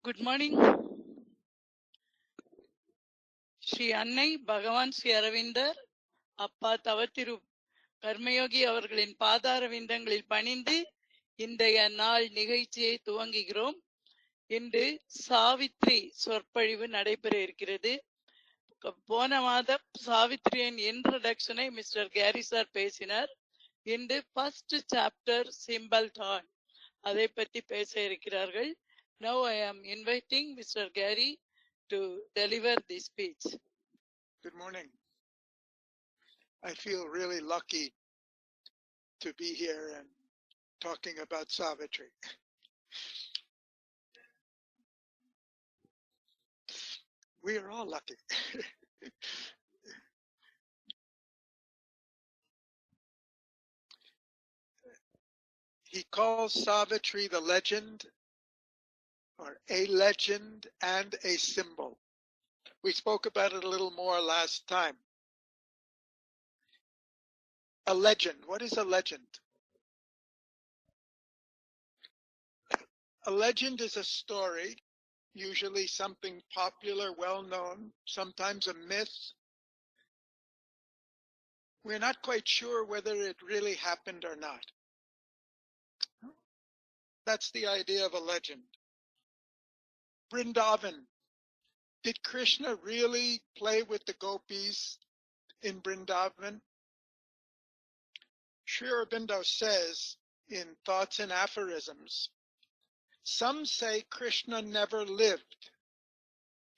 Good morning. Sri அன்னை பகவான் ஸ்ரீ அரவிந்தர் அப்பா தவத்திரு கர்மயோகி அவர்களின் பாதார விந்தங்களில் பணிந்து இன்றைய நாள் நிகழ்ச்சியை துவங்குகிறோம். இன்று சாவித்ரி சொற்பொழிவு நடைபெற இருக்கிறது. போன மாதம் சாவித்ரியின் இன்ட்ரோடக்ஷனை மிஸ்டர் கேரி சார் பேசினார். இன்று ஃபர்ஸ்ட் சாப்டர் சிம்பல் டான் அதை பற்றி பேச இருக்கிறார்கள். Now I am inviting Mr. Garry to deliver the speech. Good morning. I feel really lucky to be here and talking about Savitri. We are all lucky. He calls Savitri the legend, or a legend and a symbol. We spoke about it a little more last time. A legend. What is a legend? A legend is a story, usually something popular, well-known, sometimes a myth. We're not quite sure whether it really happened or not. That's the idea of a legend. Vrindavan. Did Krishna really play with the gopis in Vrindavan? Sri Aurobindo says in Thoughts and Aphorisms, some say Krishna never lived.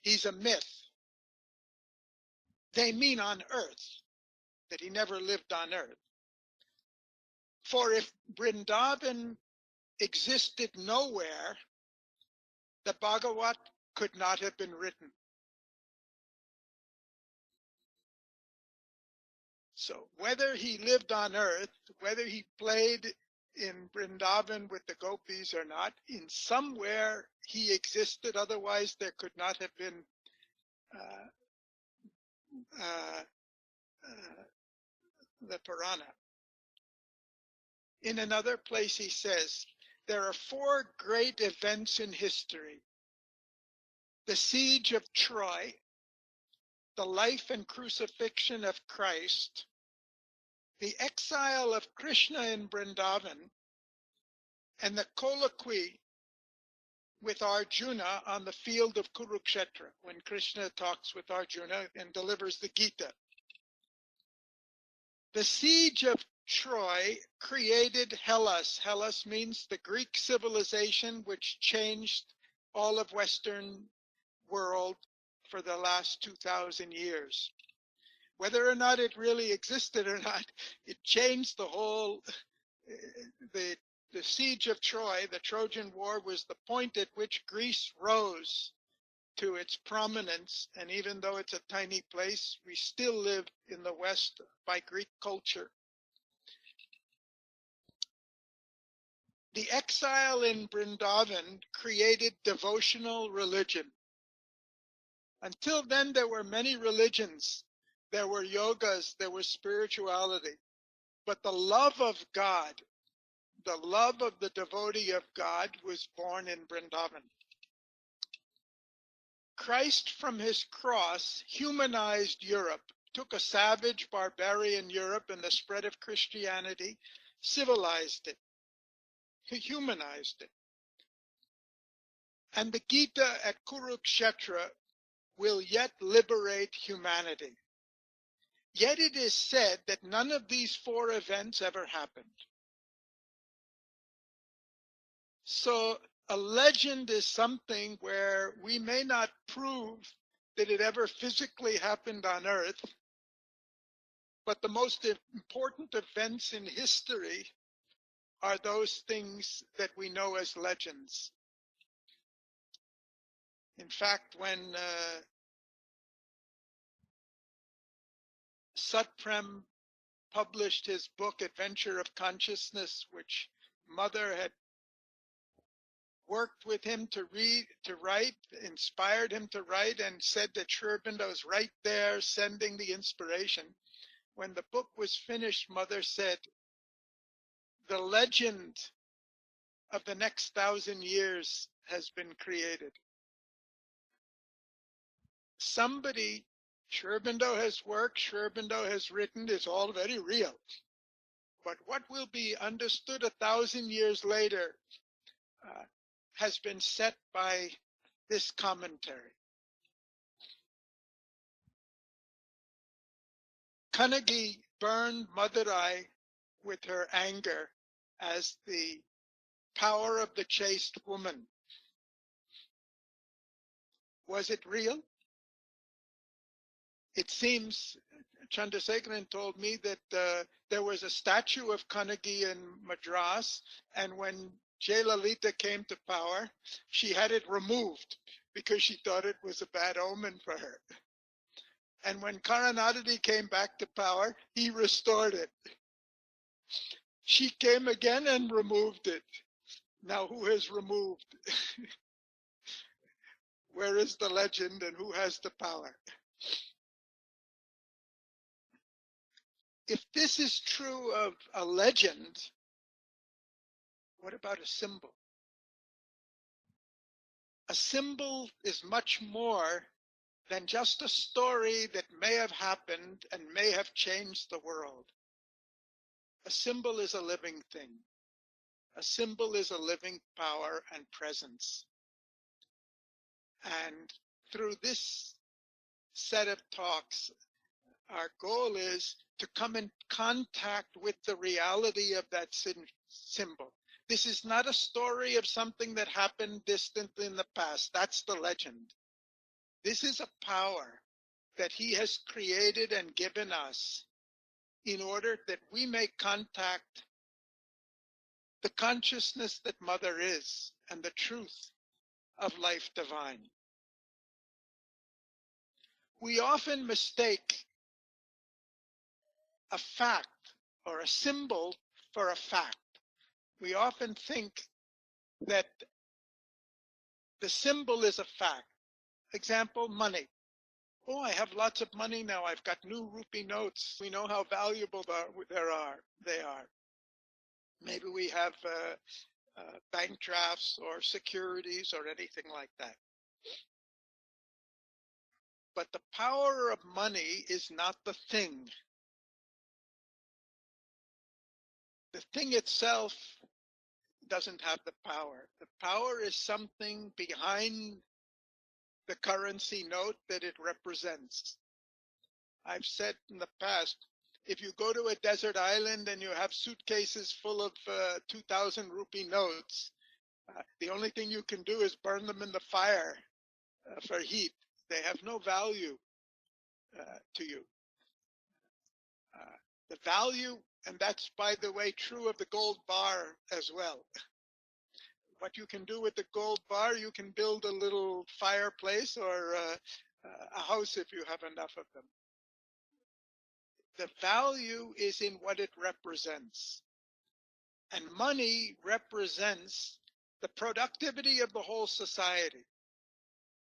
He's a myth. They mean on earth, that he never lived on earth. For if Vrindavan existed nowhere, the Bhagavat could not have been written. So whether he lived on earth, whether he played in Vrindavan with the gopis or not, in somewhere he existed, otherwise there could not have been the Purana. In another place he says, there are four great events in history: the siege of Troy, the life and crucifixion of Christ, the exile of Krishna in Vrindavan, and the colloquy with Arjuna on the field of Kurukshetra, when Krishna talks with Arjuna and delivers the Gita. The siege of Troy created Hellas. Hellas means the Greek civilization which changed all of Western world for the last 2,000 years. Whether or not it really existed or not, it changed the whole, the siege of Troy, the Trojan War, was the point at which Greece rose to its prominence. And even though it's a tiny place, we still live in the West by Greek culture. The exile in Vrindavan created devotional religion. Until then, there were many religions. There were yogas, there was spirituality. But the love of God, the love of the devotee of God, was born in Vrindavan. Christ from his cross humanized Europe, took a savage, barbarian Europe and the spread of Christianity, civilized it, humanized it. And the Gita at Kurukshetra will yet liberate humanity. Yet it is said that none of these four events ever happened. So a legend is something where we may not prove that it ever physically happened on earth, but the most important events in history are those things that we know as legends. In fact, when Satprem published his book, Adventure of Consciousness, which Mother had worked with him to write, inspired him to write, and said that Sri Aurobindo was right there sending the inspiration. When the book was finished, Mother said, the legend of the next 1,000 years has been created. somebody, Sri Aurobindo has worked, Sri Aurobindo has written, is all very real. But what will be understood 1,000 years later has been set by this commentary. Kanagi burned Madurai with her anger as the power of the chaste woman. Was it real? It seems, Chandrasekharan told me that there was a statue of Kanagi in Madras, and when Jayalalitha came to power, she had it removed because she thought it was a bad omen for her. And when Karunanidhi came back to power, he restored it. She came again and removed it. Now who has removed? Where is the legend and who has the power? If this is true of a legend, what about a symbol? A symbol is much more than just a story that may have happened and may have changed the world. A symbol is a living thing. A symbol is a living power and presence. And through this set of talks, our goal is to come in contact with the reality of that symbol. This is not a story of something that happened distant in the past. That's the legend. This is a power that he has created and given us in order that we may contact the consciousness that Mother is and the truth of life divine. We often mistake a fact or a symbol for a fact. We often think that the symbol is a fact. Example, money. Oh, I have lots of money now. I've got new rupee notes. We know how valuable they are. Maybe we have bank drafts or securities or anything like that. But the power of money is not the thing. The thing itself doesn't have the power. The power is something behind the currency note that it represents. I've said in the past, if you go to a desert island and you have suitcases full of 2,000 rupee notes, the only thing you can do is burn them in the fire for heat. They have no value to you. The value, and that's, by the way, true of the gold bar as well. What you can do with the gold bar, you can build a little fireplace or a house if you have enough of them. The value is in what it represents. And money represents the productivity of the whole society.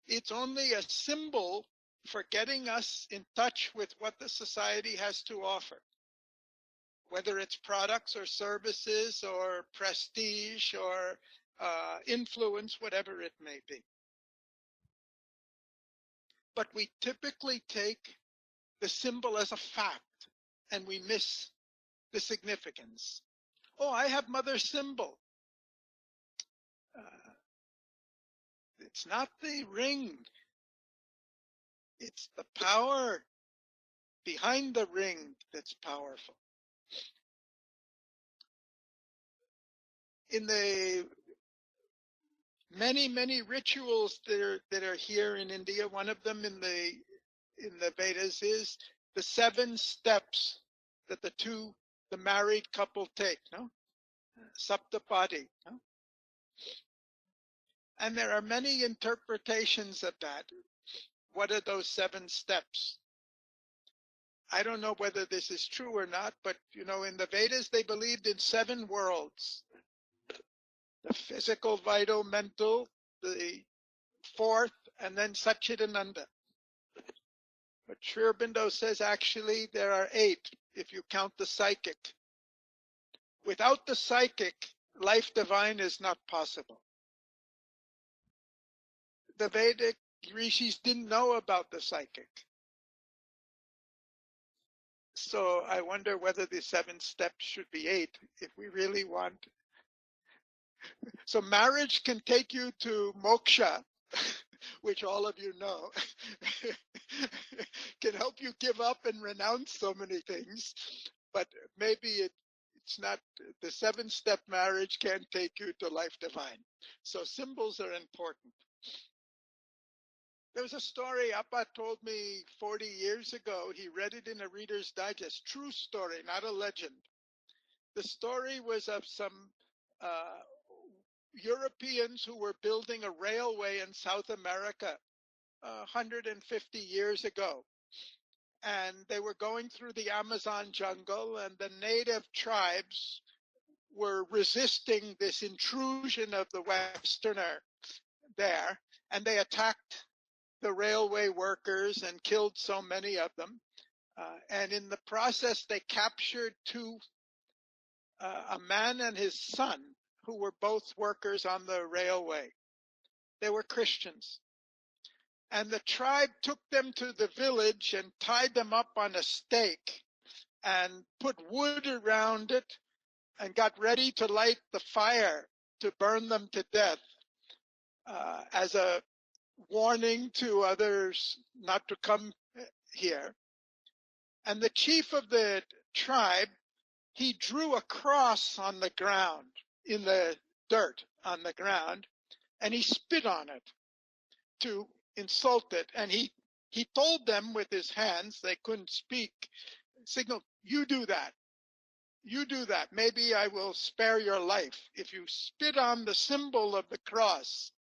It's only a symbol for getting us in touch with what the society has to offer, whether it's products or services or prestige or influence, whatever it may be. But we typically take the symbol as a fact and we miss the significance. Oh, I have Mother's symbol. It's not the ring. It's the power behind the ring that's powerful. In the many rituals that are here in India, one of them in the Vedas is the 7 steps that the married couple take, no? Saptapadi, no? And there are many interpretations of that. What are those 7 steps? I don't know whether this is true or not, but in the Vedas they believed in 7 worlds. The physical, vital, mental, the 4th, and then Satchidananda. But Sri Aurobindo says actually there are 8 if you count the psychic. Without the psychic, life divine is not possible. The Vedic rishis didn't know about the psychic. So I wonder whether the 7 steps should be 8 if we really want. So marriage can take you to moksha, which all of you know, can help you give up and renounce so many things. But maybe it's not, the 7-step marriage can't take you to life divine. So symbols are important. There was a story Appa told me 40 years ago. He read it in a Reader's Digest. True story, not a legend. The story was of some Europeans who were building a railway in South America 150 years ago. And they were going through the Amazon jungle, and the native tribes were resisting this intrusion of the Westerner there, and they attacked the railway workers and killed so many of them. And in the process, they captured a man and his son, who were both workers on the railway. They were Christians. And the tribe took them to the village and tied them up on a stake and put wood around it and got ready to light the fire to burn them to death as a warning to others not to come here. And the chief of the tribe, he drew a cross on the ground, in the dirt on the ground, and he spit on it to insult it. And he told them with his hands, they couldn't speak, signal, you do that. You do that. Maybe I will spare your life if you spit on the symbol of the cross.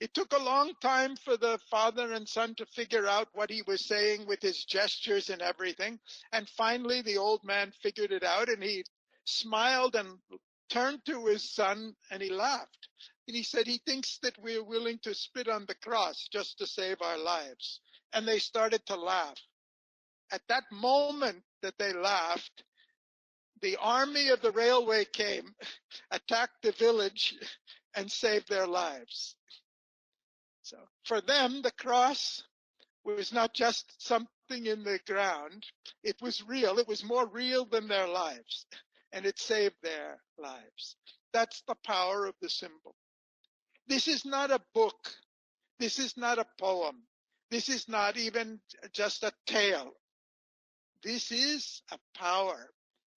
It took a long time for the father and son to figure out what he was saying with his gestures and everything. And finally, the old man figured it out, and he smiled and turned to his son and he laughed. And he said, he thinks that we're willing to spit on the cross just to save our lives. And they started to laugh. At that moment that they laughed, the army of the railway came, attacked the village, and saved their lives. So for them, the cross was not just something in the ground. It was real. It was more real than their lives, and it saved their lives. That's the power of the symbol. This is not a book. This is not a poem. This is not even just a tale. This is a power,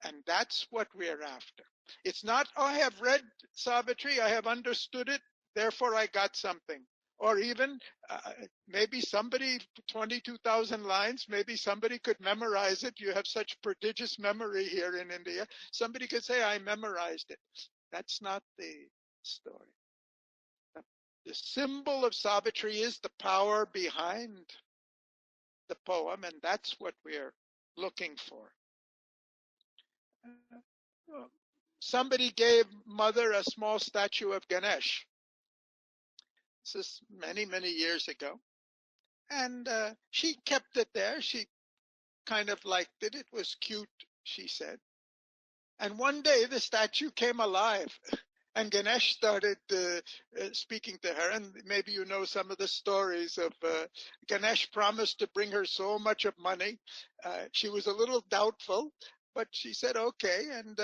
and that's what we're after. It's not, oh, I have read Savitri, I have understood it, therefore I got something. Or even maybe somebody, 22,000 lines, maybe somebody could memorize it. You have such prodigious memory here in India. Somebody could say, I memorized it. That's not the story. The symbol of Savitri is the power behind the poem, and that's what we're looking for. Somebody gave Mother a small statue of Ganesh. This is many, many years ago. And she kept it there. She kind of liked it. It was cute, she said. And one day the statue came alive. And Ganesh started speaking to her. And maybe you know some of the stories of Ganesh promised to bring her so much of money. She was a little doubtful, but she said, okay, and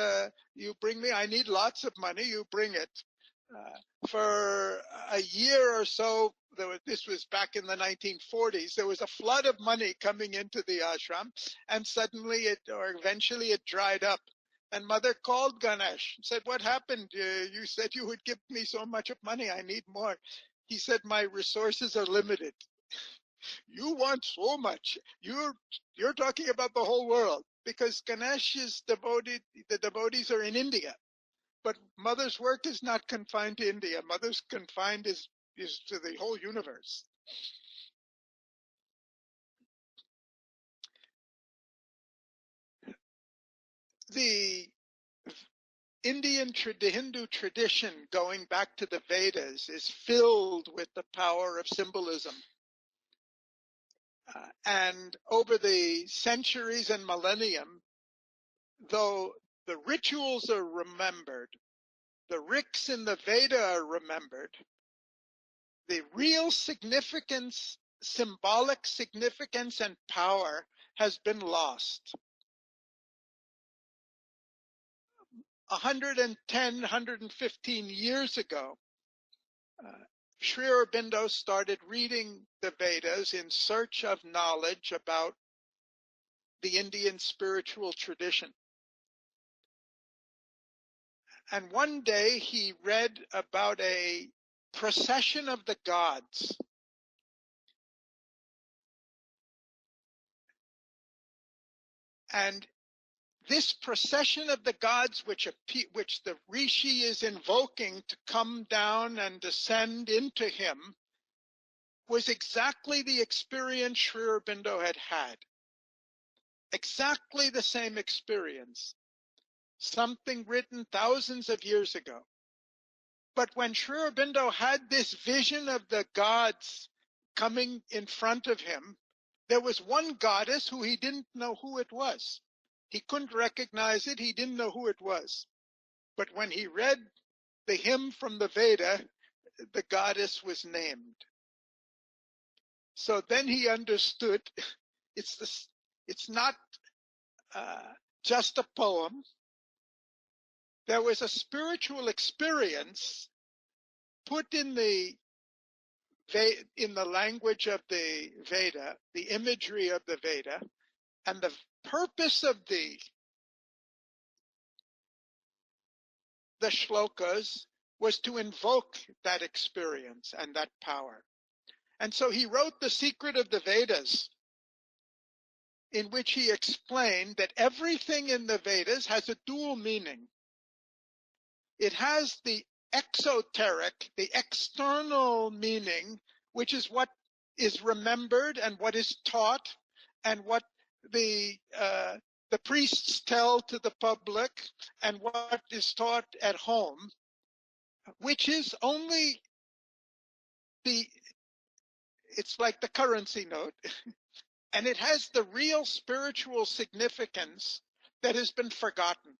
you bring me, I need lots of money, you bring it. For a year or so, this was back in the 1940s, there was a flood of money coming into the ashram, and suddenly eventually it dried up. And Mother called Ganesh and said, what happened? You said you would give me so much of money. I need more. He said, my resources are limited. You want so much. You're talking about the whole world, because Ganesh is devoted. The devotees are in India. But Mother's work is not confined to India. Mother's confined is to the whole universe. The Indian Hindu tradition, going back to the Vedas, is filled with the power of symbolism. And over the centuries and millennium, though the rituals are remembered, the riks in the Veda are remembered, the real significance, symbolic significance and power has been lost. 110, 115 years ago, Sri Aurobindo started reading the Vedas in search of knowledge about the Indian spiritual tradition. And one day he read about a procession of the gods. And this procession of the gods, which the Rishi is invoking to come down and descend into him, was exactly the experience Sri Aurobindo had had. Exactly the same experience. Something written thousands of years ago. But when Sri Aurobindo had this vision of the gods coming in front of him, there was one goddess who he didn't know who it was. He couldn't recognize it. He didn't know who it was. But when he read the hymn from the Veda, the goddess was named. So then he understood it's not just a poem. There was a spiritual experience put in the language of the Veda, the imagery of the Veda, and the purpose of the shlokas was to invoke that experience and that power. And so he wrote The Secret of the Vedas, in which he explained that everything in the Vedas has a dual meaning. It has the exoteric, the external meaning, which is what is remembered and what is taught and what the priests tell to the public and what is taught at home, which is only it's like the currency note, and it has the real spiritual significance that has been forgotten.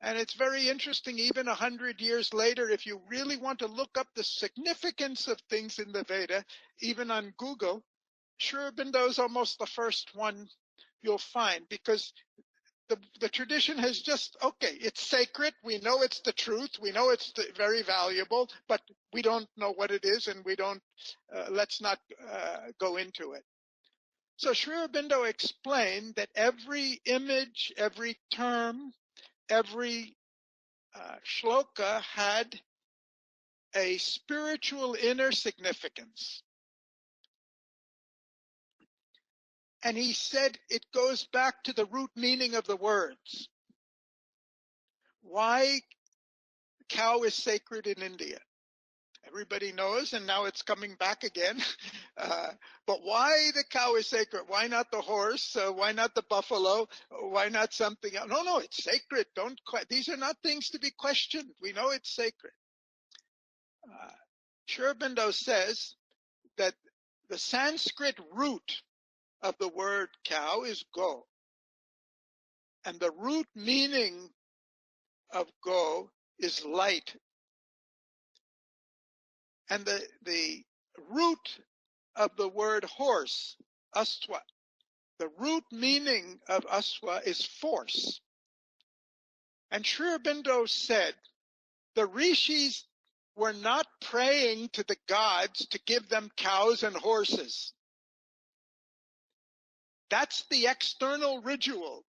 And it's very interesting, even 100 years later, if you really want to look up the significance of things in the Veda, even on Google, Sri Aurobindo is almost the first one you'll find, because the tradition has just, okay, it's sacred, we know it's the truth, we know it's very valuable, but we don't know what it is, and we don't, let's not go into it. So Sri Aurobindo explained that every image, every term, every shloka had a spiritual inner significance. And he said it goes back to the root meaning of the words. Why cow is sacred in India? Everybody knows, and now it's coming back again. But why the cow is sacred? Why not the horse? Why not the buffalo? Why not something else? No, it's sacred. These are not things to be questioned. We know it's sacred. Sri Aurobindo says that the Sanskrit root of the word cow is go. And the root meaning of go is light. And the root of the word horse, aswa, the root meaning of aswa is force. And Sri Aurobindo said the rishis were not praying to the gods to give them cows and horses. That's the external ritual.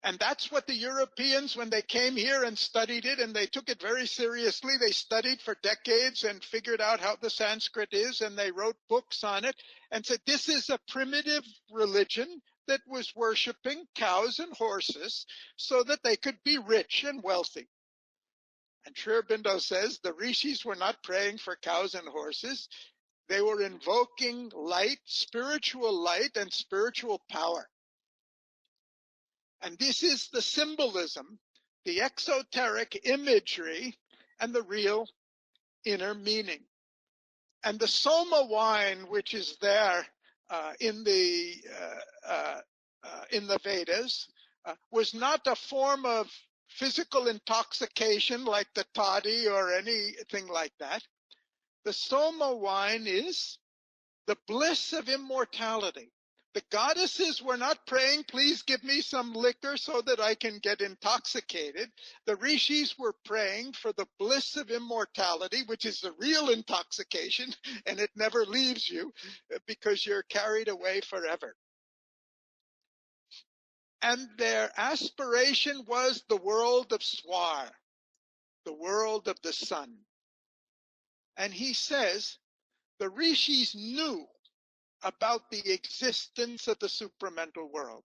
And that's what the Europeans, when they came here and studied it, and they took it very seriously, they studied for decades and figured out how the Sanskrit is, and they wrote books on it and said, this is a primitive religion that was worshiping cows and horses so that they could be rich and wealthy. And Sri Aurobindo says the rishis were not praying for cows and horses. They were invoking light, spiritual and spiritual power. And this is the symbolism, the exoteric imagery, and the real inner meaning. And the Soma wine, which is there in the Vedas, was not a form of physical intoxication like the toddy or anything like that. The soma wine is the bliss of immortality. The goddesses were not praying, please give me some liquor so that I can get intoxicated. The rishis were praying for the bliss of immortality, which is the real intoxication, and it never leaves you because you're carried away forever. And their aspiration was the world of Swar, the world of the sun. And he says the rishis knew about the existence of the supramental world,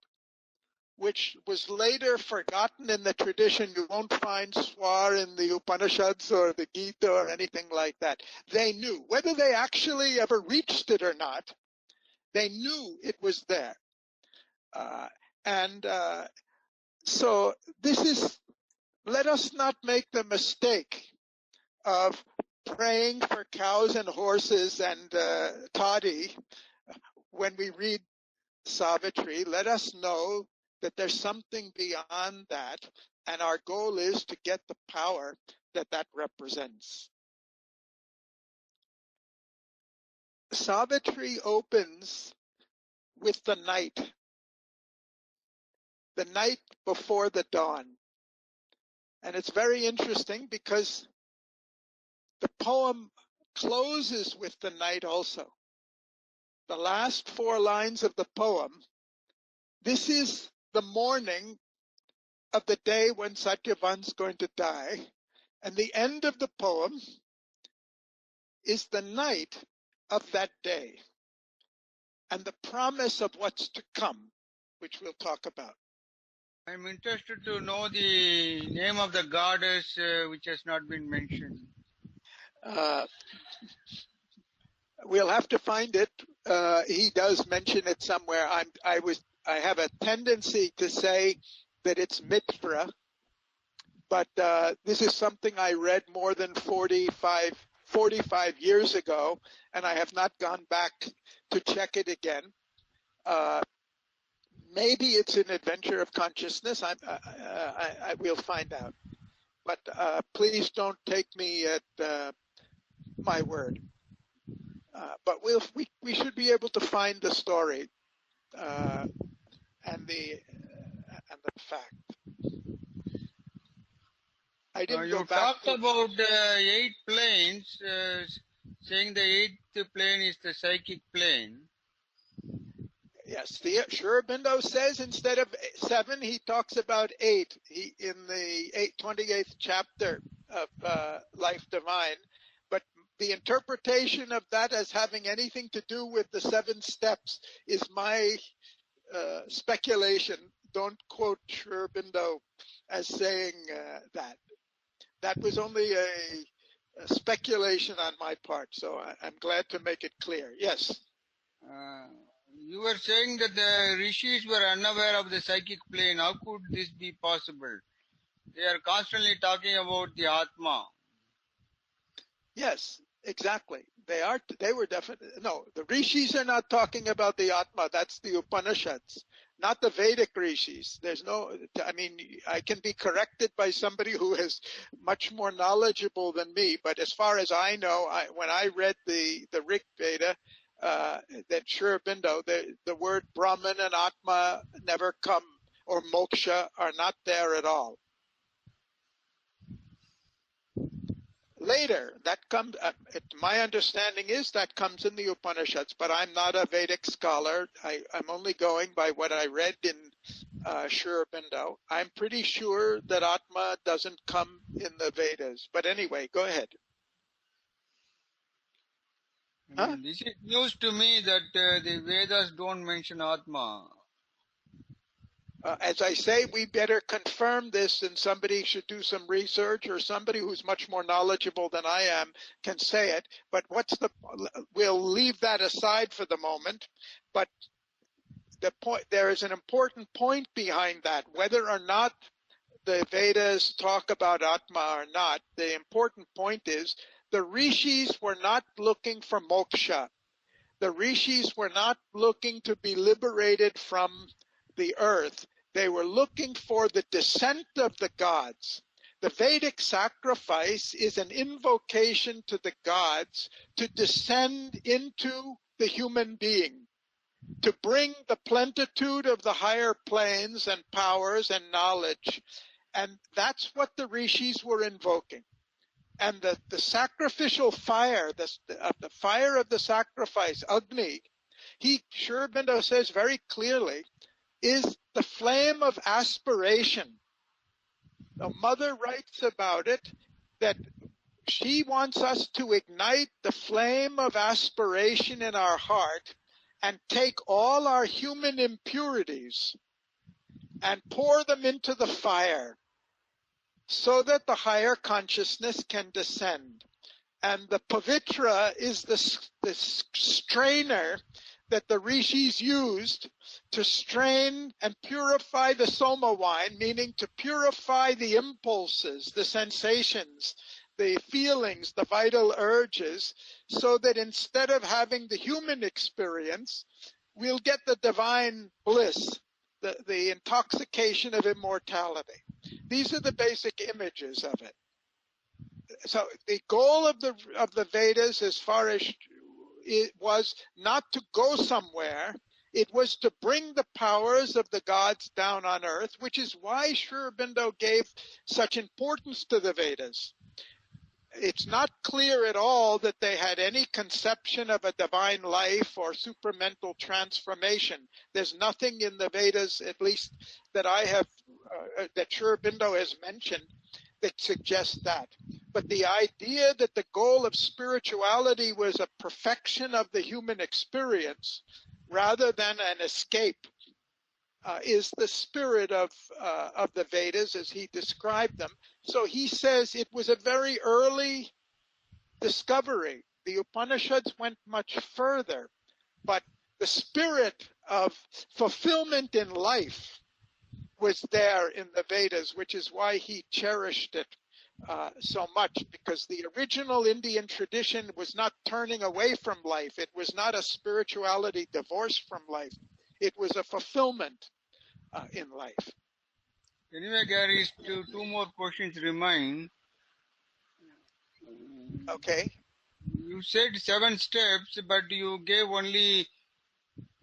which was later forgotten in the tradition. You won't find Swar in the Upanishads or the Gita or anything like that. They knew. Whether they actually ever reached it or not, they knew it was there. So this is, let us not make the mistake of praying for cows and horses and toddy when we read Savitri. Let us know that there's something beyond that, and our goal is to get the power that that represents. Savitri opens with the night before the dawn. And it's very interesting because the poem closes with the night also. The last 4 lines of the poem, this is the morning of the day when Satyavan's going to die. And the end of the poem is the night of that day and the promise of what's to come, which we'll talk about. I'm interested to know the name of the goddess which has not been mentioned. We'll have to find it. He does mention it somewhere. I have a tendency to say that it's Mitra, but this is something I read more than 45 years ago, and I have not gone back to check it again. Maybe it's an adventure of consciousness. I will find out. But please don't take me at my word. But we should be able to find the story and the fact. I didn't go back. You talked about 8 planes, saying the 8th plane is the psychic plane. Yes, the Sri Aurobindo says instead of 7, he talks about 8. In the 28th chapter of Life Divine. But the interpretation of that as having anything to do with the 7 steps is my speculation. Don't quote Sri Aurobindo as saying that. That was only a speculation on my part, so I'm glad to make it clear. Yes. You were saying that the rishis were unaware of the psychic plane. How could this be possible? They are constantly talking about the Atma. Yes, exactly. They were definitely, no, the rishis are not talking about the Atma. That's the Upanishads, not the Vedic rishis. There's no, I mean, I can be corrected by somebody who is much more knowledgeable than me, but as far as I know, when I read the Rig Veda, that Sri Aurobindo, the word Brahman and Atma never come, or moksha are not there at all. Later, that comes, my understanding is that comes in the Upanishads, but I'm not a Vedic scholar. I'm only going by what I read in Sri Aurobindo. I'm pretty sure that Atma doesn't come in the Vedas. But anyway, go ahead. Huh? This is news to me that the Vedas don't mention Atma. As I say, we better confirm this, and somebody should do some research, or somebody who's much more knowledgeable than I am can say it. But we'll leave that aside for the moment. But the point, there is an important point behind that. Whether or not the Vedas talk about Atma or not, the important point is the rishis were not looking for moksha. The rishis were not looking to be liberated from the earth. They were looking for the descent of the gods. The Vedic sacrifice is an invocation to the gods to descend into the human being, to bring the plenitude of the higher planes and powers and knowledge. And that's what the rishis were invoking. And the sacrificial fire, the fire of the sacrifice, Agni, Sri Aurobindo says very clearly, is the flame of aspiration. The mother writes about it that she wants us to ignite the flame of aspiration in our heart and take all our human impurities and pour them into the fire so that the higher consciousness can descend. And the pavitra is the strainer that the rishis used to strain and purify the soma wine, meaning to purify the impulses, the sensations, the feelings, the vital urges, so that instead of having the human experience, we'll get the divine bliss, the intoxication of immortality. These are the basic images of it. So the goal of the Vedas, as far as it was not to go somewhere, it was to bring the powers of the gods down on earth, which is why Sri Aurobindo gave such importance to the Vedas. It's not clear at all that they had any conception of a divine life or supramental transformation. There's nothing in the Vedas, at least that I have, that Sri Aurobindo has mentioned, that suggests that. But the idea that the goal of spirituality was a perfection of the human experience rather than an escape is the spirit of the Vedas as he described them. So he says it was a very early discovery. The Upanishads went much further, but the spirit of fulfillment in life was there in the Vedas, which is why he cherished it so much, because the original Indian tradition was not turning away from life. It was not a spirituality divorced from life. It was a fulfillment in life. Anyway, Gary, two more questions remain. Okay. You said 7 steps, but you gave only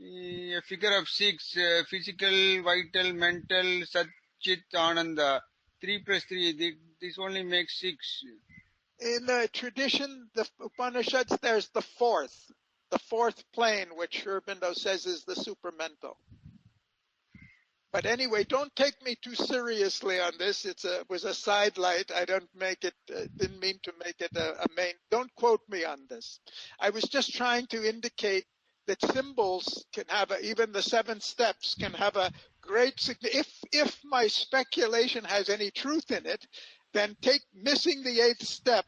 a figure of 6, physical, vital, mental, Sat, Chit, Ananda. 3 plus 3, this only makes 6. In the tradition, the Upanishads, there's the fourth plane, which Sri Aurobindo says is the supramental. But anyway, don't take me too seriously on this. It was a sidelight. I didn't mean to make it a main. Don't quote me on this. I was just trying to indicate that symbols can have even the 7 steps can have a great significance. If my speculation has any truth in it, then missing the 8th step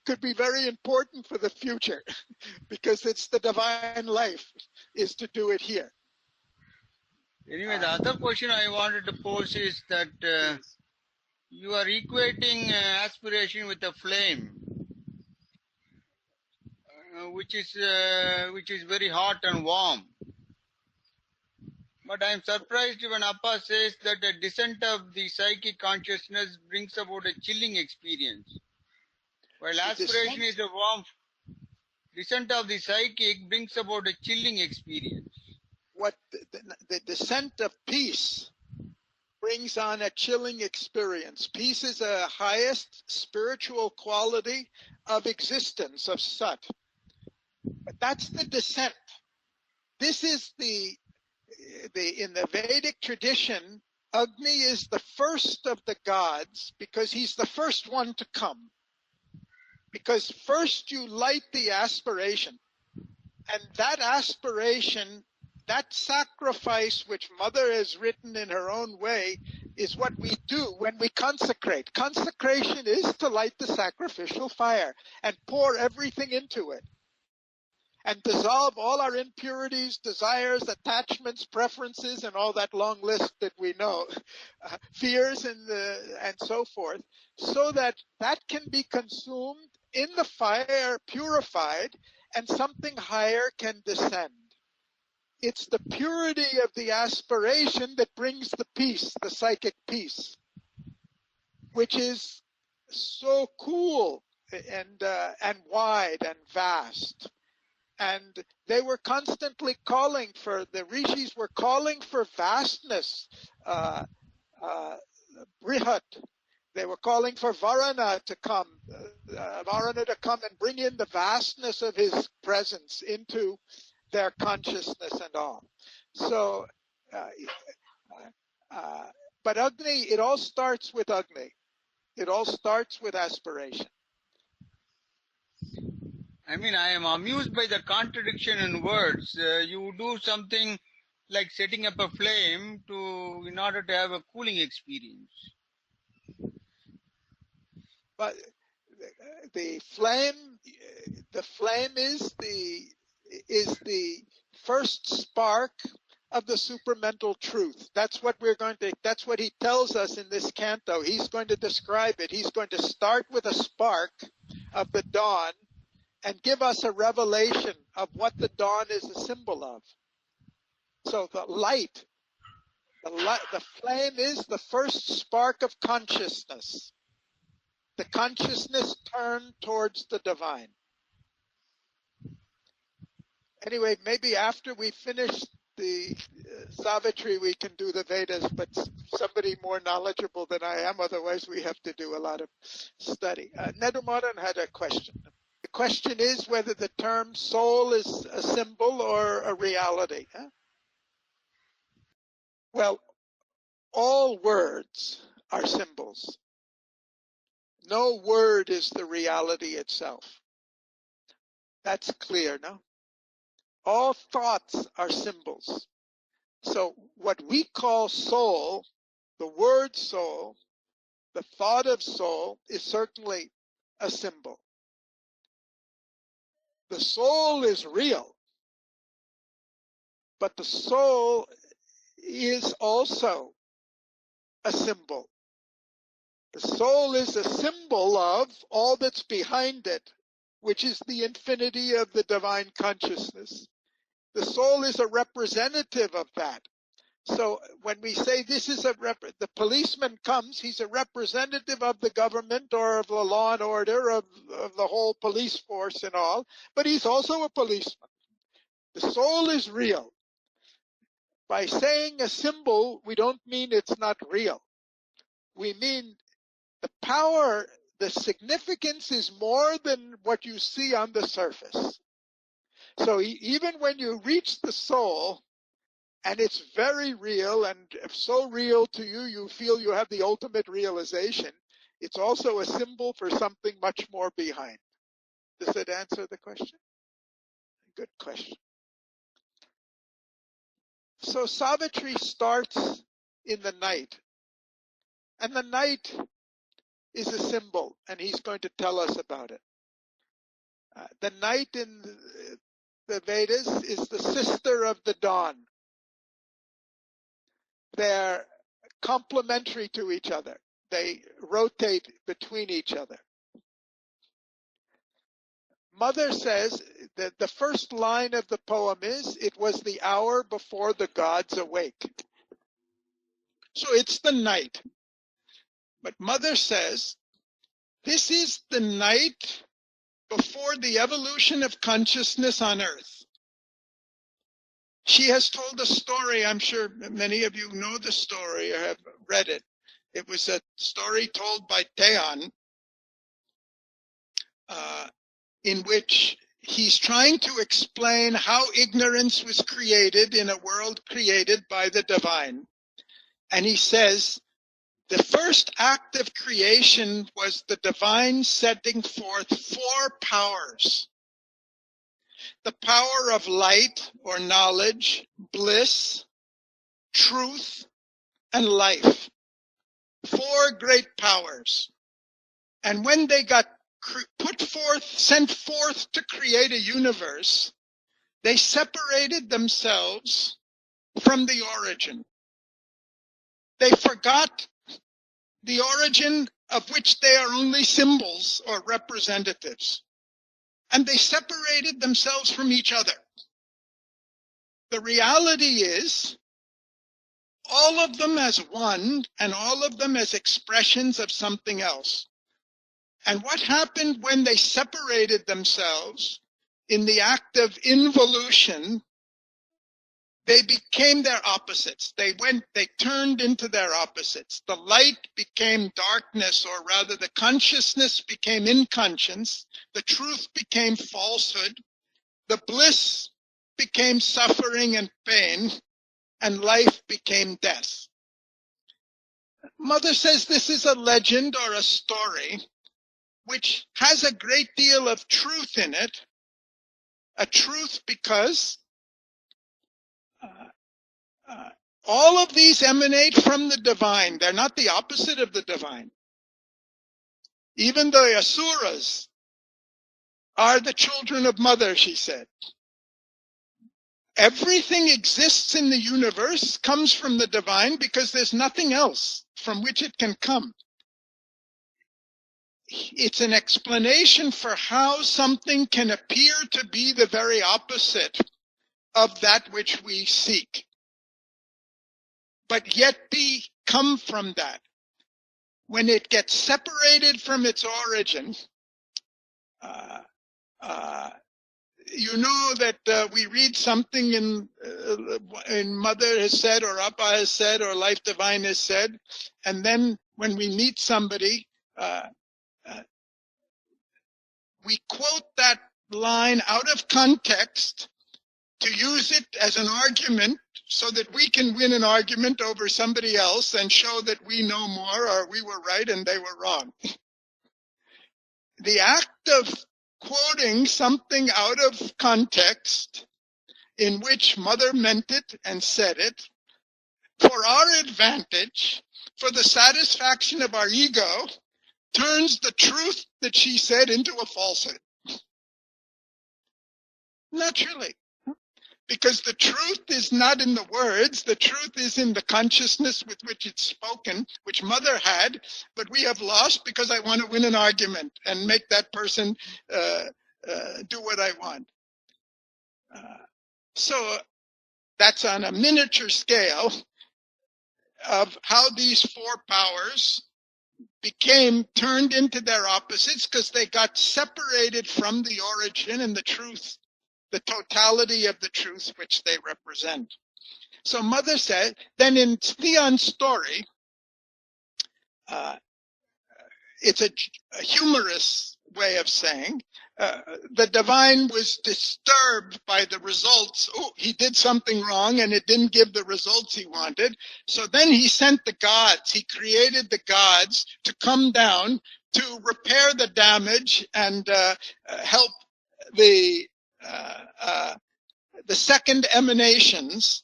could be very important for the future, because it's the divine life is to do it here. Anyway, the other question I wanted to pose is that you are equating aspiration with a flame, which is very hot and warm. But I am surprised when Appa says that the descent of the psychic consciousness brings about a chilling experience, while aspiration is a warm. Descent of the psychic brings about a chilling experience. What the descent of peace brings on a chilling experience. Peace is the highest spiritual quality of existence, of Sat. But that's the descent. This is in the Vedic tradition, Agni is the first of the gods because he's the first one to come. Because first you light the aspiration, and that aspiration, that sacrifice which Mother has written in her own way, is what we do when we consecrate. Consecration is to light the sacrificial fire and pour everything into it and dissolve all our impurities, desires, attachments, preferences, and all that long list that we know, fears and so forth, so that can be consumed in the fire, purified, and something higher can descend. It's the purity of the aspiration that brings the peace, the psychic peace. which is so cool and wide and vast. And they were constantly calling for, the rishis were calling for vastness, brihat. They were calling for Varana to come and bring in the vastness of his presence into their consciousness and all. So, but Agni, it all starts with Agni. It all starts with aspiration. I mean, I am amused by the contradiction in words. You do something like setting up a flame in order to have a cooling experience. But the flame is the first spark of the supramental truth. That's what that's what he tells us in this canto. He's going to describe it. He's going to start with a spark of the dawn and give us a revelation of what the dawn is a symbol of. So the light, the flame is the first spark of consciousness. The consciousness turned towards the divine. Anyway, maybe after we finish the Savitri, we can do the Vedas, but somebody more knowledgeable than I am, otherwise we have to do a lot of study. Nedumaran had a question. The question is whether the term soul is a symbol or a reality. Huh? Well, all words are symbols. No word is the reality itself. That's clear, no? All thoughts are symbols. So what we call soul, the word soul, the thought of soul, is certainly a symbol. The soul is real, but the soul is also a symbol. The soul is a symbol of all that's behind it, which is the infinity of the divine consciousness. The soul is a representative of that. So when we say this is the policeman comes, he's a representative of the government or of the law and order of the whole police force and all, but he's also a policeman. The soul is real. By saying a symbol, we don't mean it's not real. We mean the power, the significance is more than what you see on the surface. So even when you reach the soul, and it's very real, and so real to you, you feel you have the ultimate realization, it's also a symbol for something much more behind. Does that answer the question? Good question. So Savitri starts in the night, and the night is a symbol, and he's going to tell us about it. The night in the Vedas is the sister of the dawn. They're complementary to each other. They rotate between each other. Mother says that the first line of the poem is, it was the hour before the gods awake. So it's the night. But Mother says, this is the night before the evolution of consciousness on earth. She has told a story, I'm sure many of you know the story or have read it. It was a story told by Tehan, in which he's trying to explain how ignorance was created in a world created by the divine. And he says, the first act of creation was the divine setting forth 4 powers. The power of light or knowledge, bliss, truth, and life. 4 great powers. And when they got sent forth to create a universe, they separated themselves from the origin. They forgot the origin of which they are only symbols or representatives. And they separated themselves from each other. The reality is all of them as one and all of them as expressions of something else. And what happened when they separated themselves in the act of involution? They became their opposites. They turned into their opposites. The light became darkness, or rather the consciousness became inconscience. The truth became falsehood. The bliss became suffering and pain, and life became death. Mother says this is a legend or a story which has a great deal of truth in it. A truth because all of these emanate from the divine. They're not the opposite of the divine. Even the asuras are the children of Mother, she said. Everything exists in the universe comes from the divine because there's nothing else from which it can come. It's an explanation for how something can appear to be the very opposite of that which we seek, but yet come from that. When it gets separated from its origin, you know that we read something in Mother has said, or Appa has said, or Life Divine has said, and then when we meet somebody, we quote that line out of context to use it as an argument so that we can win an argument over somebody else and show that we know more, or we were right and they were wrong. The act of quoting something out of context in which Mother meant it and said it for our advantage, for the satisfaction of our ego, turns the truth that she said into a falsehood. Naturally. Because the truth is not in the words, the truth is in the consciousness with which it's spoken, which Mother had, but we have lost because I want to win an argument and make that person do what I want. So that's on a miniature scale of how these four powers became turned into their opposites because they got separated from the origin and the truth, the totality of the truth which they represent. So Mother said, then in Theon's story, it's a humorous way of saying, the divine was disturbed by the results. Oh, he did something wrong and it didn't give the results he wanted. So then he sent the gods. He created the gods to come down to repair the damage and help the second emanations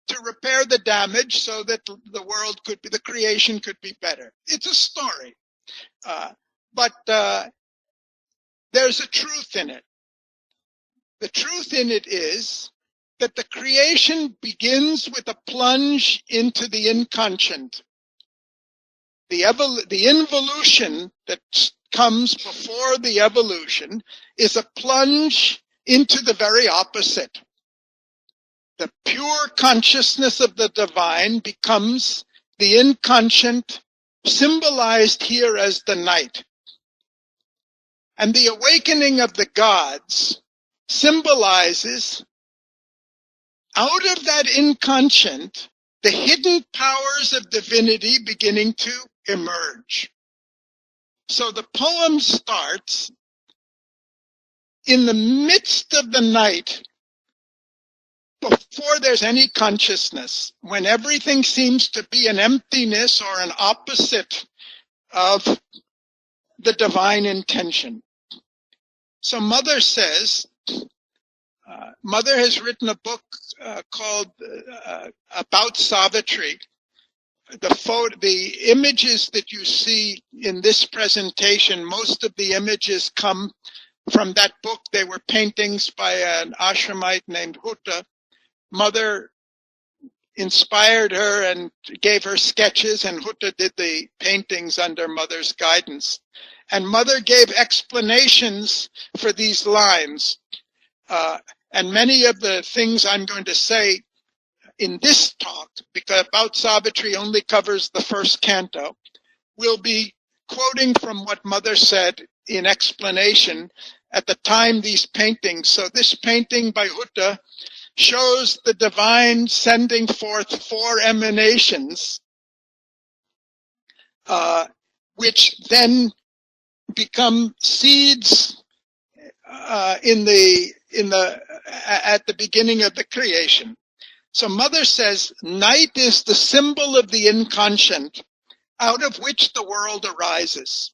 to repair the damage so that the world could be, the creation could be better. It's a story. But there's a truth in it. The truth in it is that the creation begins with a plunge into the inconscient. The involution that comes before the evolution is a plunge into the very opposite. The pure consciousness of the divine becomes the inconscient, symbolized here as the night. And the awakening of the gods symbolizes, out of that inconscient, the hidden powers of divinity beginning to emerge. So the poem starts in the midst of the night, before there's any consciousness, when everything seems to be an emptiness or an opposite of the divine intention. So Mother says, Mother has written a book called About Savitri. The images that you see in this presentation, most of the images come from that book. They were paintings by an ashramite named Hutta. Mother inspired her and gave her sketches, and Hutta did the paintings under Mother's guidance. And Mother gave explanations for these lines. And many of the things I'm going to say in this talk, because about Savitri only covers the first canto, we'll be quoting from what Mother said in explanation at the time these paintings. So this painting by Hutta shows the divine sending forth 4 emanations, which then become seeds at the beginning of the creation. So Mother says, night is the symbol of the inconscient, out of which the world arises.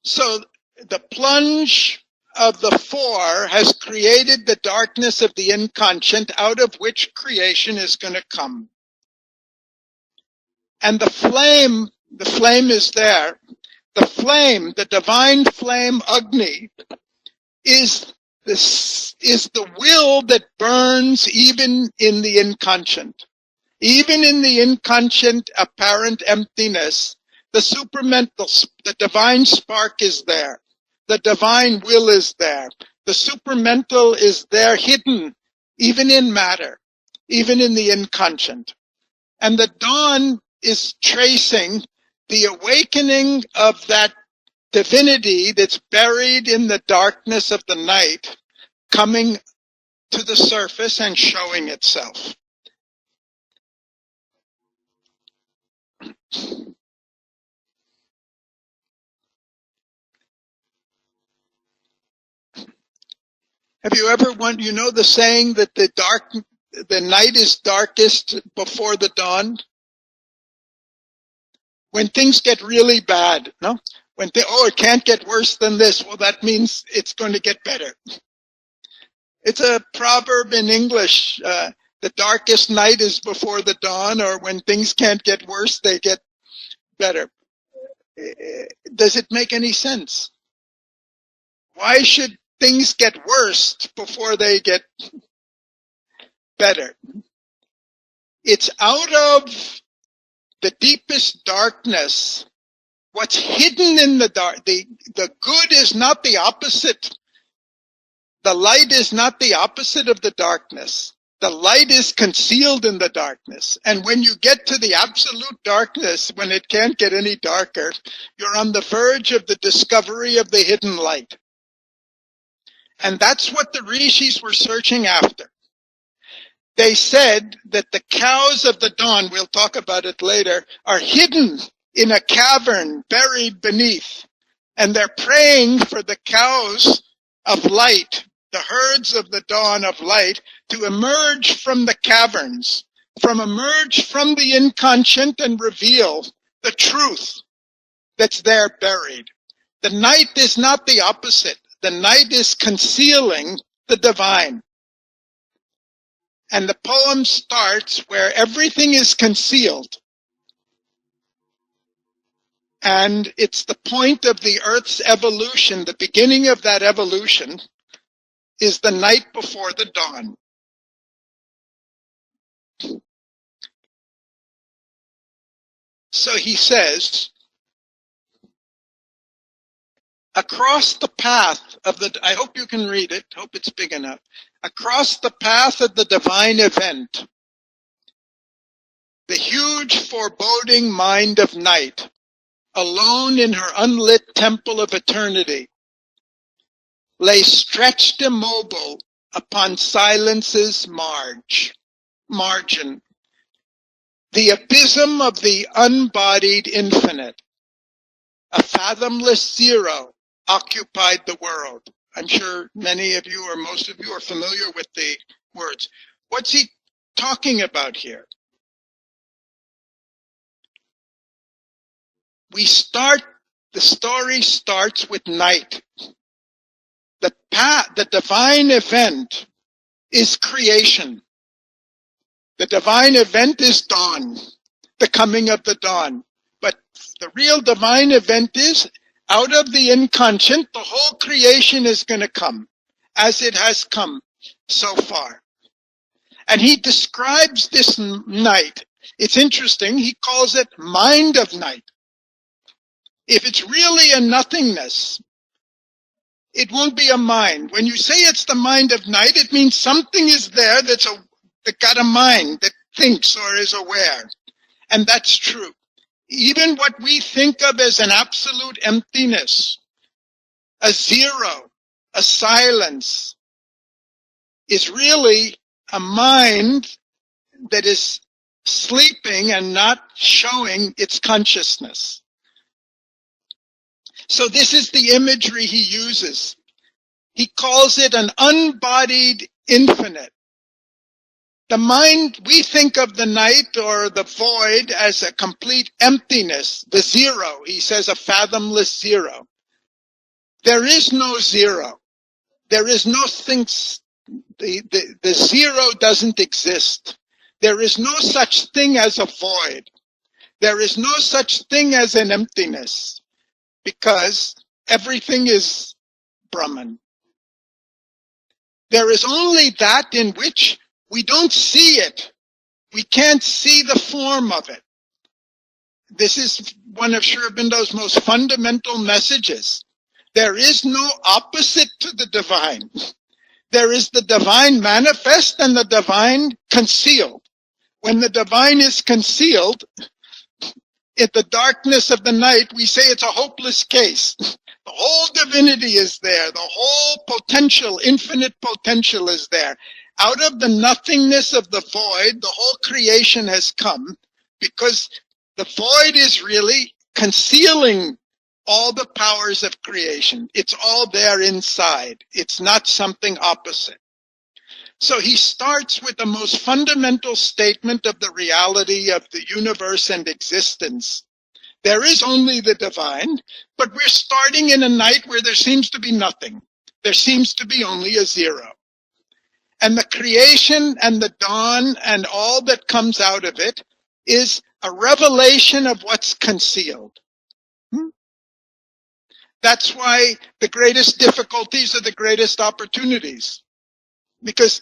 So the plunge of the 4 has created the darkness of the inconscient, out of which creation is going to come. And the flame is there. The flame, the divine flame, Agni, is the will that burns even in the inconscient. Even in the inconscient apparent emptiness, the supramental, the divine spark is there. The divine will is there. The supramental is there hidden, even in matter, even in the inconscient. And the dawn is tracing the awakening of that divinity that's buried in the darkness of the night, coming to the surface and showing itself. Have you ever you know the saying that the night is darkest before the dawn? When things get really bad, no? It can't get worse than this. Well, that means it's going to get better. It's a proverb in English. The darkest night is before the dawn, or when things can't get worse, they get better. Does it make any sense? Why should things get worse before they get better? It's out of the deepest darkness. What's hidden in the dark, the good is not the opposite. The light is not the opposite of the darkness. The light is concealed in the darkness. And when you get to the absolute darkness, when it can't get any darker, you're on the verge of the discovery of the hidden light. And that's what the rishis were searching after. They said that the cows of the dawn, we'll talk about it later, are hidden in a cavern buried beneath. And they're praying for the cows of light, the herds of the dawn of light, to emerge from the caverns, emerge from the inconscient and reveal the truth that's there buried. The night is not the opposite. The night is concealing the divine. And the poem starts where everything is concealed. And it's the point of the earth's evolution, the beginning of that evolution is the night before the dawn. So he says, across the path of I hope you can read it, hope it's big enough. Across the path of the divine event, the huge foreboding mind of night, alone in her unlit temple of eternity, lay stretched immobile upon silence's margin, the abysm of the unbodied infinite. A fathomless zero occupied the world. I'm sure many of you or most of you are familiar with the words. What's he talking about here? The story starts with night. The divine event is creation. The divine event is dawn, the coming of the dawn. But the real divine event is, out of the inconscient, the whole creation is going to come, as it has come so far. And he describes this night. It's interesting, he calls it mind of night. If it's really a nothingness, it won't be a mind. When you say it's the mind of night, it means something is there that got a mind, that thinks or is aware. And that's true. Even what we think of as an absolute emptiness, a zero, a silence, is really a mind that is sleeping and not showing its consciousness. So this is the imagery he uses. He calls it an unbodied infinite. The mind, we think of the night or the void as a complete emptiness, the zero. He says a fathomless zero. There is no zero. There is no things. The zero doesn't exist. There is no such thing as a void. There is no such thing as an emptiness, because everything is Brahman. There is only that in which we don't see it. We can't see the form of it. This is one of Sri Aurobindo's most fundamental messages. There is no opposite to the divine. There is the divine manifest and the divine concealed. When the divine is concealed, in the darkness of the night, we say it's a hopeless case. The whole divinity is there. The whole potential, infinite potential is there. Out of the nothingness of the void, the whole creation has come, because the void is really concealing all the powers of creation. It's all there inside. It's not something opposite. So he starts with the most fundamental statement of the reality of the universe and existence. There is only the divine, but we're starting in a night where there seems to be nothing. There seems to be only a zero. And the creation and the dawn and all that comes out of it is a revelation of what's concealed. That's why the greatest difficulties are the greatest opportunities. Because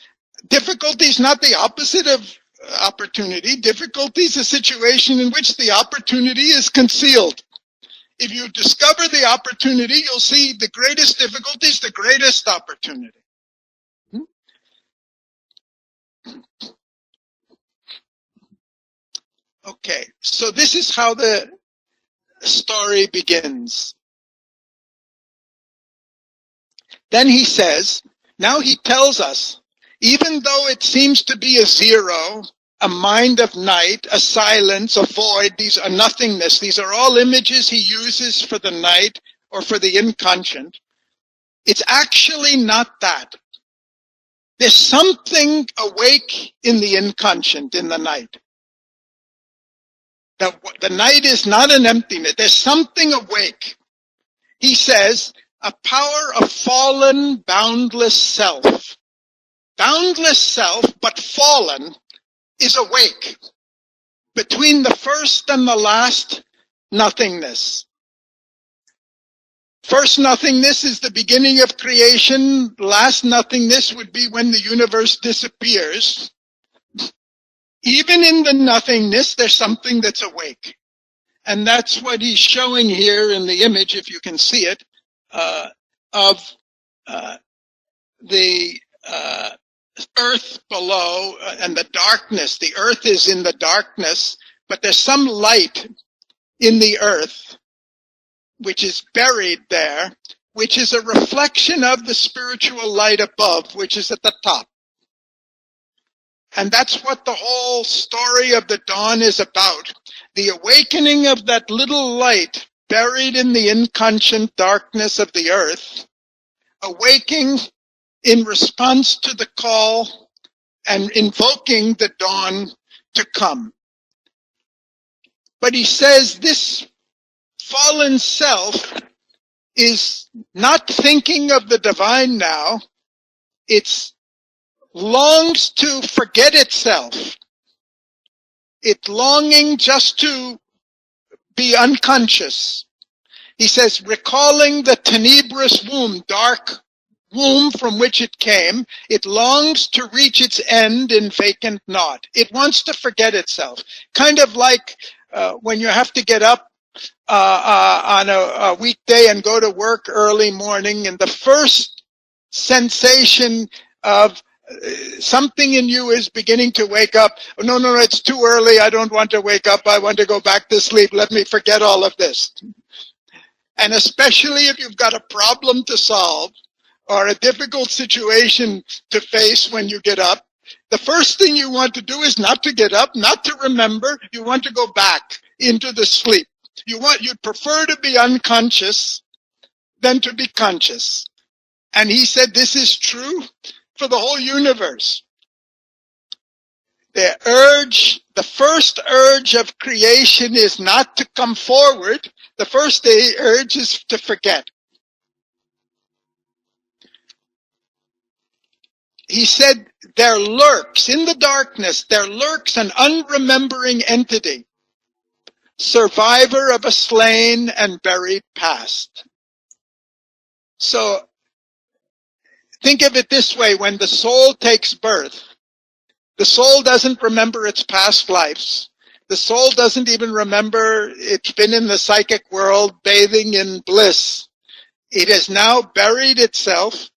difficulty is not the opposite of opportunity. Difficulty is a situation in which the opportunity is concealed. If you discover the opportunity, you'll see the greatest difficulty is the greatest opportunity. Okay, so this is how the story begins. Then he says, now he tells us, even though it seems to be a zero, a mind of night, a silence, a void, these are nothingness, these are all images he uses for the night or for the inconscient, it's actually not that. There's something awake in the inconscient, in the night. The night is not an emptiness. There's something awake. He says, a power of fallen, boundless self. Boundless self, but fallen, is awake. Between the first and the last, nothingness. First nothingness is the beginning of creation. Last nothingness would be when the universe disappears. Even in the nothingness, there's something that's awake. And that's what he's showing here in the image, if you can see it, of the earth below and the darkness. The earth is in the darkness, but there's some light in the earth which is buried there, which is a reflection of the spiritual light above, which is at the top. And that's what the whole story of the dawn is about. The awakening of that little light buried in the inconscient darkness of the earth, awaking in response to the call and invoking the dawn to come. But he says this fallen self is not thinking of the divine now. It longs to forget itself. It's longing just to be unconscious. He says, recalling the tenebrous womb, dark womb from which it came, it longs to reach its end in vacant naught. It wants to forget itself. Kind of like when you have to get up on a weekday and go to work early morning, and the first sensation of something in you is beginning to wake up. Oh, no, it's too early. I don't want to wake up. I want to go back to sleep. Let me forget all of this. And especially if you've got a problem to solve or a difficult situation to face when you get up, the first thing you want to do is not to get up, not to remember. You want to go back into the sleep. You'd prefer to be unconscious than to be conscious. And he said this is true for the whole universe. The first urge of creation is not to come forward. The first urge is to forget. He said there lurks in the darkness, there lurks an unremembering entity, survivor of a slain and buried past. So think of it this way: when the soul takes birth, the soul doesn't remember its past lives. The soul doesn't even remember it's been in the psychic world bathing in bliss. It has now buried itself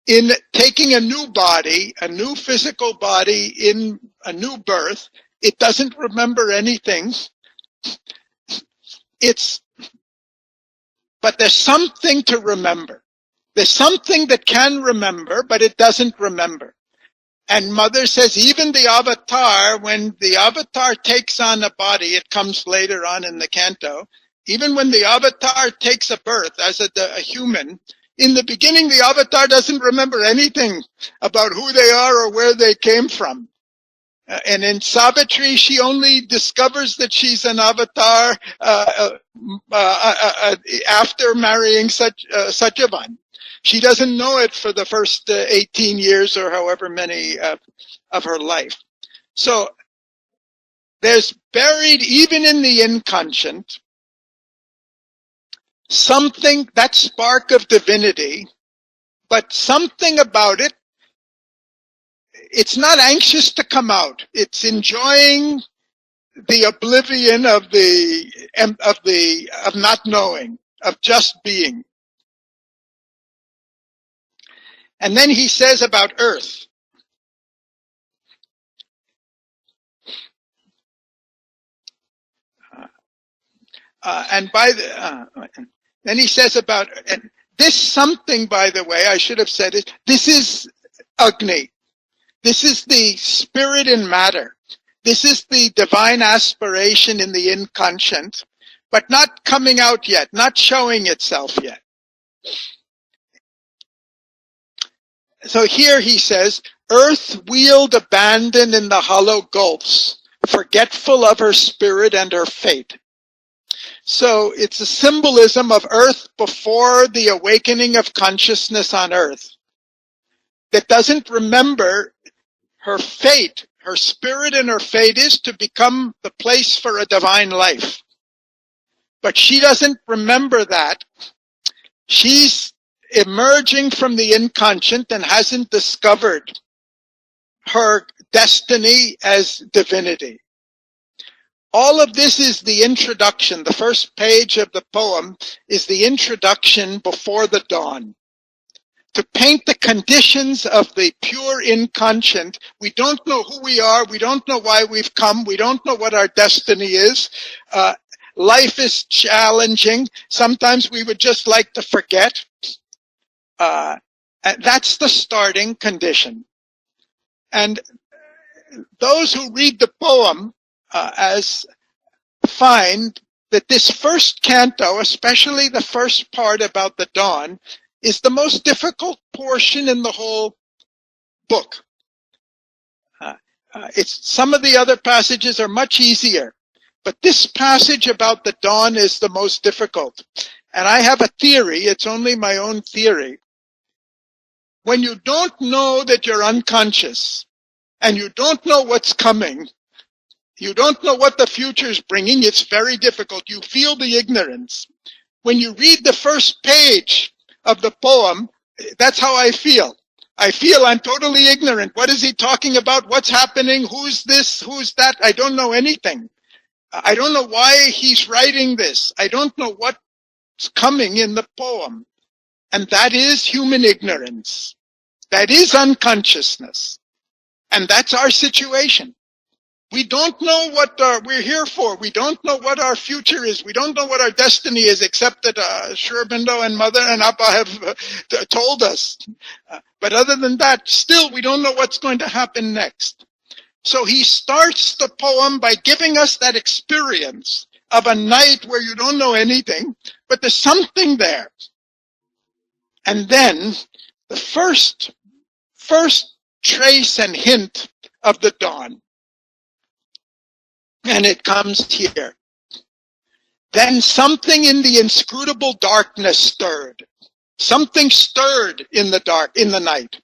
in taking a new body, a new physical body in a new birth. It doesn't remember anything. But there's something to remember. There's something that can remember, but it doesn't remember. And Mother says even the avatar, when the avatar takes on a body, it comes later on in the canto, even when the avatar takes a birth as a human, in the beginning the avatar doesn't remember anything about who they are or where they came from. And in Savitri, she only discovers that she's an avatar after marrying Satyavan. She doesn't know it for the first 18 years or however many of her life. So there's buried, even in the inconscient, something, that spark of divinity, but something about it, it's not anxious to come out. It's enjoying the oblivion of not knowing, of just being. And then he says about earth. Then he says about, and this something, by the way, I should have said it, this is Agni. This is the spirit in matter. This is the divine aspiration in the inconscient, but not coming out yet, not showing itself yet. So here he says, earth wheeled abandoned in the hollow gulfs, forgetful of her spirit and her fate. So it's a symbolism of earth before the awakening of consciousness on earth that doesn't remember her fate. Her spirit and her fate is to become the place for a divine life. But she doesn't remember that. She's emerging from the inconscient and hasn't discovered her destiny as divinity. All of this is the introduction. The first page of the poem is the introduction before the dawn. To paint the conditions of the pure inconscient. We don't know who we are. We don't know why we've come. We don't know what our destiny is. Life is challenging. Sometimes we would just like to forget. That's the starting condition. And those who read the poem as find that this first canto, especially the first part about the dawn, is the most difficult portion in the whole book. Some of the other passages are much easier, but this passage about the dawn is the most difficult. And I have a theory, it's only my own theory. When you don't know that you're unconscious, and you don't know what's coming, you don't know what the future's bringing, it's very difficult. You feel the ignorance. When you read the first page of the poem, that's how I feel. I feel I'm totally ignorant. What is he talking about? What's happening? Who's this? Who's that? I don't know anything. I don't know why he's writing this. I don't know what's coming in the poem. And that is human ignorance. That is unconsciousness. And that's our situation. We don't know what we're here for. We don't know what our future is. We don't know what our destiny is, except that Sri Aurobindo and Mother and Appa have told us. But other than that, still we don't know what's going to happen next. So he starts the poem by giving us that experience of a night where you don't know anything, but there's something there. And then the first trace and hint of the dawn. And it comes here. Then something in the inscrutable darkness stirred. Something stirred in the dark, in the night.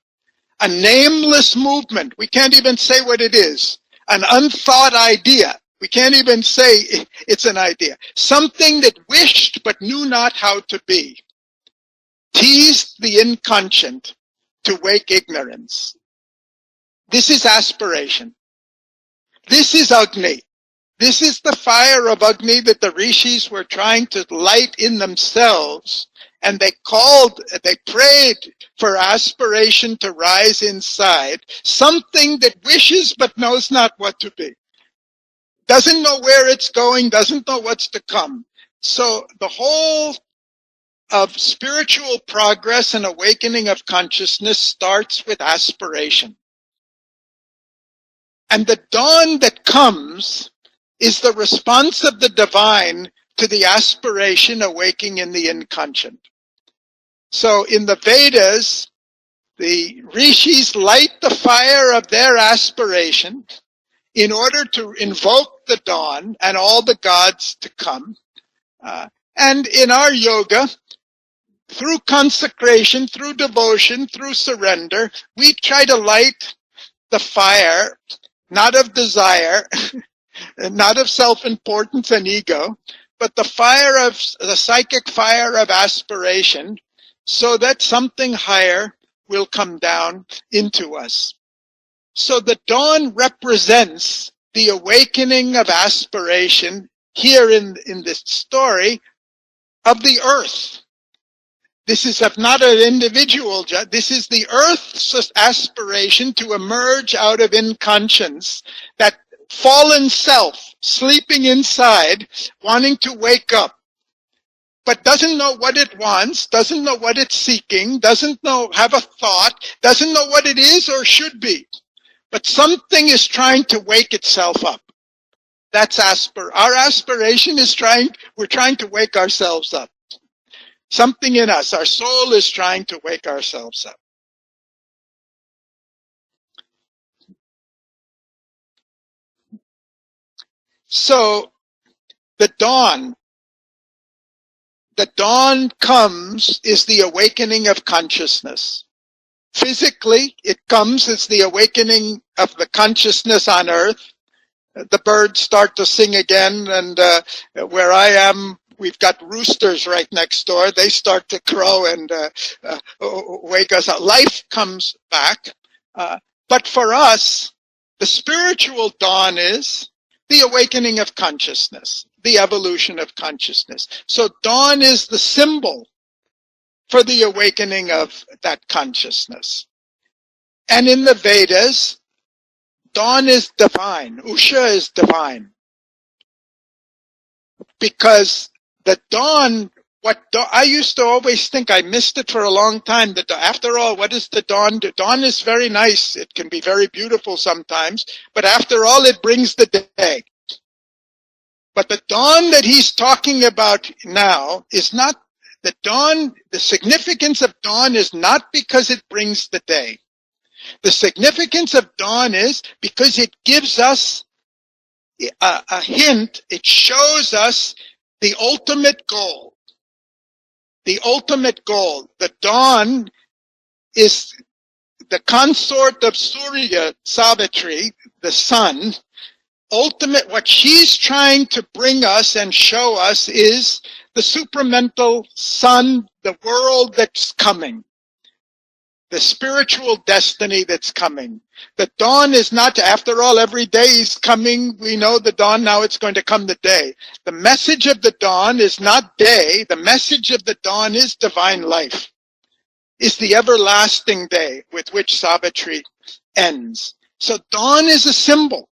A nameless movement. We can't even say what it is. An unthought idea. We can't even say it's an idea. Something that wished but knew not how to be. Teased the inconscient to wake ignorance. This is aspiration. This is Agni. This is the fire of Agni that the rishis were trying to light in themselves, and they prayed for aspiration to rise inside, something that wishes but knows not what to be. Doesn't know where it's going, doesn't know what's to come. So the whole of spiritual progress and awakening of consciousness starts with aspiration. And the dawn that comes is the response of the divine to the aspiration awaking in the inconscient. So in the Vedas, the rishis light the fire of their aspiration in order to invoke the dawn and all the gods to come. And in our yoga, through consecration, through devotion, through surrender, we try to light the fire, not of desire, not of self-importance and ego, but the psychic fire of aspiration, so that something higher will come down into us. So the dawn represents the awakening of aspiration here in this story of the earth. This is not an individual, this is the earth's aspiration to emerge out of inconscience, that fallen self, sleeping inside, wanting to wake up, but doesn't know what it wants, doesn't know what it's seeking, doesn't know, have a thought, doesn't know what it is or should be. But something is trying to wake itself up. That's our aspiration is we're trying to wake ourselves up. Something in us, our soul is trying to wake ourselves up. So the dawn comes is the awakening of consciousness. Physically, it comes as the awakening of the consciousness on earth. The birds start to sing again, and where I am, we've got roosters right next door. They start to crow and wake us up. Life comes back. But for us, the spiritual dawn is the awakening of consciousness, the evolution of consciousness. So dawn is the symbol for the awakening of that consciousness. And in the Vedas, dawn is divine. Usha is divine. Because the dawn, I used to always think, I missed it for a long time, that after all, what is the dawn do? Dawn is very nice. It can be very beautiful sometimes, but after all, it brings the day. But the dawn that he's talking about now is not the dawn. The significance of dawn is not because it brings the day. The significance of dawn is because it gives us a hint. It shows us the ultimate goal. The ultimate goal. The dawn is the consort of Surya, Savitri, the sun. What she's trying to bring us and show us is the supramental sun, the world that's coming. the spiritual destiny that's coming. The dawn is not, after all, every day is coming. We know the dawn, now it's going to come the day. The message of the dawn is not day. The message of the dawn is divine life, is the everlasting day with which Savitri ends. So dawn is a symbol.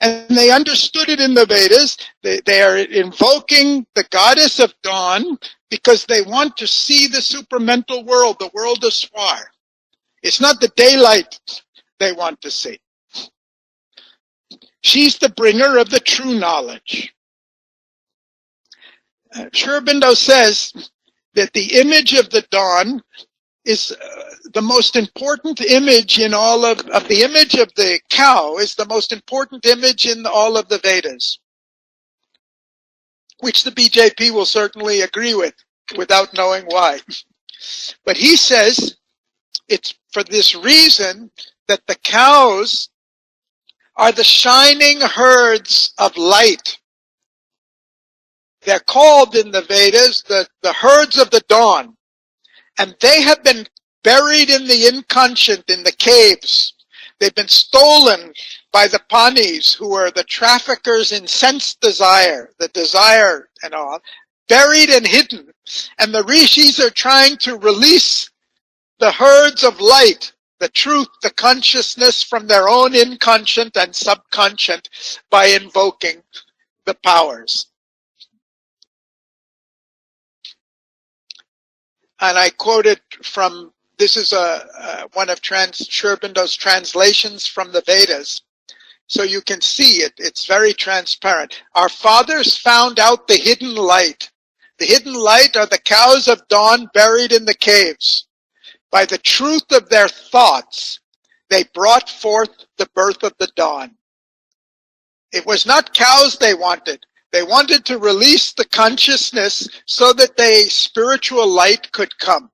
And they understood it in the Vedas. They are invoking the goddess of dawn because they want to see the supramental world, the world of Swar. It's not the daylight they want to see. She's the bringer of the true knowledge. Sri Aurobindo says that the image of the dawn is the most important image in all of the image of the cow is the most important image in all of the Vedas, which the BJP will certainly agree with without knowing why. But he says it's for this reason that the cows are the shining herds of light. They're called in the Vedas the herds of the dawn. And they have been buried in the inconscient, in the caves. They've been stolen by the panis, who are the traffickers in sense desire, the desire and all, buried and hidden. And the rishis are trying to release the herds of light, the truth, the consciousness from their own inconscient and subconscient by invoking the powers. And I quoted from, this is one of Sri Aurobindo's translations from the Vedas. So you can see it, it's very transparent. Our fathers found out the hidden light. The hidden light are the cows of dawn buried in the caves. By the truth of their thoughts, they brought forth the birth of the dawn. It was not cows they wanted. They wanted to release the consciousness so that the spiritual light could come.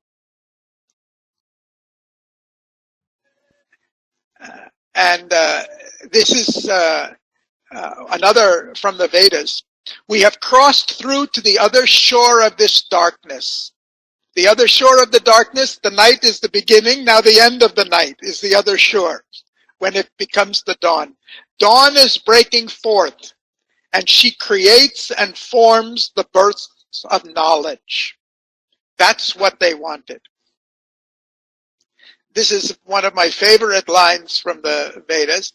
This is another from the Vedas. We have crossed through to the other shore of this darkness. The other shore of the darkness, the night is the beginning, now the end of the night is the other shore, when it becomes the dawn. Dawn is breaking forth. And she creates and forms the births of knowledge. That's what they wanted. This is one of my favorite lines from the Vedas.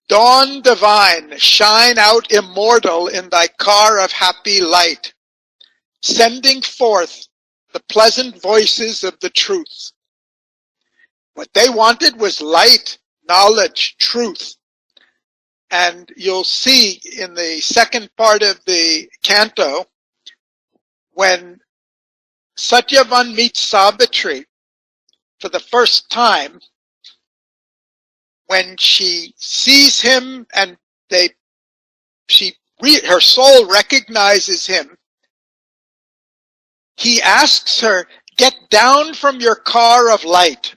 Dawn divine, shine out immortal in thy car of happy light, sending forth the pleasant voices of the truth. What they wanted was light, knowledge, truth. And you'll see in the second part of the canto, when Satyavan meets Savitri for the first time, when she sees him and her soul recognizes him, he asks her, get down from your car of light.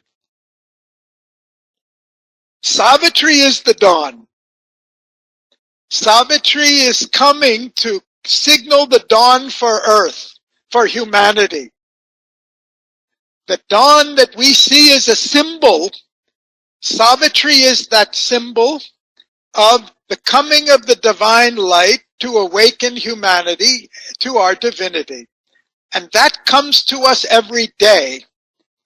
Savitri is the dawn. Savitri is coming to signal the dawn for Earth, for humanity. The dawn that we see is a symbol. Savitri is that symbol of the coming of the divine light to awaken humanity to our divinity. And that comes to us every day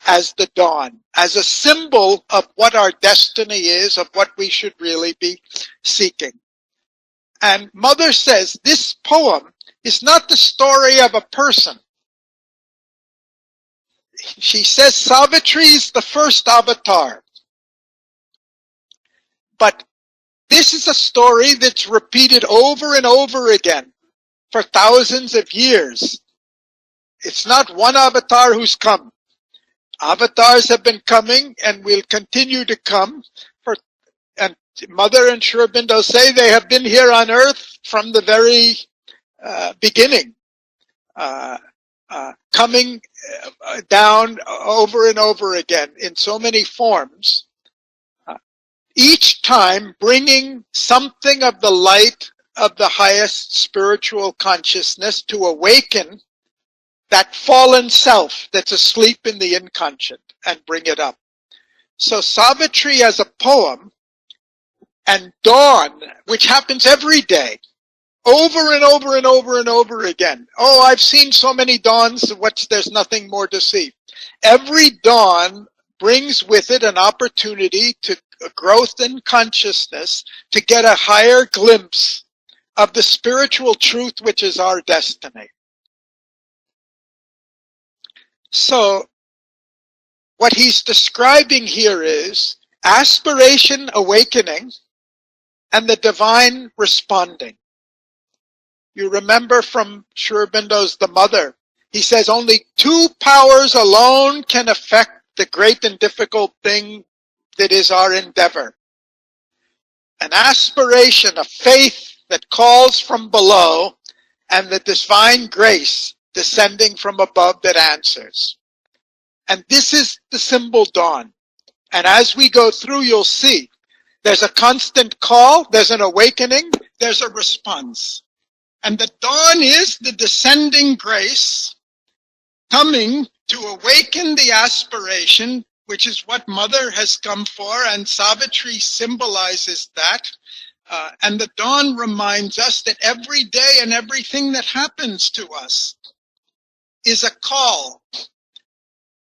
as the dawn, as a symbol of what our destiny is, of what we should really be seeking. And Mother says this poem is not the story of a person. She says Savitri is the first avatar. But this is a story that's repeated over and over again for thousands of years. It's not one avatar who's come. Avatars have been coming and will continue to come. And Mother and Sri Aurobindo say they have been here on earth from the very beginning, coming down over and over again in so many forms, each time bringing something of the light of the highest spiritual consciousness to awaken that fallen self that's asleep in the inconscient and bring it up. So Savitri as a poem, and dawn, which happens every day, over and over and over and over again. Oh, I've seen so many dawns, there's nothing more to see. Every dawn brings with it an opportunity to growth in consciousness, to get a higher glimpse of the spiritual truth which is our destiny. So what he's describing here is aspiration awakening and the divine responding. You remember from Sri Aurobindo's The Mother, he says only two powers alone can affect the great and difficult thing that is our endeavor. An aspiration, a faith that calls from below, and the divine grace descending from above that answers. And this is the symbol dawn. And as we go through, you'll see there's a constant call, there's an awakening, there's a response. And the dawn is the descending grace coming to awaken the aspiration, which is what Mother has come for, and Savitri symbolizes that. And the dawn reminds us that every day and everything that happens to us is a call.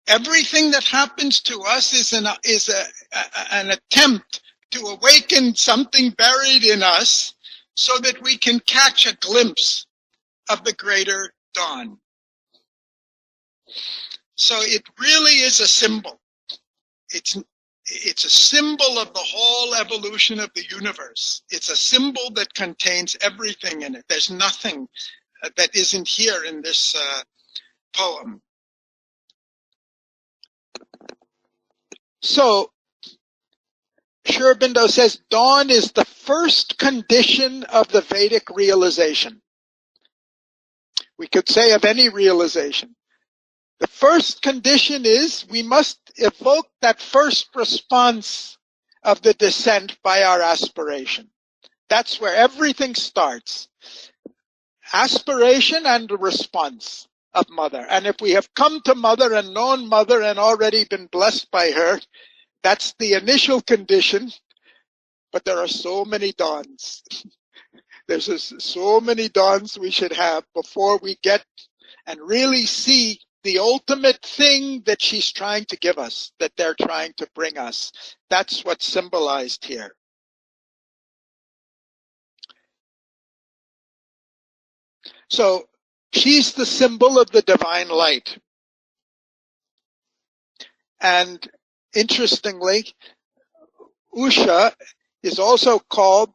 Everything that happens to us is an attempt to awaken something buried in us so that we can catch a glimpse of the greater dawn. So it really is a symbol. It's a symbol of the whole evolution of the universe. It's a symbol that contains everything in it. There's nothing that isn't here in this poem. So Sri Aurobindo says dawn is the first condition of the Vedic realization. We could say of any realization. The first condition is we must evoke that first response of the descent by our aspiration. That's where everything starts. Aspiration and the response of Mother. And if we have come to Mother and known Mother and already been blessed by her, that's the initial condition. But there are so many dawns. There's so many dawns we should have before we get and really see the ultimate thing that she's trying to give us, that they're trying to bring us. That's what's symbolized here. So she's the symbol of the divine light. And interestingly, Usha is also called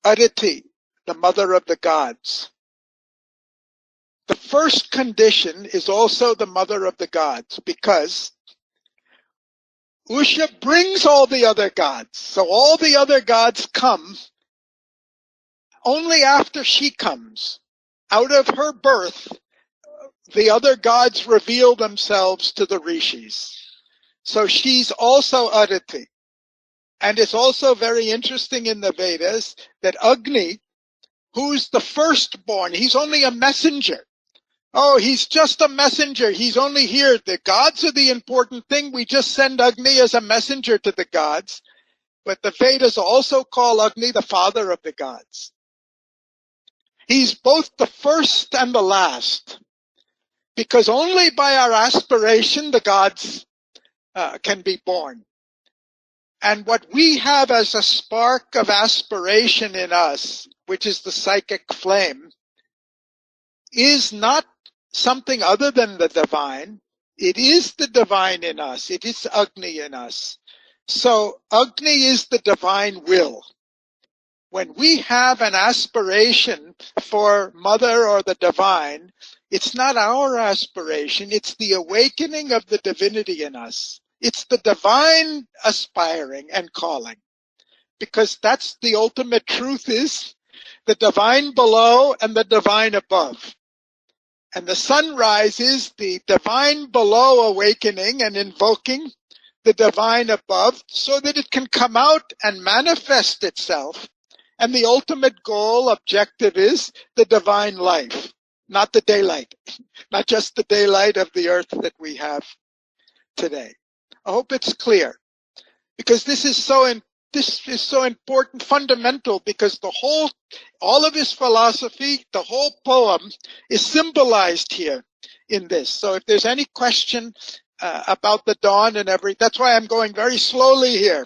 Aditi, the mother of the gods. The first condition is also the mother of the gods because Usha brings all the other gods. So all the other gods come only after she comes. Out of her birth, the other gods reveal themselves to the rishis. So she's also Aditi. And it's also very interesting in the Vedas that Agni, who's the firstborn, he's only a messenger. Oh, he's just a messenger. He's only here. The gods are the important thing. We just send Agni as a messenger to the gods. But the Vedas also call Agni the father of the gods. He's both the first and the last. Because only by our aspiration the gods can be born. And what we have as a spark of aspiration in us, which is the psychic flame, is not something other than the divine. It is the divine in us. It is Agni in us. So Agni is the divine will. When we have an aspiration for Mother or the divine, it's not our aspiration. It's the awakening of the divinity in us. It's the divine aspiring and calling. Because that's the ultimate truth is the divine below and the divine above. And the sunrise is the divine below awakening and invoking the divine above so that it can come out and manifest itself. And the ultimate goal, objective is the divine life. not the daylight, not just the daylight of the earth that we have today. I hope it's clear, because this is so important, fundamental, because all of his philosophy, the whole poem is symbolized here in this. So if there's any question about the dawn and that's why I'm going very slowly here,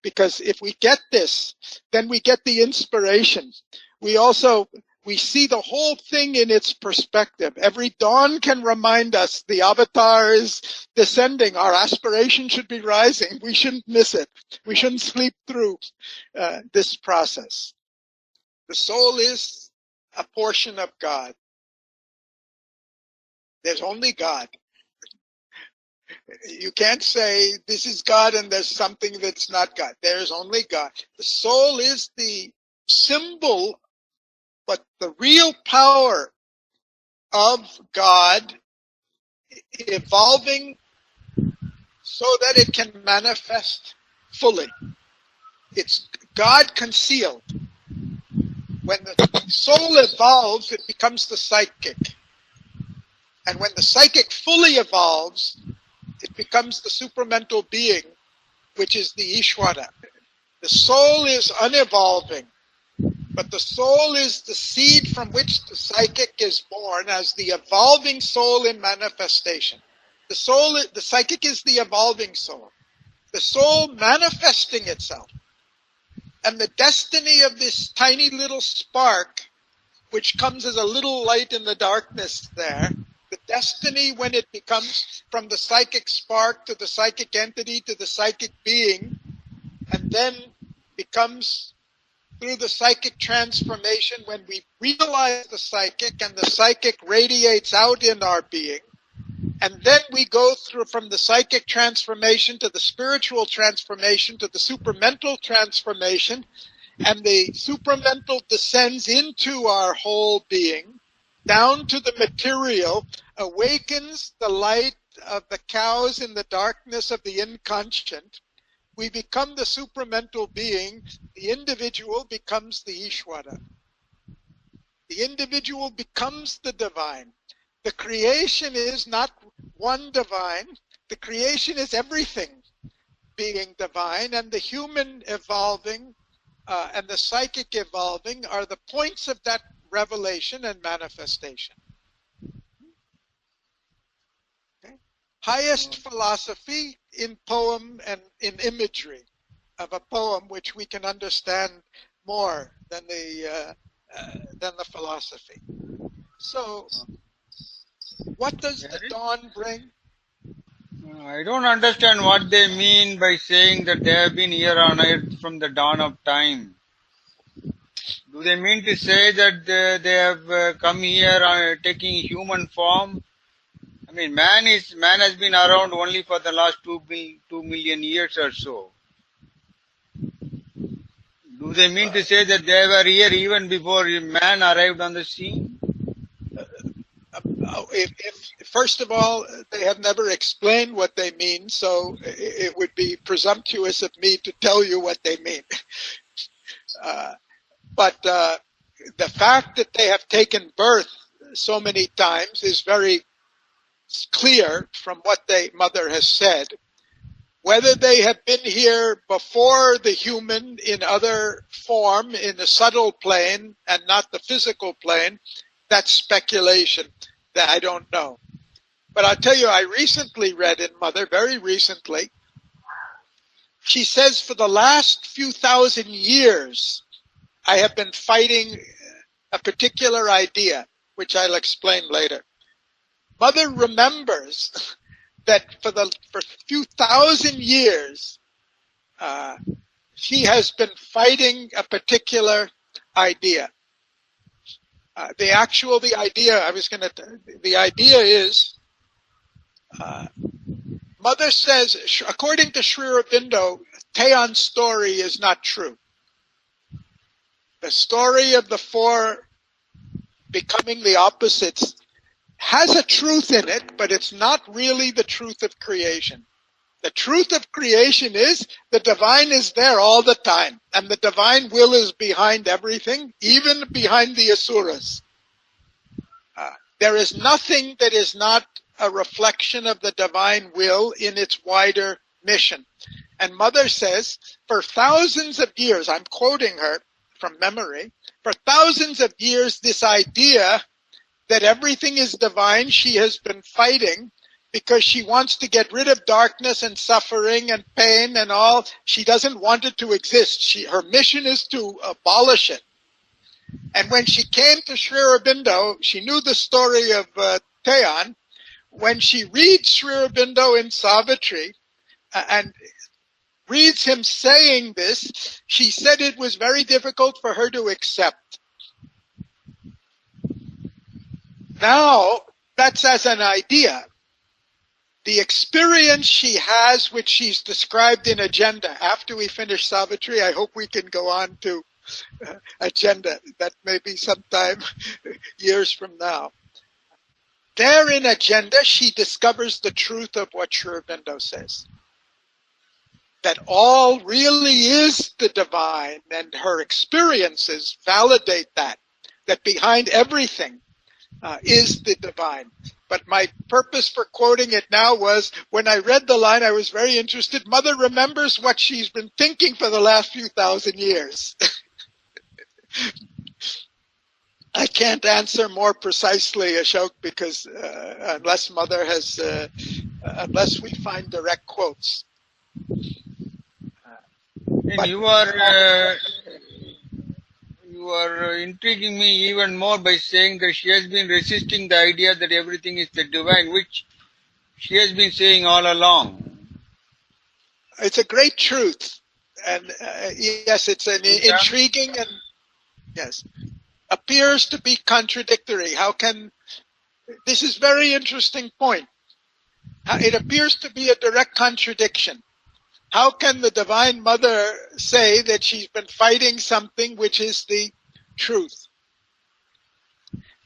because if we get this, then we get the inspiration. We see the whole thing in its perspective. Every dawn can remind us the avatar is descending. Our aspiration should be rising. We shouldn't miss it. We shouldn't sleep through this process. The soul is a portion of God. There's only God. You can't say this is God and there's something that's not God. There's only God. The soul is the symbol, but the real power of God evolving so that it can manifest fully. It's God concealed. When the soul evolves, it becomes the psychic. And when the psychic fully evolves, it becomes the supramental being, which is the Ishvara. The soul is unevolving, but the soul is the seed from which the psychic is born as the evolving soul in manifestation. The psychic is the evolving soul. The soul manifesting itself. And the destiny of this tiny little spark, which comes as a little light in the darkness there, the destiny when it becomes from the psychic spark to the psychic entity to the psychic being, and then becomes through the psychic transformation when we realize the psychic and the psychic radiates out in our being, and then we go through from the psychic transformation to the spiritual transformation to the supramental transformation, and the supramental descends into our whole being, down to the material, awakens the light of the cows in the darkness of the inconscient. We become the supramental being. The individual becomes the Ishvara. The individual becomes the divine. The creation is not one divine. The creation is everything being divine, and the human evolving and the psychic evolving are the points of that revelation and manifestation. Okay? Highest philosophy in poem and in imagery of a poem, which we can understand more than the philosophy. So, what does the dawn bring? I don't understand what they mean by saying that they have been here on earth from the dawn of time. Do they mean to say that they have come here taking human form? I mean, man has been around only for the last 2 million years or so. Do they mean to say that they were here even before man arrived on the scene? First of all, they have never explained what they mean, so it would be presumptuous of me to tell you what they mean. But the fact that they have taken birth so many times is very clear from what Mother has said. Whether they have been here before the human in other form, in the subtle plane and not the physical plane, that's speculation that I don't know. But I'll tell you, I recently read in Mother, very recently, she says for the last few thousand years, I have been fighting a particular idea, which I'll explain later. Mother remembers that for a few thousand years, she has been fighting a particular idea. The idea is, Mother says, according to Sri Aurobindo, Theon's story is not true. The story of the four becoming the opposites has a truth in it, but it's not really the truth of creation. The truth of creation is the divine is there all the time, and the divine will is behind everything, even behind the asuras. There is nothing that is not a reflection of the divine will in its wider mission. And Mother says, for thousands of years, I'm quoting her from memory, for thousands of years, this idea that everything is divine, she has been fighting because she wants to get rid of darkness and suffering and pain and all. She doesn't want it to exist. Her mission is to abolish it. And when she came to Sri Aurobindo, she knew the story of Theon. When she reads Sri Aurobindo in Savitri and reads him saying this, she said it was very difficult for her to accept. Now, that's as an idea. The experience she has, which she's described in Agenda. After we finish Savitri, I hope we can go on to Agenda. That may be sometime years from now. There in Agenda, she discovers the truth of what Sri Aurobindo says. That all really is the divine, and her experiences validate that. That behind everything is the divine. But my purpose for quoting it now was, when I read the line, I was very interested. Mother remembers what she's been thinking for the last few thousand years. I can't answer more precisely, Ashok, because unless Mother has, unless we find direct quotes. And you are intriguing me even more by saying that she has been resisting the idea that everything is the divine, which she has been saying all along. It's a great truth. And yes, it's an intriguing and, yes, appears to be contradictory. How can, this is very interesting point. It appears to be a direct contradiction. How can the Divine Mother say that she's been fighting something which is the truth?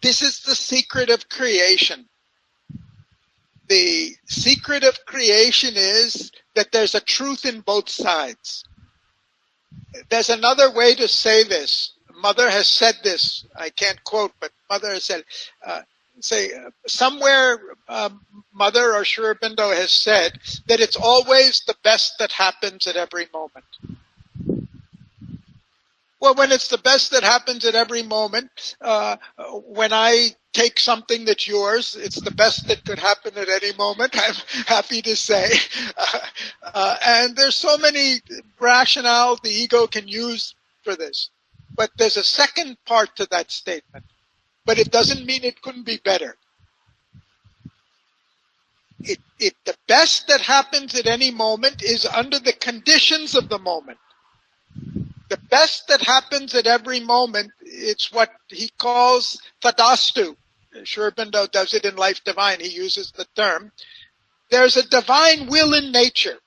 This is the secret of creation. The secret of creation is that there's a truth in both sides. There's another way to say this. Mother has said this. I can't quote, but Mother has said, somewhere Mother or Sri Aurobindo has said that it's always the best that happens at every moment. Well, when it's the best that happens at every moment, when I take something that's yours, it's the best that could happen at any moment, I'm happy to say. And there's so many rationales the ego can use for this. But there's a second part to that statement. But it doesn't mean it couldn't be better. The best that happens at any moment is under the conditions of the moment. The best that happens at every moment, it's what he calls tadastu. Sri Aurobindo does it in Life Divine. He uses the term. There's a divine will in nature.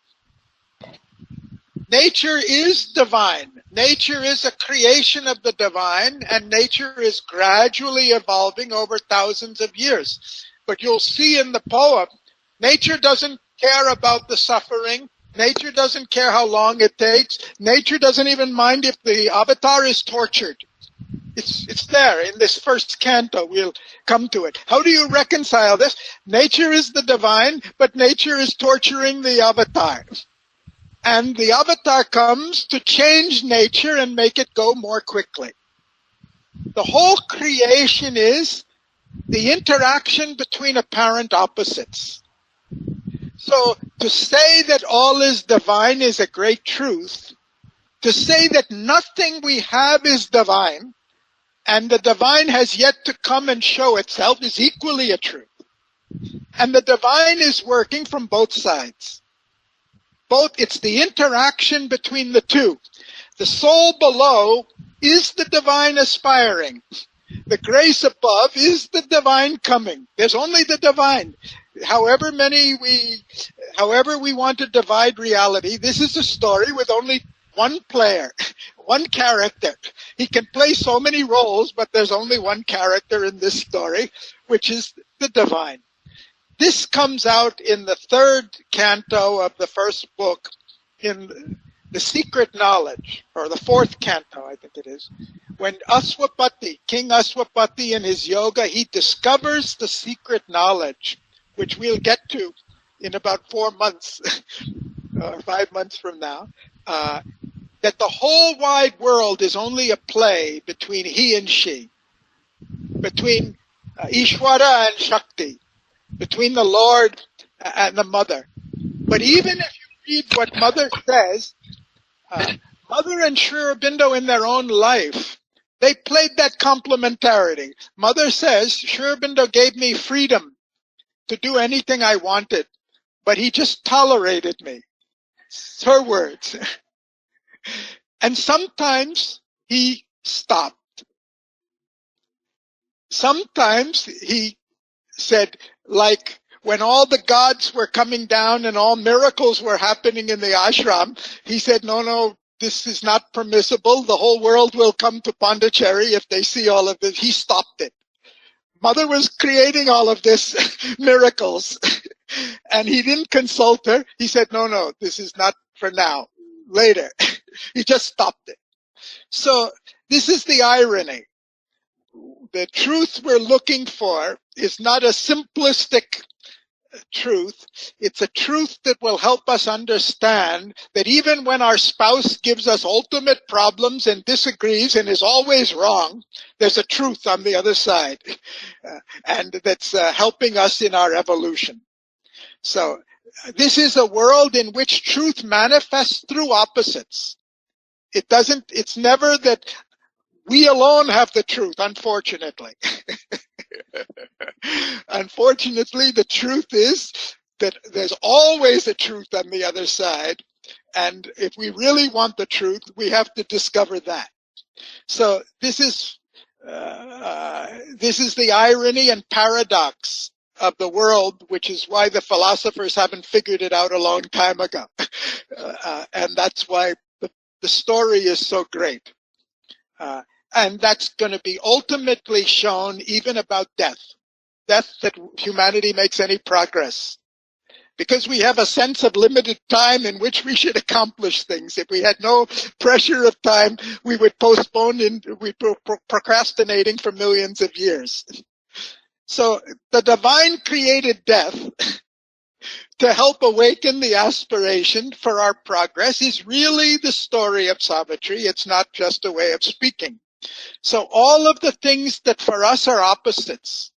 Nature is divine. Nature is a creation of the divine, and nature is gradually evolving over thousands of years. But you'll see in the poem, nature doesn't care about the suffering. Nature doesn't care how long it takes. Nature doesn't even mind if the avatar is tortured. It's there in this first canto. We'll come to it. How do you reconcile this? Nature is the divine, but nature is torturing the avatar. And the avatar comes to change nature and make it go more quickly. The whole creation is the interaction between apparent opposites. So to say that all is divine is a great truth. To say that nothing we have is divine, and the divine has yet to come and show itself, is equally a truth. And the divine is working from both sides. It's the interaction between the two. The soul below is the divine aspiring. The grace above is the divine coming. There's only the divine. However we want to divide reality, this is a story with only one player, one character. He can play so many roles, but there's only one character in this story, which is the divine. This comes out in the third canto of the first book, in The Secret Knowledge, or the fourth canto, I think it is, when King Aswapati in his yoga, he discovers the secret knowledge, which we'll get to in about 4 months, or 5 months from now, that the whole wide world is only a play between he and she, between Ishwara and Shakti, between the Lord and the Mother. But even if you read what Mother says, Mother and Sri Aurobindo in their own life, they played that complementarity. Mother says, Sri Aurobindo gave me freedom to do anything I wanted, but he just tolerated me. It's her words. And sometimes he stopped. Sometimes he said, like when all the gods were coming down and all miracles were happening in the ashram, he said, no, this is not permissible. The whole world will come to Pondicherry if they see all of this. He stopped it. Mother was creating all of this miracles, and he didn't consult her. He said, no, this is not for now, later. He just stopped it. So this is the irony. The truth we're looking for is not a simplistic truth. It's a truth that will help us understand that even when our spouse gives us ultimate problems and disagrees and is always wrong, there's a truth on the other side, and that's helping us in our evolution. So this is a world in which truth manifests through opposites. It's never that we alone have the truth, unfortunately. Unfortunately, the truth is that there's always a truth on the other side. And if we really want the truth, we have to discover that. So this is the irony and paradox of the world, which is why the philosophers haven't figured it out a long time ago. And that's why the story is so great. And that's going to be ultimately shown even about death. Death, that humanity makes any progress. Because we have a sense of limited time in which we should accomplish things. If we had no pressure of time, we would postpone and we'd be procrastinating for millions of years. So the divine created death to help awaken the aspiration for our progress is really the story of Savitri. It's not just a way of speaking. So all of the things that for us are opposites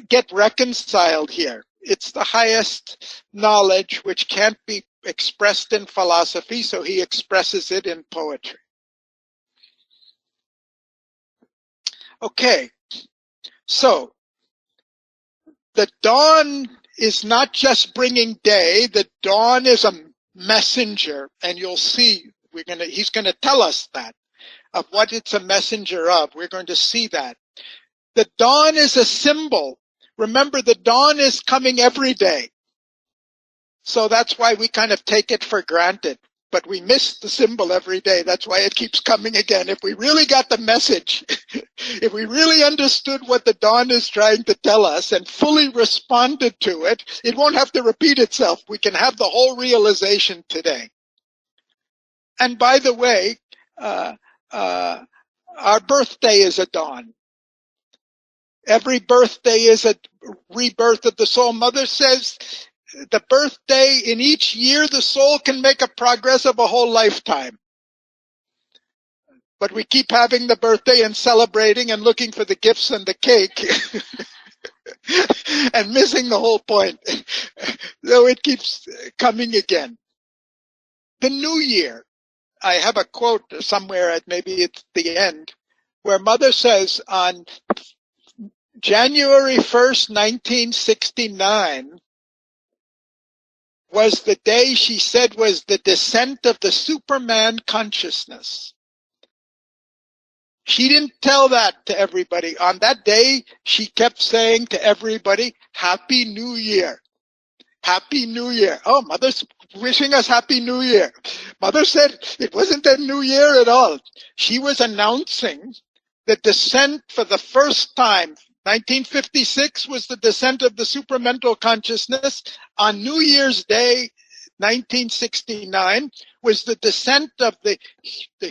get reconciled here. It's the highest knowledge which can't be expressed in philosophy, so he expresses it in poetry. Okay, so the dawn is not just bringing day. The dawn is a messenger, and you'll see he's going to tell us that, of what it's a messenger of. We're going to see that. The dawn is a symbol. Remember, the dawn is coming every day. So that's why we kind of take it for granted. But we miss the symbol every day. That's why it keeps coming again. If we really got the message, if we really understood what the dawn is trying to tell us and fully responded to it, it won't have to repeat itself. We can have the whole realization today. And by the way, our birthday is a dawn. Every birthday is a rebirth of the soul. Mother says the birthday in each year, the soul can make a progress of a whole lifetime. But we keep having the birthday and celebrating and looking for the gifts and the cake and missing the whole point. So it keeps coming again. The new year. I have a quote somewhere, maybe it's the end, where Mother says on January 1st, 1969 was the day she said was the descent of the Superman consciousness. She didn't tell that to everybody. On that day, she kept saying to everybody, Happy New Year. Happy New Year. Oh, Mother's wishing us Happy New Year. Mother said it wasn't a new year at all. She was announcing the descent for the first time. 1956 was the descent of the supramental consciousness. On New Year's Day, 1969, was the descent of the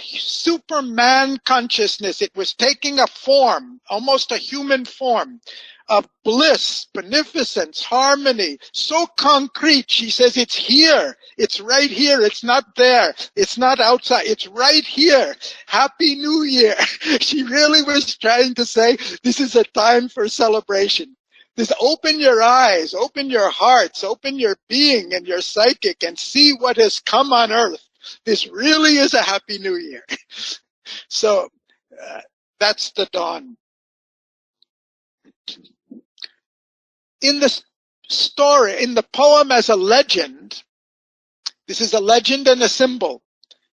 Superman consciousness. It was taking a form, almost a human form, of bliss, beneficence, harmony, so concrete. She says, it's here. It's right here. It's not there. It's not outside. It's right here. Happy New Year. She really was trying to say, this is a time for celebration. This, open your eyes, open your hearts, open your being and your psychic and see what has come on earth. This really is a Happy New Year. So that's the dawn. In the story, in the poem as a legend, this is a legend and a symbol.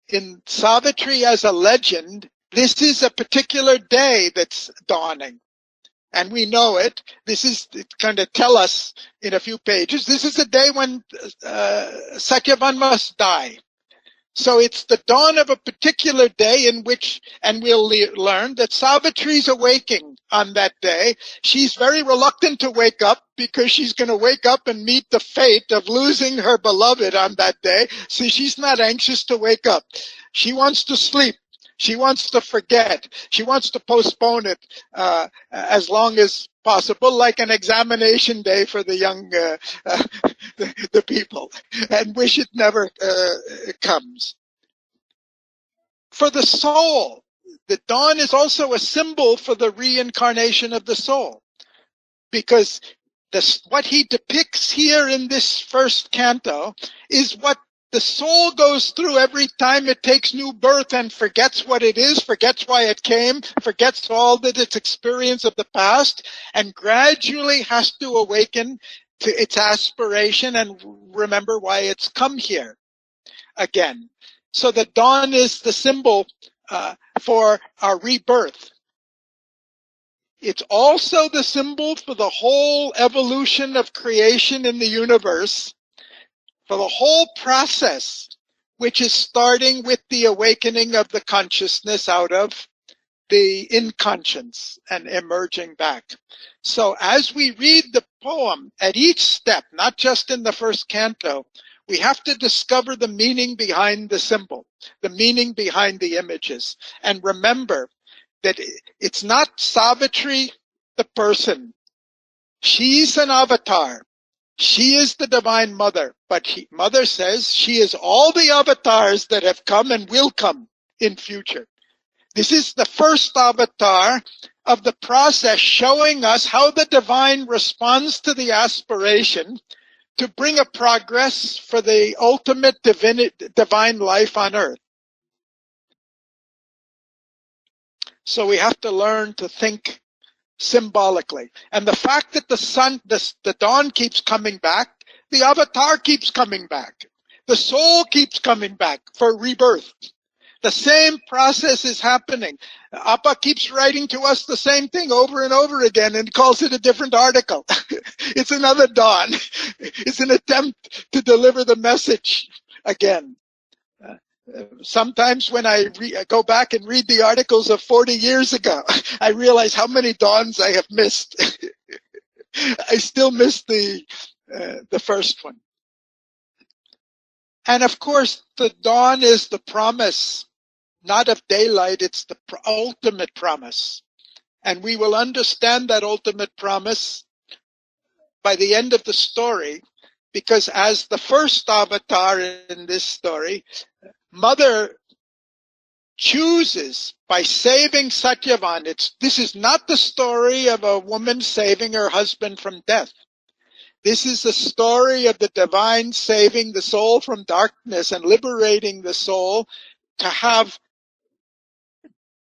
In Savitri as a legend, this is a particular day that's dawning. And we know it. This is kind of tell us in a few pages. This is the day when Satyavan must die. So it's the dawn of a particular day in which, and we'll learn that Savitri's awaking on that day. She's very reluctant to wake up because she's going to wake up and meet the fate of losing her beloved on that day. So she's not anxious to wake up. She wants to sleep. She wants to forget. She wants to postpone it as long as possible, like an examination day for the young, the people, and wish it never comes. For the soul, the dawn is also a symbol for the reincarnation of the soul, because what he depicts here in this first canto is what the soul goes through every time it takes new birth and forgets what it is, forgets why it came, forgets all that its experience of the past, and gradually has to awaken to its aspiration and remember why it's come here again. So the dawn is the symbol for our rebirth. It's also the symbol for the whole evolution of creation in the universe, for the whole process, which is starting with the awakening of the consciousness out of the inconscience and emerging back. So as we read the poem at each step, not just in the first canto, we have to discover the meaning behind the symbol, the meaning behind the images, and remember that it's not Savitri, the person. She's an avatar. She is the Divine Mother, but Mother says she is all the avatars that have come and will come in future. This is the first avatar of the process, showing us how the divine responds to the aspiration to bring a progress for the ultimate divine life on earth. So we have to learn to think symbolically. And the fact that the dawn keeps coming back, the avatar keeps coming back, the soul keeps coming back for rebirth. The same process is happening. Appa keeps writing to us the same thing over and over again and calls it a different article. It's another dawn. It's an attempt to deliver the message again. Sometimes when I go back and read the articles of 40 years ago, I realize how many dawns I have missed. I still miss the first one. And of course, the dawn is the promise, not of daylight, it's the ultimate promise. And we will understand that ultimate promise by the end of the story, because as the first avatar in this story, Mother chooses by saving Satyavan. This is not the story of a woman saving her husband from death. This is the story of the divine saving the soul from darkness and liberating the soul to have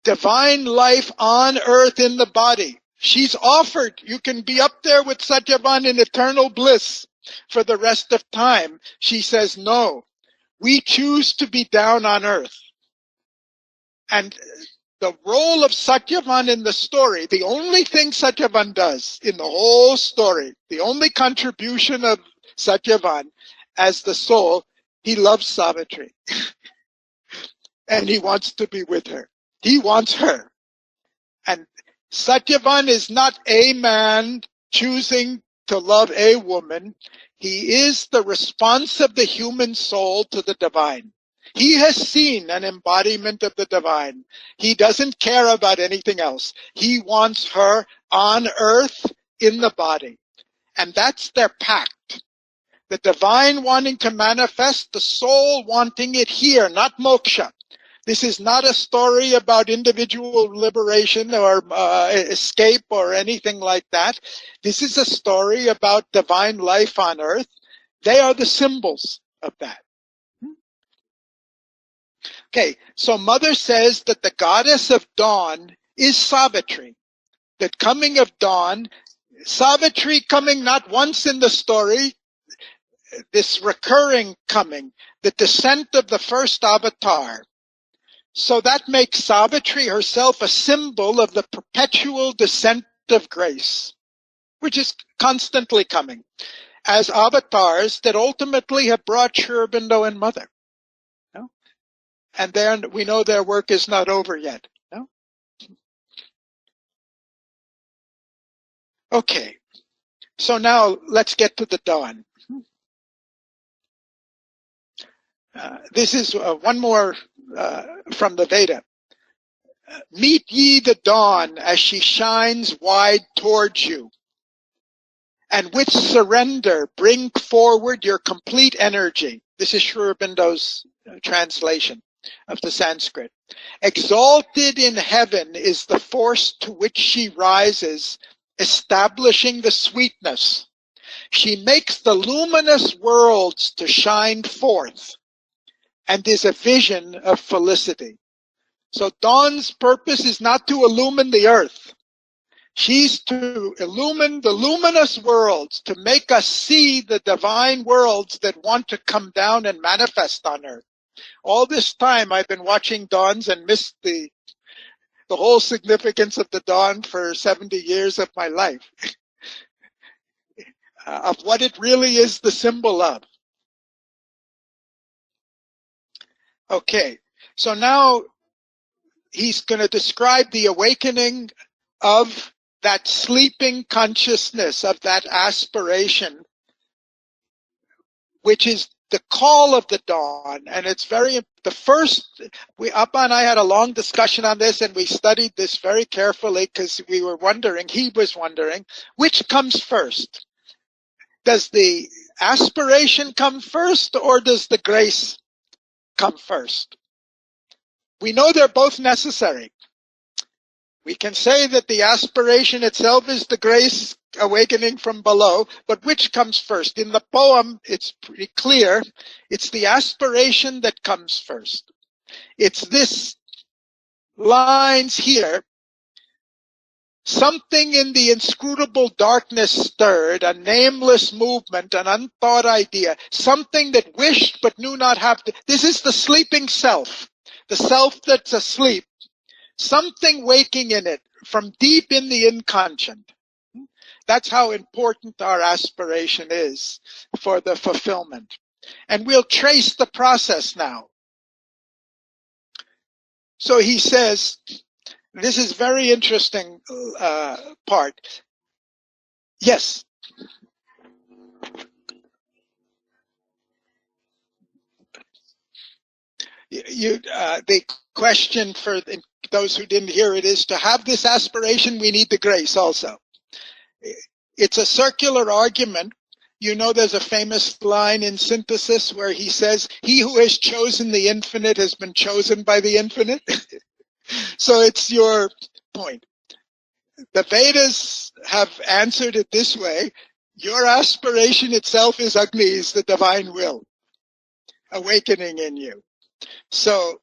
divine life on earth in the body. She's offered, you can be up there with Satyavan in eternal bliss for the rest of time. She says, no, we choose to be down on earth. And the role of Satyavan in the story, the only thing Satyavan does in the whole story, the only contribution of Satyavan as the soul, he loves Savitri. And he wants to be with her. He wants her. And Satyavan is not a man choosing to love a woman. He is the response of the human soul to the divine. He has seen an embodiment of the divine. He doesn't care about anything else. He wants her on earth in the body. And that's their pact. The divine wanting to manifest, the soul wanting it here, not moksha. This is not a story about individual liberation or escape or anything like that. This is a story about divine life on earth. They are the symbols of that. Okay, so Mother says that the goddess of dawn is Savitri. The coming of dawn, Savitri coming not once in the story, this recurring coming, the descent of the first avatar. So that makes Savitri herself a symbol of the perpetual descent of grace, which is constantly coming as avatars that ultimately have brought Sri Aurobindo and Mother. No? And then we know their work is not over yet. No? Okay, so now let's get to the dawn. This is one more from the Veda. Meet ye the dawn as she shines wide towards you, and with surrender bring forward your complete energy. This is Sri Aurobindo's translation of the Sanskrit. Exalted in heaven is the force to which she rises, establishing the sweetness. She makes the luminous worlds to shine forth, and is a vision of felicity. So dawn's purpose is not to illumine the earth. She's to illumine the luminous worlds, to make us see the divine worlds that want to come down and manifest on earth. All this time I've been watching dawns and missed the whole significance of the dawn for 70 years of my life, of what it really is the symbol of. Okay, so now he's going to describe the awakening of that sleeping consciousness, of that aspiration, which is the call of the dawn. And it's the first, Appa and I had a long discussion on this, and we studied this very carefully because he was wondering, which comes first? Does the aspiration come first, or does the grace come first? We know they're both necessary. We can say that the aspiration itself is the grace awakening from below, but which comes first? In the poem, it's pretty clear. It's the aspiration that comes first. It's this lines here. Something in the inscrutable darkness stirred, a nameless movement, an unthought idea, something that wished but knew not how to. This is the sleeping self, the self that's asleep, something waking in it from deep in the inconscient. That's how important our aspiration is for the fulfillment. And we'll trace the process now. So he says, this is very interesting part. Yes. The question for those who didn't hear it is, to have this aspiration, we need the grace also. It's a circular argument. You know, there's a famous line in Synthesis where he says, he who has chosen the infinite has been chosen by the infinite. So it's your point. The Vedas have answered it this way. Your aspiration itself is Agni, is the divine will awakening in you. So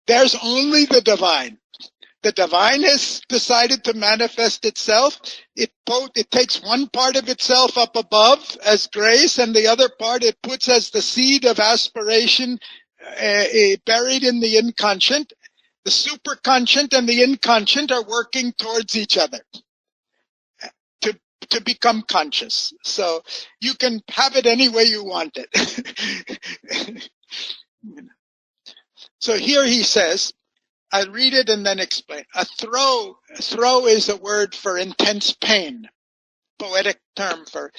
there's only the divine. The divine has decided to manifest itself. It takes one part of itself up above as grace, and the other part it puts as the seed of aspiration buried in the inconscient. The superconscient and the inconscient are working towards each other to become conscious. So you can have it any way you want it. So here he says, I'll read it and then explain. A throe is a word for intense pain. poetic term for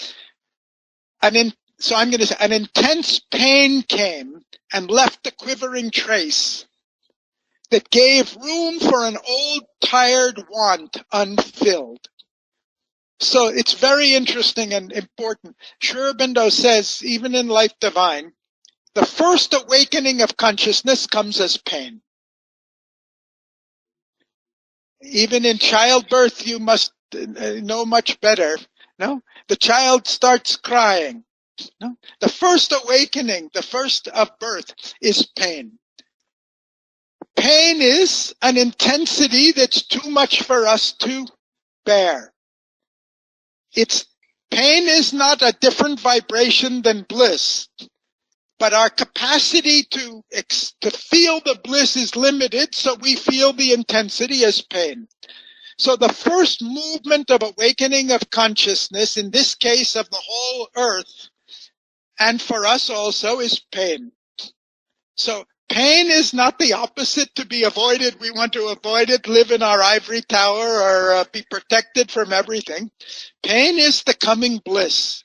so I'm going to say an intense pain came and left a quivering trace that gave room for an old tired want unfilled. So it's very interesting and important. Sri Aurobindo says, even in Life Divine, the first awakening of consciousness comes as pain. Even in childbirth, you must know much better. No, the child starts crying. No, the first awakening, the first of birth, is pain. Pain is an intensity that's too much for us to bear. Pain is not a different vibration than bliss, but our capacity to feel the bliss is limited, so we feel the intensity as pain. So the first movement of awakening of consciousness, in this case of the whole earth, and for us also, is pain. So pain is not the opposite to be avoided. We want to avoid it, live in our ivory tower, or be protected from everything. Pain is the coming bliss.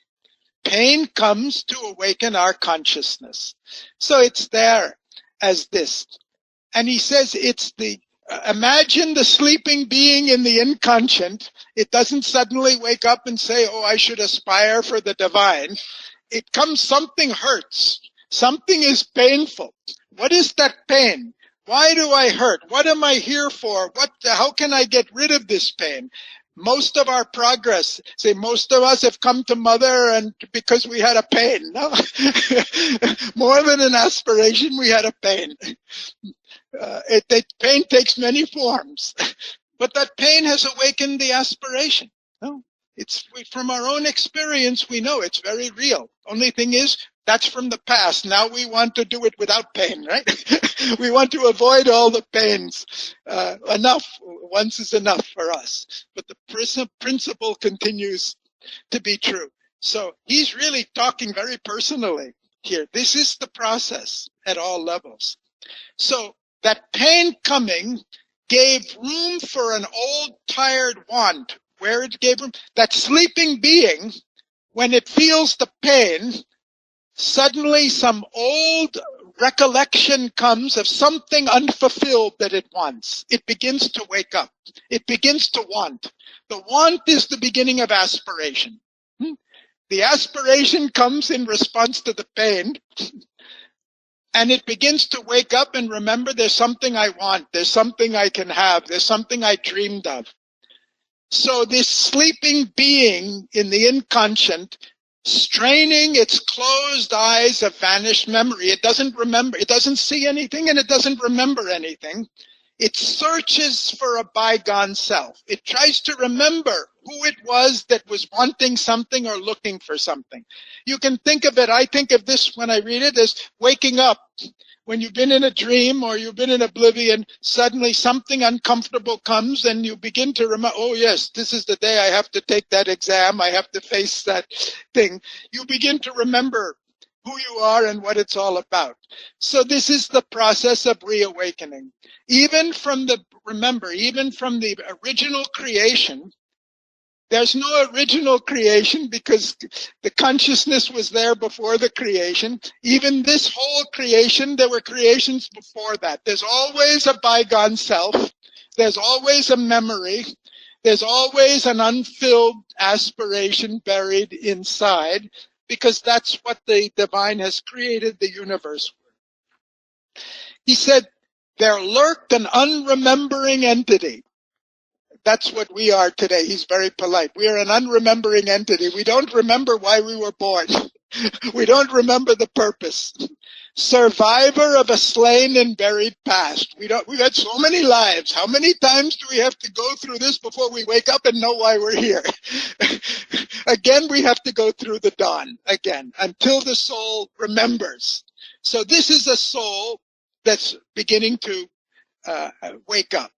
Pain comes to awaken our consciousness. So it's there as this. And he says it's imagine the sleeping being in the inconscient. It doesn't suddenly wake up and say, oh, I should aspire for the divine. It comes, something hurts. Something is painful. What is that pain? Why do I hurt? What am I here for? How can I get rid of this pain? Most of our progress, most of us have come to Mother and because we had a pain. No? More than an aspiration, we had a pain. Pain takes many forms, but that pain has awakened the aspiration. No? From our own experience, we know it's very real. Only thing is, that's from the past. Now we want to do it without pain, right? We want to avoid all the pains. Enough. Once is enough for us. But the principle continues to be true. So he's really talking very personally here. This is the process at all levels. So that pain coming gave room for an old tired want. Where it gave room, that sleeping being, when it feels the pain, suddenly some old recollection comes of something unfulfilled that it wants. It begins to wake up. It begins to want. The want is the beginning of aspiration. The aspiration comes in response to the pain, and it begins to wake up and remember there's something I want. There's something I can have. There's something I dreamed of. So this sleeping being in the inconscient, straining its closed eyes of vanished memory. It doesn't remember, it doesn't see anything, and it doesn't remember anything. It searches for a bygone self. It tries to remember who it was that was wanting something or looking for something. You can think of it, I think of this when I read it, as waking up. When you've been in a dream or you've been in oblivion, suddenly something uncomfortable comes and you begin to remember, oh yes, this is the day I have to take that exam, I have to face that thing. You begin to remember who you are and what it's all about. So this is the process of reawakening. Even from the original creation, there's no original creation because the consciousness was there before the creation. Even this whole creation, there were creations before that. There's always a bygone self. There's always a memory. There's always an unfilled aspiration buried inside, because that's what the divine has created the universe with. He said, there lurked an unremembering entity. That's what we are today. He's very polite. We are an unremembering entity. We don't remember why we were born. We don't remember the purpose. Survivor of a slain and buried past. We've had so many lives. How many times do we have to go through this before we wake up and know why we're here? Again, we have to go through the dawn again until the soul remembers. So this is a soul that's beginning to wake up.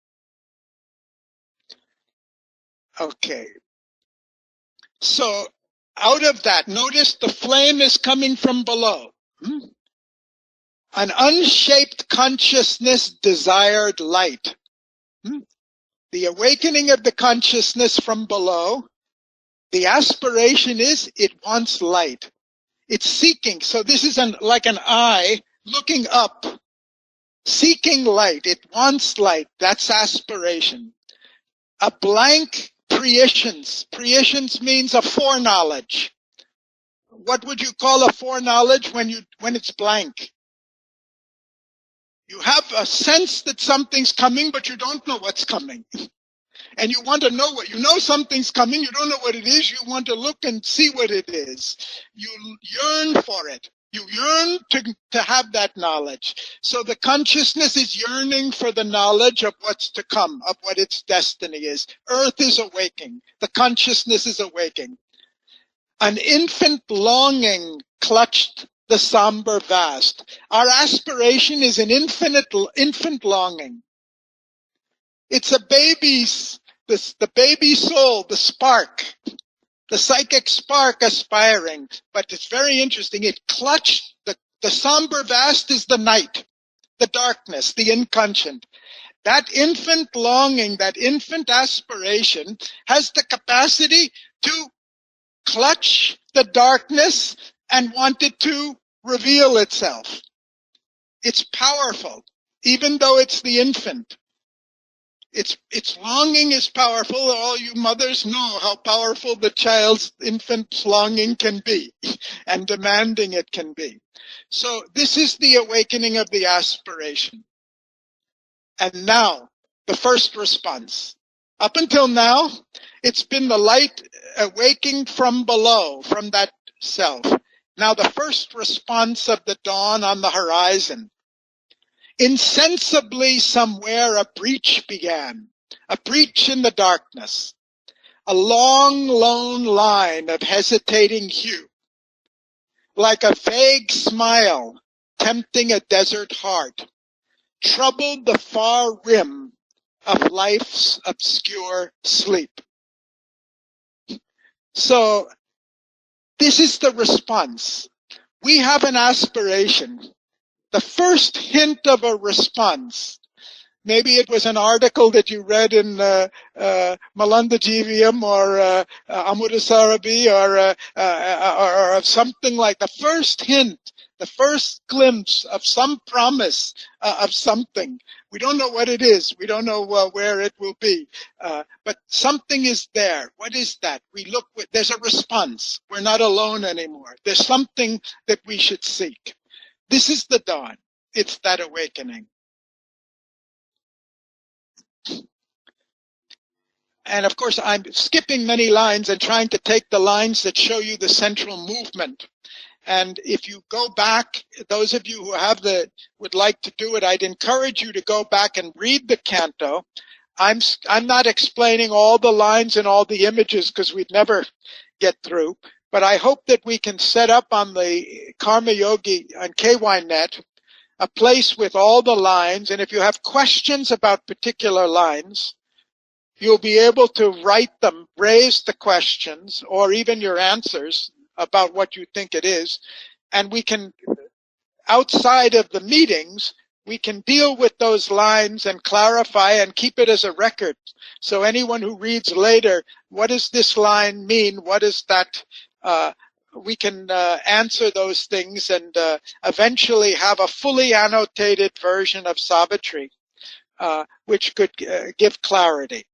Okay. So out of that, notice the flame is coming from below. An unshaped consciousness desired light. The awakening of the consciousness from below The aspiration is it wants light. It's seeking. So this is like an eye looking up, seeking light. It wants light. That's aspiration. A blank prescience. Prescience means a foreknowledge. What would you call a foreknowledge when it's blank? You have a sense that something's coming, but you don't know what's coming. And you want to know you know something's coming, you don't know what it is, you want to look and see what it is. You yearn for it. You yearn to have that knowledge. So the consciousness is yearning for the knowledge of what's to come, of what its destiny is. Earth is awaking. The consciousness is awaking. An infant longing clutched the somber vast. Our aspiration is an infant longing. It's a baby's, the baby soul, the spark, the psychic spark aspiring. But it's very interesting. It clutched, the somber vast is the night, the darkness, the inconscient. That infant longing, that infant aspiration has the capacity to clutch the darkness and want it to reveal itself. It's powerful, even though it's the infant. Its longing is powerful. All you mothers know how powerful the child's infant's longing can be and demanding it can be. So this is the awakening of the aspiration. And now, the first response. Up until now, it's been the light awaking from below, from that self. Now the first response of the dawn on the horizon. Insensibly somewhere a breach began, a breach in the darkness, a long, lone line of hesitating hue, like a vague smile tempting a desert heart, troubled the far rim of life's obscure sleep. So this is the response. We have an aspiration. The first hint of a response, maybe it was an article that you read in Malanda Jivium or Amudasarabi or something like the first hint, the first glimpse of some promise of something. We don't know what it is. We don't know where it will be. But something is there. What is that? There's a response. We're not alone anymore. There's something that we should seek. This is the dawn. It's that awakening. And of course, I'm skipping many lines and trying to take the lines that show you the central movement. And if you go back, those of you who would like to do it, I'd encourage you to go back and read the canto. I'm not explaining all the lines and all the images because we'd never get through. But I hope that we can set up on the Karma Yogi on KYNet a place with all the lines. And if you have questions about particular lines, you'll be able to write them, raise the questions, or even your answers about what you think it is. And we can, outside of the meetings, we can deal with those lines and clarify and keep it as a record. So anyone who reads later, what does this line mean? What is that? We can answer those things and eventually have a fully annotated version of Savitri, which could give clarity.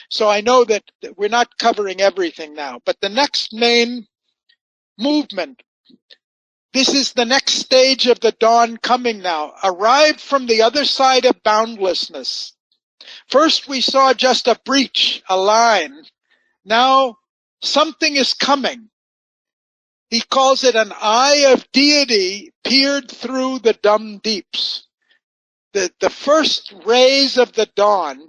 So I know that we're not covering everything now, but the next main movement, this is the next stage of the dawn coming now, arrived from the other side of boundlessness. First we saw just a breach, a line. Now something is coming. He calls it an eye of deity peered through the dumb deeps. The first rays of the dawn.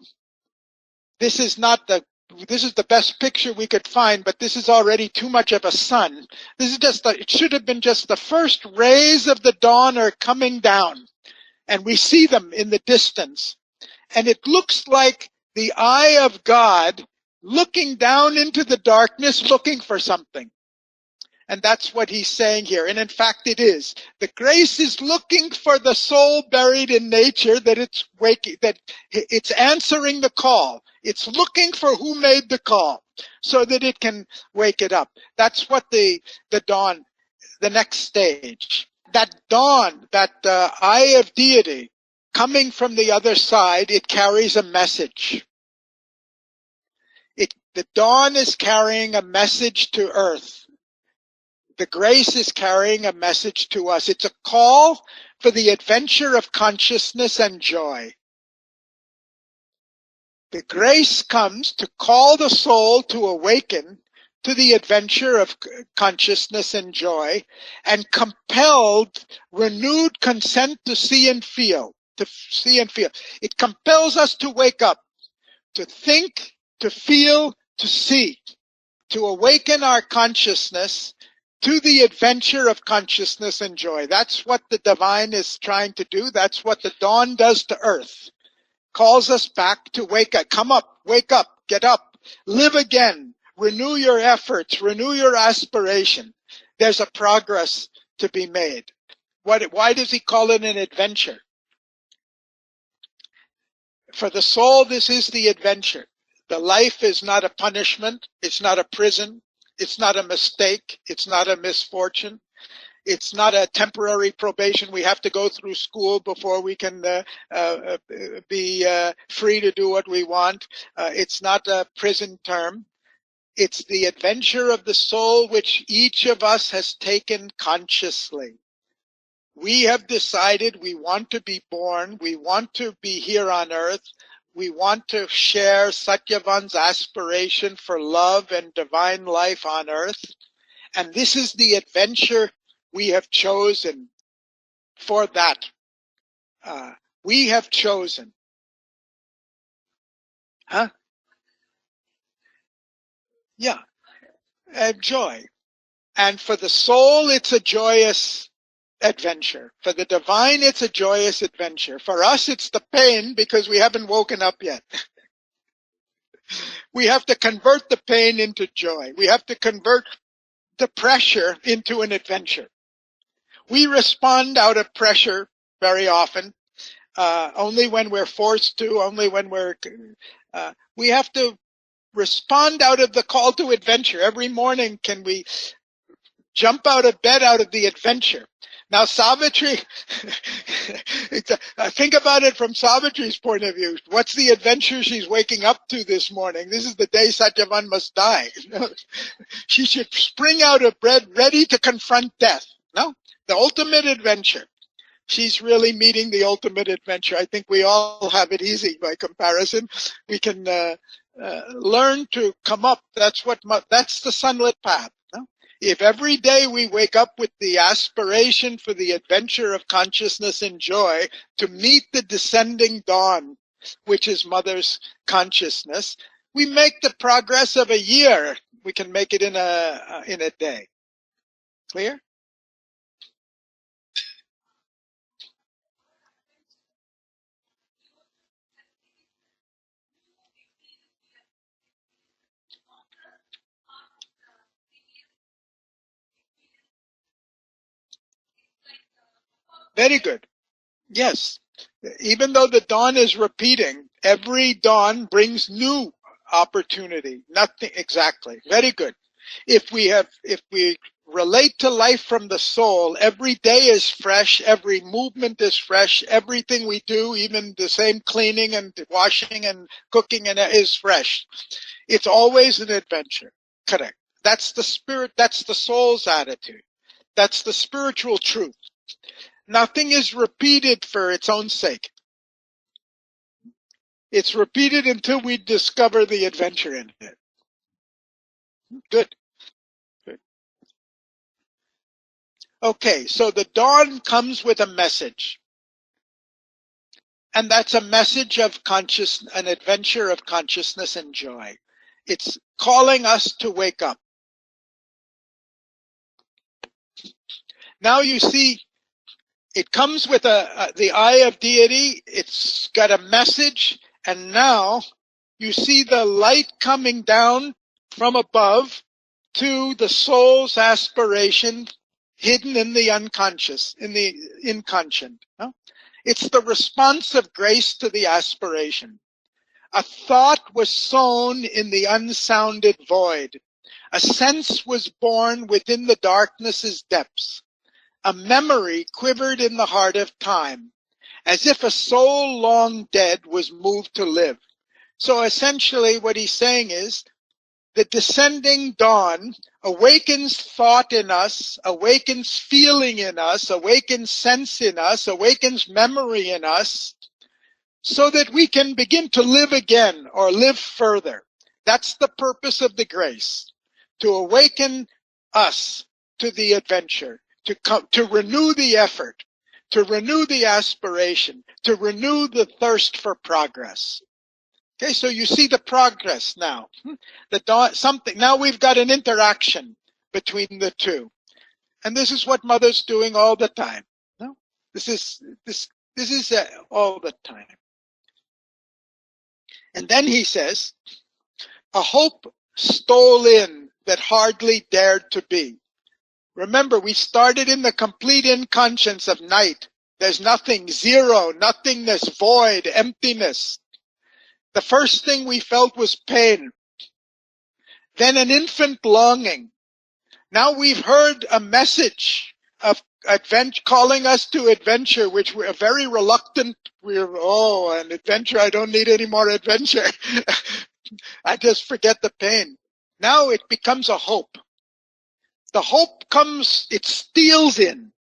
This is the best picture we could find, but this is already too much of a sun. This is it should have been just the first rays of the dawn are coming down, and we see them in the distance. And it looks like the eye of God looking down into the darkness, looking for something. And that's what he's saying here. And in fact, it is. The grace is looking for the soul buried in nature, that it's waking, that it's answering the call. It's looking for who made the call so that it can wake it up. That's what the dawn, the next stage. That dawn, that eye of deity coming from the other side, it carries a message. The dawn is carrying a message to earth. The grace is carrying a message to us. It's a call for the adventure of consciousness and joy. The grace comes to call the soul to awaken to the adventure of consciousness and joy, and compelled, renewed consent to see and feel, It compels us to wake up, to think, to feel, to see, to awaken our consciousness to the adventure of consciousness and joy. That's what the divine is trying to do. That's what the dawn does to earth. Calls us back to wake up. Come up, wake up, get up, live again, renew your efforts, renew your aspiration. There's a progress to be made. Why does he call it an adventure? For the soul, this is the adventure. The life is not a punishment. It's not a prison. It's not a mistake. It's not a misfortune. It's not a temporary probation. We have to go through school before we can be free to do what we want. It's not a prison term. It's the adventure of the soul which each of us has taken consciously. We have decided we want to be born. We want to be here on earth. We want to share Satyavan's aspiration for love and divine life on earth. And this is the adventure we have chosen for that. We have chosen. Yeah. Joy. And for the soul, it's a joyous adventure. For the divine, it's a joyous adventure. For us, it's the pain because we haven't woken up yet. We have to convert the pain into joy. We have to convert the pressure into an adventure. We respond out of pressure very often, only when we're forced to, only when we have to respond out of the call to adventure. Every morning, can we jump out of bed out of the adventure? Now, Savitri, think about it from Savitri's point of view. What's the adventure she's waking up to this morning? This is the day Satyavan must die. She should spring out of bed ready to confront death. No, the ultimate adventure. She's really meeting the ultimate adventure. I think we all have it easy by comparison. We can learn to come up. That's the sunlit path. No? If every day we wake up with the aspiration for the adventure of consciousness and joy to meet the descending dawn, which is Mother's consciousness, we make the progress of a year. We can make it in a day. Clear? Very good. Yes. Even though the dawn is repeating, every dawn brings new opportunity. Nothing exactly. Very good. If we relate to life from the soul, every day is fresh, every movement is fresh, everything we do, even the same cleaning and washing and cooking is fresh. It's always an adventure. Correct. That's the spirit, that's the soul's attitude. That's the spiritual truth. Nothing is repeated for its own sake. It's repeated until we discover the adventure in it. Good. Good. Okay, so the dawn comes with a message. And that's a message of an adventure of consciousness and joy. It's calling us to wake up. Now you see, it comes with the eye of deity. It's got a message. And now you see the light coming down from above to the soul's aspiration hidden in the unconscious, in the inconscient. No? It's the response of grace to the aspiration. A thought was sown in the unsounded void. A sense was born within the darkness's depths. A memory quivered in the heart of time, as if a soul long dead was moved to live. So essentially what he's saying is, the descending dawn awakens thought in us, awakens feeling in us, awakens sense in us, awakens memory in us, so that we can begin to live again or live further. That's the purpose of the grace, to awaken us to the adventure, to renew the effort, to renew the aspiration, to renew the thirst for progress. Okay, so you see the progress now. Now we've got an interaction between the two. And this is what Mother's doing all the time. No? This is all the time. And then he says, a hope stole in that hardly dared to be. Remember, we started in the complete inconscience of night. There's nothing, zero, nothingness, void, emptiness. The first thing we felt was pain. Then an infant longing. Now we've heard a message of adventure, calling us to adventure, which we're very reluctant. An adventure, I don't need any more adventure. I just forget the pain. Now it becomes a hope. The hope comes, it steals in.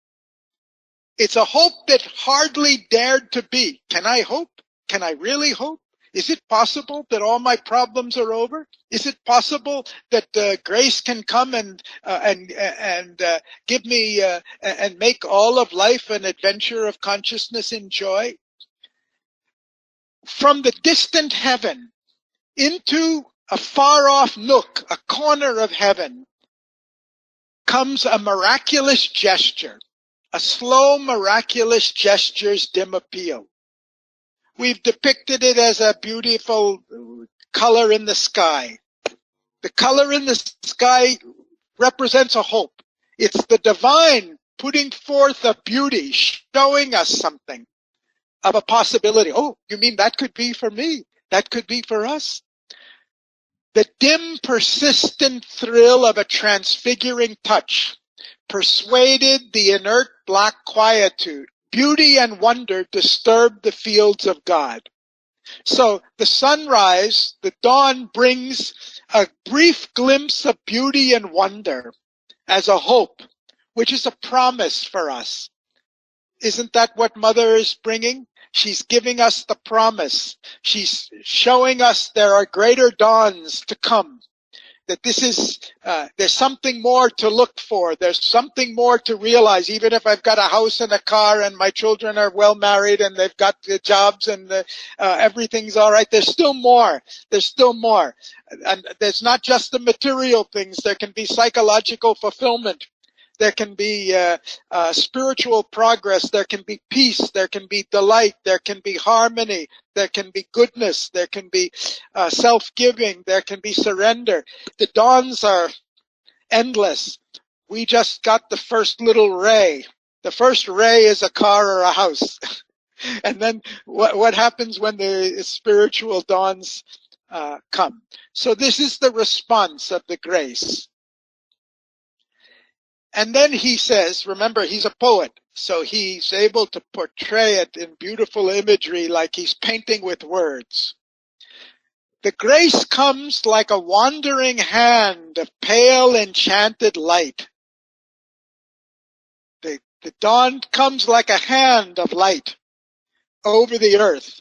It's a hope that hardly dared to be. Can I hope? Can I really hope? Is it possible that all my problems are over? Is it possible that grace can come and give me and make all of life an adventure of consciousness and joy? From the distant heaven into a far-off nook, a corner of heaven, comes a miraculous gesture, a slow, miraculous gesture's dim appeal. We've depicted it as a beautiful color in the sky. The color in the sky represents a hope. It's the divine putting forth a beauty, showing us something of a possibility. Oh, you mean that could be for me? That could be for us? The dim, persistent thrill of a transfiguring touch persuaded the inert black quietude. Beauty and wonder disturbed the fields of God. So the sunrise, the dawn, brings a brief glimpse of beauty and wonder as a hope, which is a promise for us. Isn't that what Mother is bringing? She's giving us the promise. She's showing us there are greater dawns to come. That this is, there's something more to look for. There's something more to realize. Even if I've got a house and a car and my children are well married and they've got the jobs and everything's all right, there's still more. There's still more. And there's not just the material things. There can be psychological fulfillment. There can be spiritual progress. There can be peace. There can be delight. There can be harmony. There can be goodness. There can be self-giving. There can be surrender. The dawns are endless. We just got the first little ray. The first ray is a car or a house. And then what happens when the spiritual dawns come? So this is the response of the grace. And then he says, remember, he's a poet, so he's able to portray it in beautiful imagery like he's painting with words. The grace comes like a wandering hand of pale, enchanted light. The dawn comes like a hand of light over the earth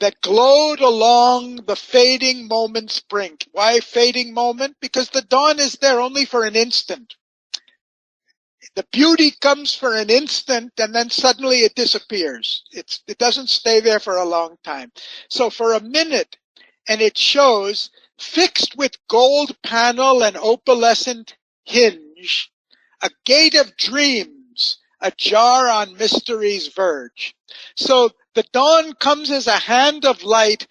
that glowed along the fading moment's brink. Why fading moment? Because the dawn is there only for an instant. The beauty comes for an instant and then suddenly it disappears. It doesn't stay there for a long time. So for a minute, and it shows, fixed with gold panel and opalescent hinge, a gate of dreams, ajar on mystery's verge. So the dawn comes as a hand of light,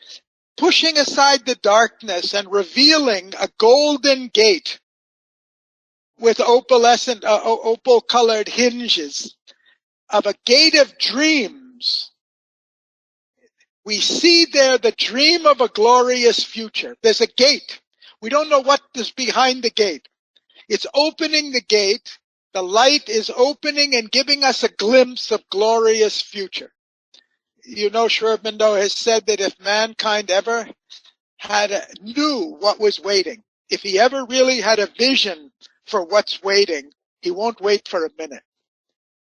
pushing aside the darkness and revealing a golden gate with opal-colored hinges of a gate of dreams. We see there the dream of a glorious future. There's a gate. We don't know what is behind the gate. It's opening the gate. The light is opening and giving us a glimpse of glorious future. You know, Sri Aurobindo has said that if mankind ever knew what was waiting, if he ever really had a vision for what's waiting, he won't wait for a minute.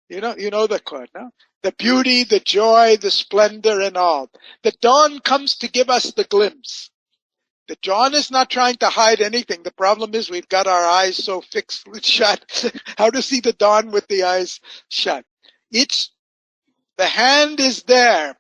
You know the quote, no? The beauty, the joy, the splendor, and all. The dawn comes to give us the glimpse. The dawn is not trying to hide anything. The problem is we've got our eyes so fixed shut. How to see the dawn with the eyes shut? The hand is there.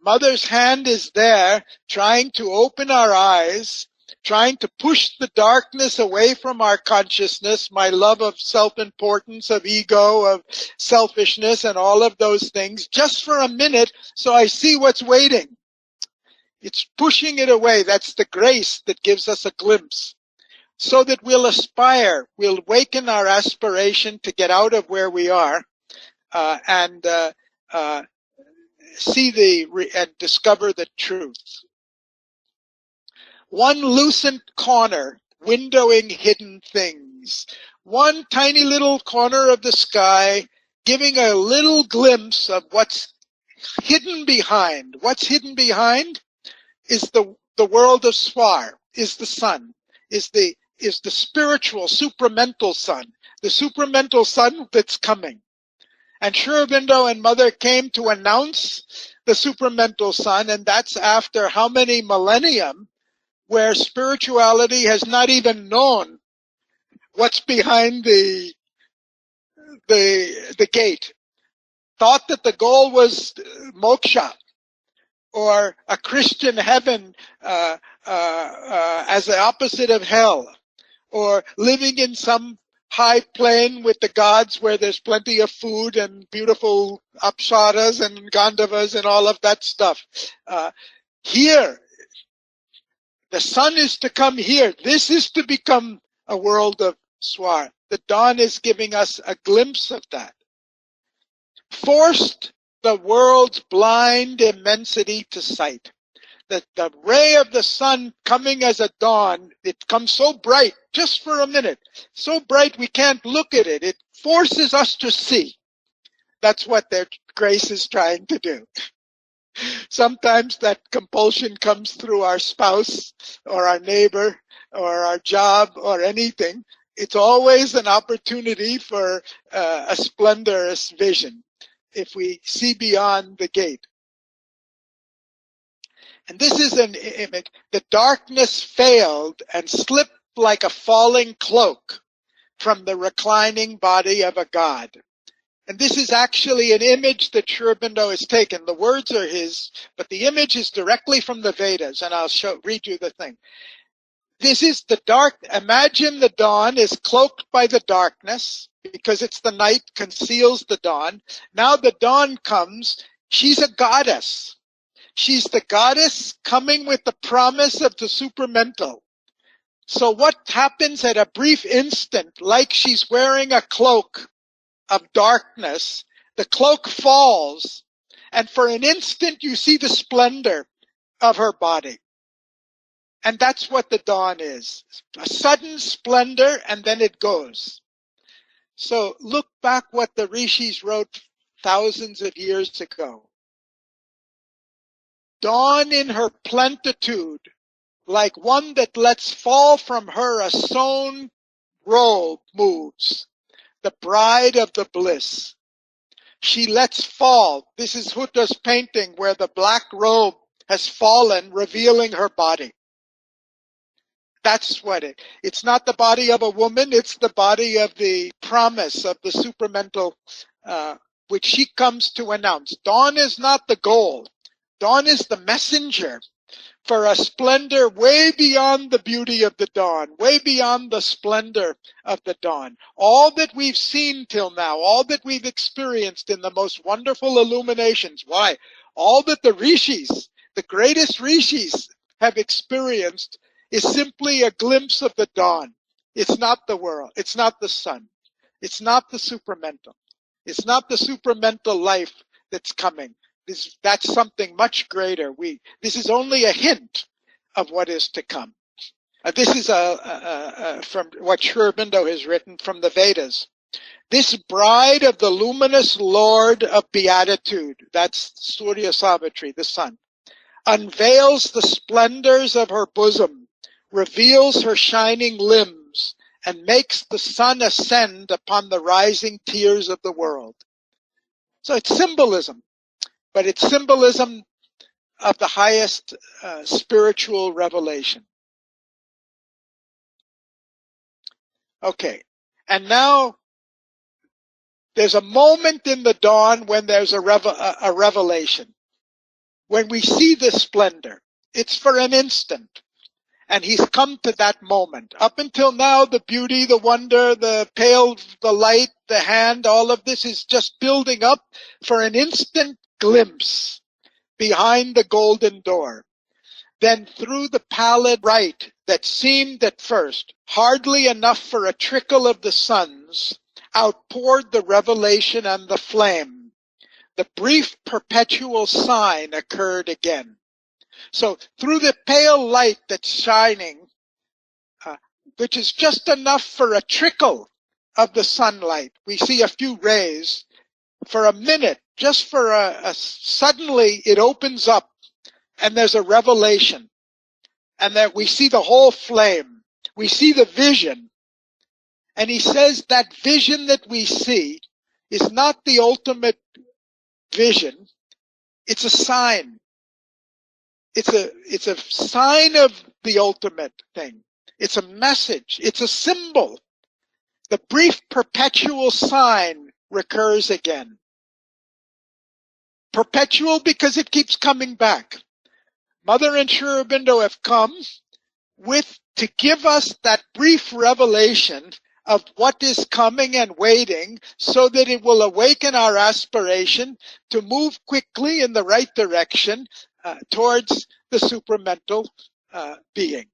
Mother's hand is there, trying to open our eyes, trying to push the darkness away from our consciousness, my love of self-importance, of ego, of selfishness, and all of those things, just for a minute, so I see what's waiting. It's pushing it away. That's the grace that gives us a glimpse, so that we'll aspire, we'll awaken our aspiration to get out of where we are, and see and discover the truth. One lucent corner, windowing hidden things. One tiny little corner of the sky, giving a little glimpse of what's hidden behind. What's hidden behind is the world of Swar, is the sun, is the spiritual, supramental sun, the supramental sun that's coming. And Sri Aurobindo and Mother came to announce the supramental sun, and that's after how many millennium where spirituality has not even known what's behind the gate. Thought that the goal was moksha, or a Christian heaven as the opposite of hell, or living in some high plane with the gods where there's plenty of food and beautiful apsaras and gandhavas and all of that stuff. Here, the sun is to come here. This is to become a world of Swar. The dawn is giving us a glimpse of that. Forced the world's blind immensity to sight. The ray of the sun coming as a dawn, it comes so bright, just for a minute, so bright we can't look at it. It forces us to see. That's what their grace is trying to do. Sometimes that compulsion comes through our spouse or our neighbor or our job or anything. It's always an opportunity for a splendorous vision if we see beyond the gate. And this is an image. The darkness failed and slipped like a falling cloak from the reclining body of a god. And this is actually an image that Sri Aurobindo has taken. The words are his, but the image is directly from the Vedas, and I'll read you the thing. This is the dark. Imagine the dawn is cloaked by the darkness because it's the night conceals the dawn. Now the dawn comes. She's a goddess. She's the goddess coming with the promise of the supramental. So what happens at a brief instant, like she's wearing a cloak of darkness, the cloak falls, and for an instant you see the splendor of her body. And that's what the dawn is. A sudden splendor, and then it goes. So look back what the rishis wrote thousands of years ago. Dawn in her plenitude, like one that lets fall from her a sewn robe, moves, the bride of the bliss. She lets fall. This is Hutta's painting where the black robe has fallen, revealing her body. That's what it's not the body of a woman, it's the body of the promise of the supramental, which she comes to announce. Dawn is not the goal. Dawn is the messenger for a splendor way beyond the beauty of the dawn, way beyond the splendor of the dawn. All that we've seen till now, all that we've experienced in the most wonderful illuminations. Why? All that the rishis, the greatest rishis, have experienced is simply a glimpse of the dawn. It's not the world. It's not the sun. It's not the supramental. It's not the supramental life that's coming. That's something much greater. This is only a hint of what is to come. This is from what Sri Aurobindo has written from the Vedas. This bride of the luminous Lord of Beatitude, that's Surya Savitri, the sun, unveils the splendors of her bosom, reveals her shining limbs, and makes the sun ascend upon the rising tears of the world. So it's symbolism, but it's symbolism of the highest spiritual revelation. Okay, and now there's a moment in the dawn when there's a revelation. When we see this splendor, it's for an instant. And he's come to that moment. Up until now, the beauty, the wonder, the pale, the light, the hand, all of this is just building up for an instant glimpse behind the golden door. Then through the pallid light that seemed at first hardly enough for a trickle of the sun's, outpoured the revelation and the flame. The brief perpetual sign occurred again. So through the pale light that's shining, which is just enough for a trickle of the sunlight, we see a few rays for a minute, just for suddenly it opens up and there's a revelation. And that we see the whole flame. We see the vision. And he says that vision that we see is not the ultimate vision. It's a sign. It's a sign of the ultimate thing. It's a message. It's a symbol. The brief perpetual sign recurs again. Perpetual because it keeps coming back. Mother and Sri Aurobindo have come to give us that brief revelation of what is coming and waiting so that it will awaken our aspiration to move quickly in the right direction towards the supramental being.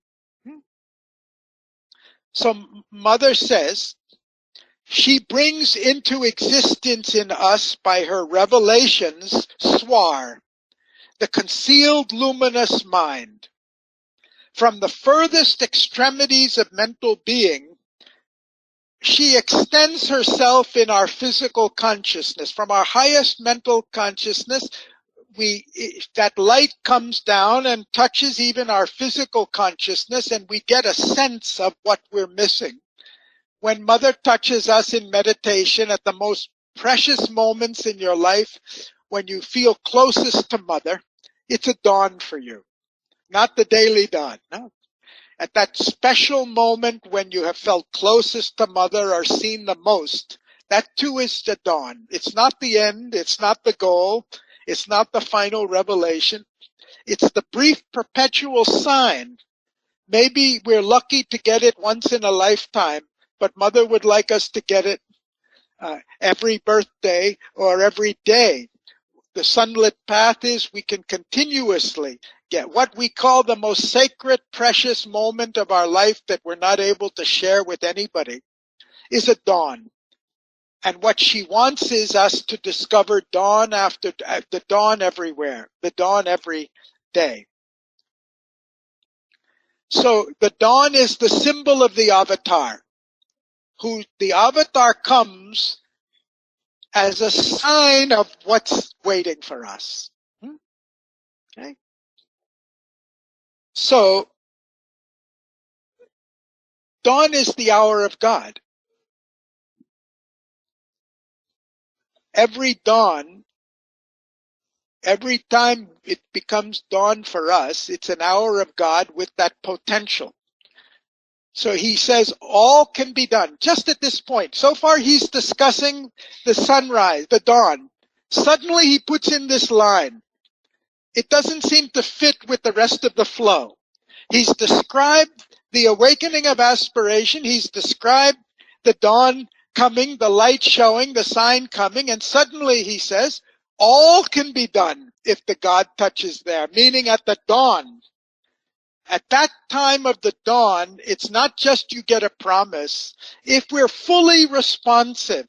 So Mother says, she brings into existence in us by her revelations swar, the concealed luminous mind. From the furthest extremities of mental being, she extends herself in our physical consciousness. From our highest mental consciousness, that light comes down and touches even our physical consciousness, and we get a sense of what we're missing. When Mother touches us in meditation at the most precious moments in your life, when you feel closest to Mother, it's a dawn for you, not the daily dawn. No. At that special moment when you have felt closest to Mother or seen the most, that too is the dawn. It's not the end. It's not the goal. It's not the final revelation. It's the brief perpetual sign. Maybe we're lucky to get it once in a lifetime, but Mother would like us to get it every birthday or every day. The sunlit path is we can continuously get what we call the most sacred, precious moment of our life that we're not able to share with anybody is a dawn. And what she wants is us to discover dawn after the dawn everywhere, the dawn every day. So the dawn is the symbol of the avatar. The avatar comes as a sign of what's waiting for us. Okay? So, dawn is the hour of God. Every dawn, every time it becomes dawn for us, it's an hour of God with that potential. So he says all can be done just at this point. So far he's discussing the sunrise, the dawn. Suddenly he puts in this line. It doesn't seem to fit with the rest of the flow. He's described the awakening of aspiration. He's described the dawn coming, the light showing, the sign coming, and suddenly he says, all can be done if the God touches there, meaning at the dawn. At that time of the dawn, it's not just you get a promise. If we're fully responsive,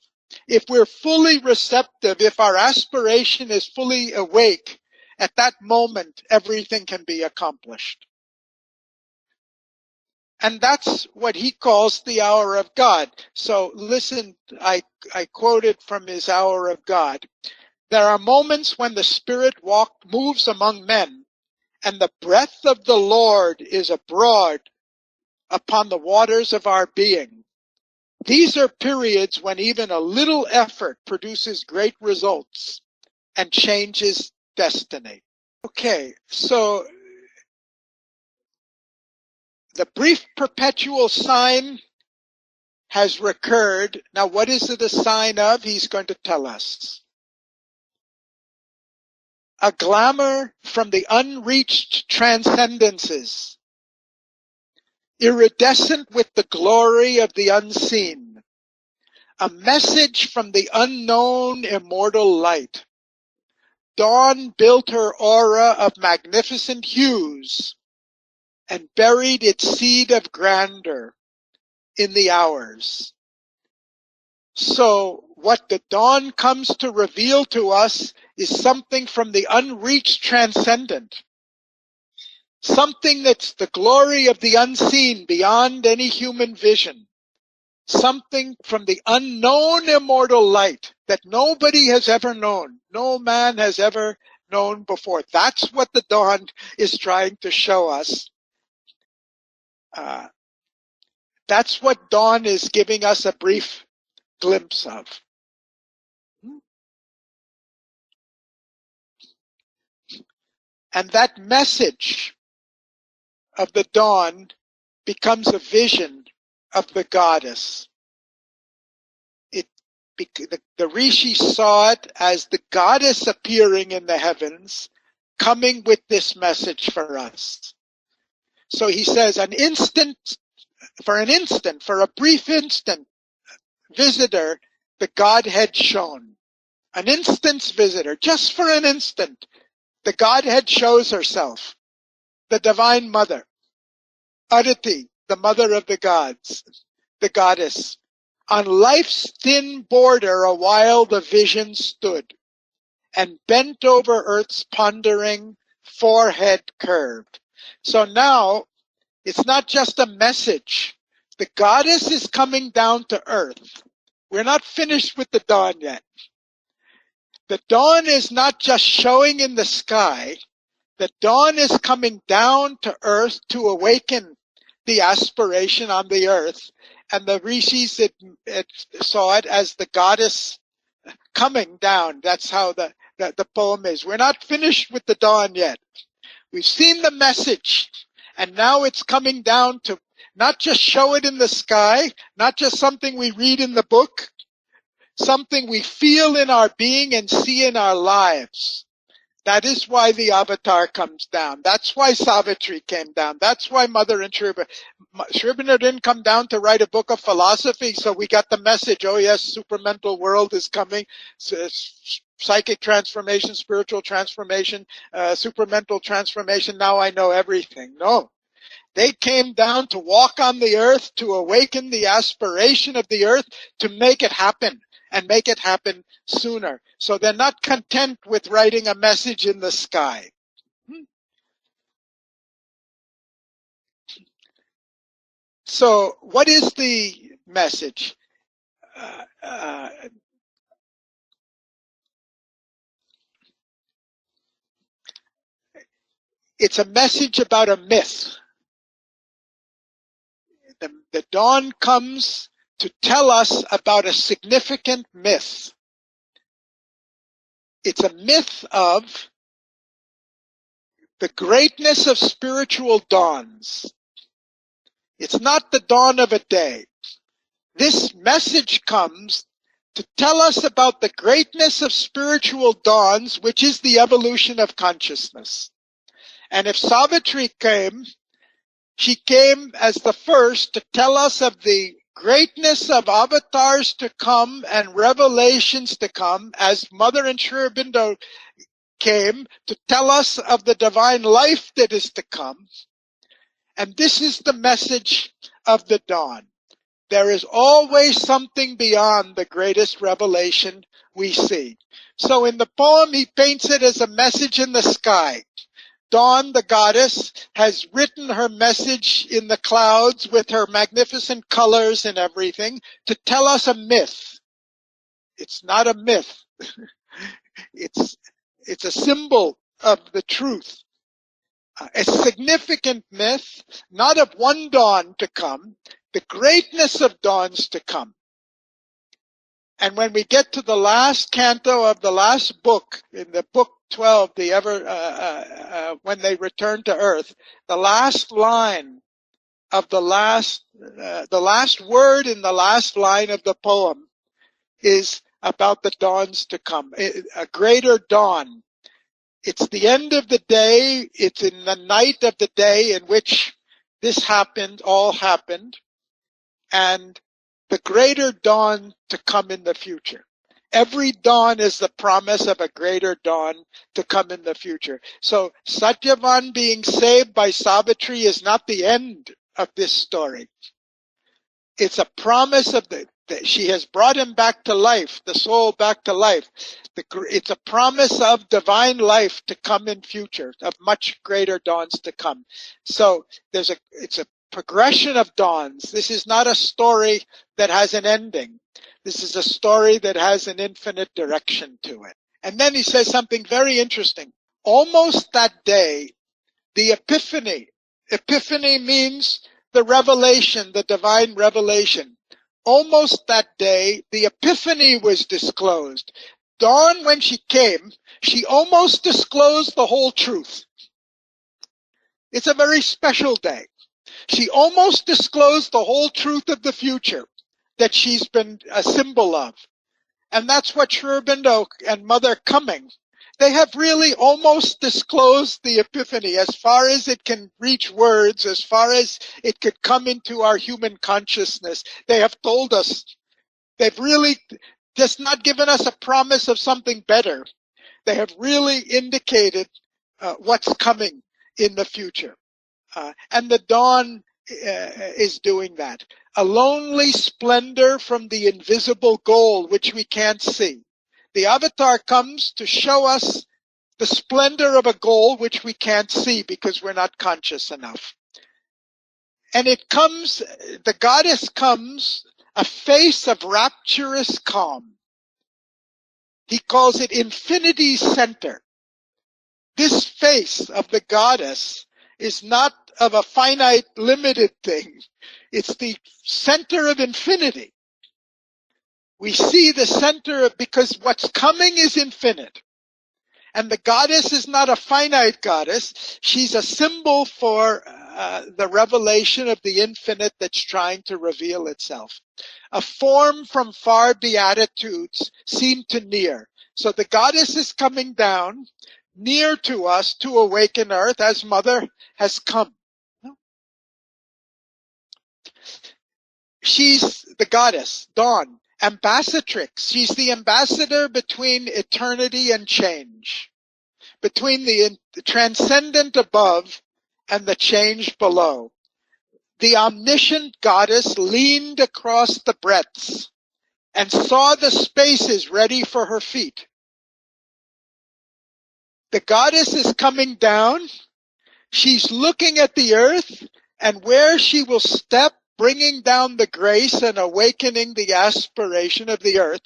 if we're fully receptive, if our aspiration is fully awake, at that moment, everything can be accomplished. And that's what he calls the hour of God. So listen, I quoted from his hour of God. There are moments when the Spirit moves among men, and the breath of the Lord is abroad upon the waters of our being. These are periods when even a little effort produces great results and changes destiny. Okay, so the brief perpetual sign has recurred. Now, what is it a sign of? He's going to tell us. A glamour from the unreached transcendences, iridescent with the glory of the unseen. A message from the unknown immortal light. Dawn built her aura of magnificent hues and buried its seed of grandeur in the hours. So what the dawn comes to reveal to us is something from the unreached transcendent. Something that's the glory of the unseen beyond any human vision. Something from the unknown immortal light that nobody has ever known. No man has ever known before. That's what the dawn is trying to show us. That's what dawn is giving us a brief glimpse of. And that message of the dawn becomes a vision of the goddess. The rishi saw it as the goddess appearing in the heavens, coming with this message for us. So he says, for a brief instant, visitor, the Godhead shone. An instant's visitor, just for an instant, the Godhead shows herself. The Divine Mother, Aditi, the Mother of the Gods, the Goddess. On life's thin border a while the vision stood, and bent over earth's pondering forehead curved. So now, it's not just a message. The goddess is coming down to earth. We're not finished with the dawn yet. The dawn is not just showing in the sky. The dawn is coming down to earth to awaken the aspiration on the earth. And the rishis saw it as the goddess coming down. That's how the poem is. We're not finished with the dawn yet. We've seen the message, and now it's coming down to not just show it in the sky, not just something we read in the book, something we feel in our being and see in our lives. That is why the avatar comes down. That's why Savitri came down. That's why Mother and Shribana didn't come down to write a book of philosophy, so we got the message, oh yes, supramental world is coming, psychic transformation, spiritual transformation, supramental transformation, now I know everything. No. They came down to walk on the earth, to awaken the aspiration of the earth, to make it happen, and make it happen sooner. So they're not content with writing a message in the sky. So what is the message? It's a message about a myth. The dawn comes to tell us about a significant myth. It's a myth of the greatness of spiritual dawns. It's not the dawn of a day. This message comes to tell us about the greatness of spiritual dawns, which is the evolution of consciousness. And if Savitri came, she came as the first to tell us of the greatness of avatars to come and revelations to come, as Mother and Sri Aurobindo came to tell us of the divine life that is to come. And this is the message of the dawn. There is always something beyond the greatest revelation we see. So in the poem, he paints it as a message in the sky. Dawn, the goddess, has written her message in the clouds with her magnificent colors and everything to tell us a myth. It's not a myth. It's a symbol of the truth. A significant myth, not of one dawn to come, the greatness of dawns to come. And when we get to the last canto of the last book, in the book 12, when they return to Earth, the last line of the last word in the last line of the poem is about the dawns to come, a greater dawn. It's the end of the day. It's in the night of the day in which this happened, all happened, and the greater dawn to come in the future. Every dawn is the promise of a greater dawn to come in the future. So Satyavan being saved by Savitri is not the end of this story. It's a promise of that she has brought him back to life, the soul back to life. It's a promise of divine life to come in future, of much greater dawns to come. So it's a progression of dawns. This is not a story that has an ending. This is a story that has an infinite direction to it. And then he says something very interesting. Almost that day, the epiphany. Epiphany means the revelation, the divine revelation. Almost that day, the epiphany was disclosed. Dawn, when she came, she almost disclosed the whole truth. It's a very special day. She almost disclosed the whole truth of the future that she's been a symbol of. And that's what Sri Aurobindo and Mother coming. They have really almost disclosed the epiphany as far as it can reach words, as far as it could come into our human consciousness. They have told us. They've really just not given us a promise of something better. They have really indicated what's coming in the future. And the dawn is doing that. A lonely splendor from the invisible goal, which we can't see. The avatar comes to show us the splendor of a goal which we can't see because we're not conscious enough. And the goddess comes, a face of rapturous calm. He calls it infinity's center. This face of the goddess is not of a finite, limited thing. It's the center of infinity. We see the center because what's coming is infinite. And the goddess is not a finite goddess. She's a symbol for the revelation of the infinite that's trying to reveal itself. A form from far beatitudes seemed to near. So the goddess is coming down near to us to awaken earth as Mother has come. She's the goddess, Dawn, ambassadrix. She's the ambassador between eternity and change, between the transcendent above and the change below. The omniscient goddess leaned across the breadths and saw the spaces ready for her feet. The goddess is coming down. She's looking at the earth and where she will step, bringing down the grace and awakening the aspiration of the earth.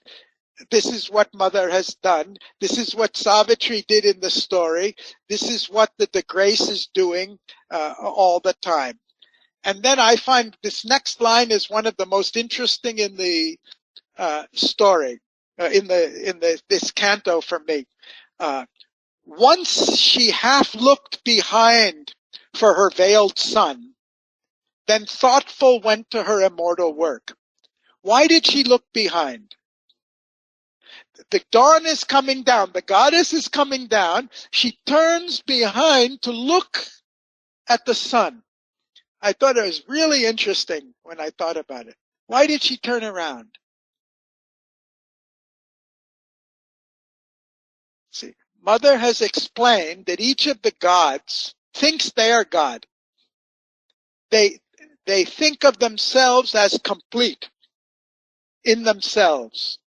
This is what Mother has done. This is what Savitri did in the story. This is what the grace is doing all the time. And then I find this next line is one of the most interesting in the story, in this canto for me. Once she half looked behind for her veiled son, then thoughtful went to her immortal work. Why did she look behind? The dawn is coming down. The goddess is coming down. She turns behind to look at the sun. I thought it was really interesting when I thought about it. Why did she turn around? See, Mother has explained that each of the gods thinks they are God. they think of themselves as complete in themselves.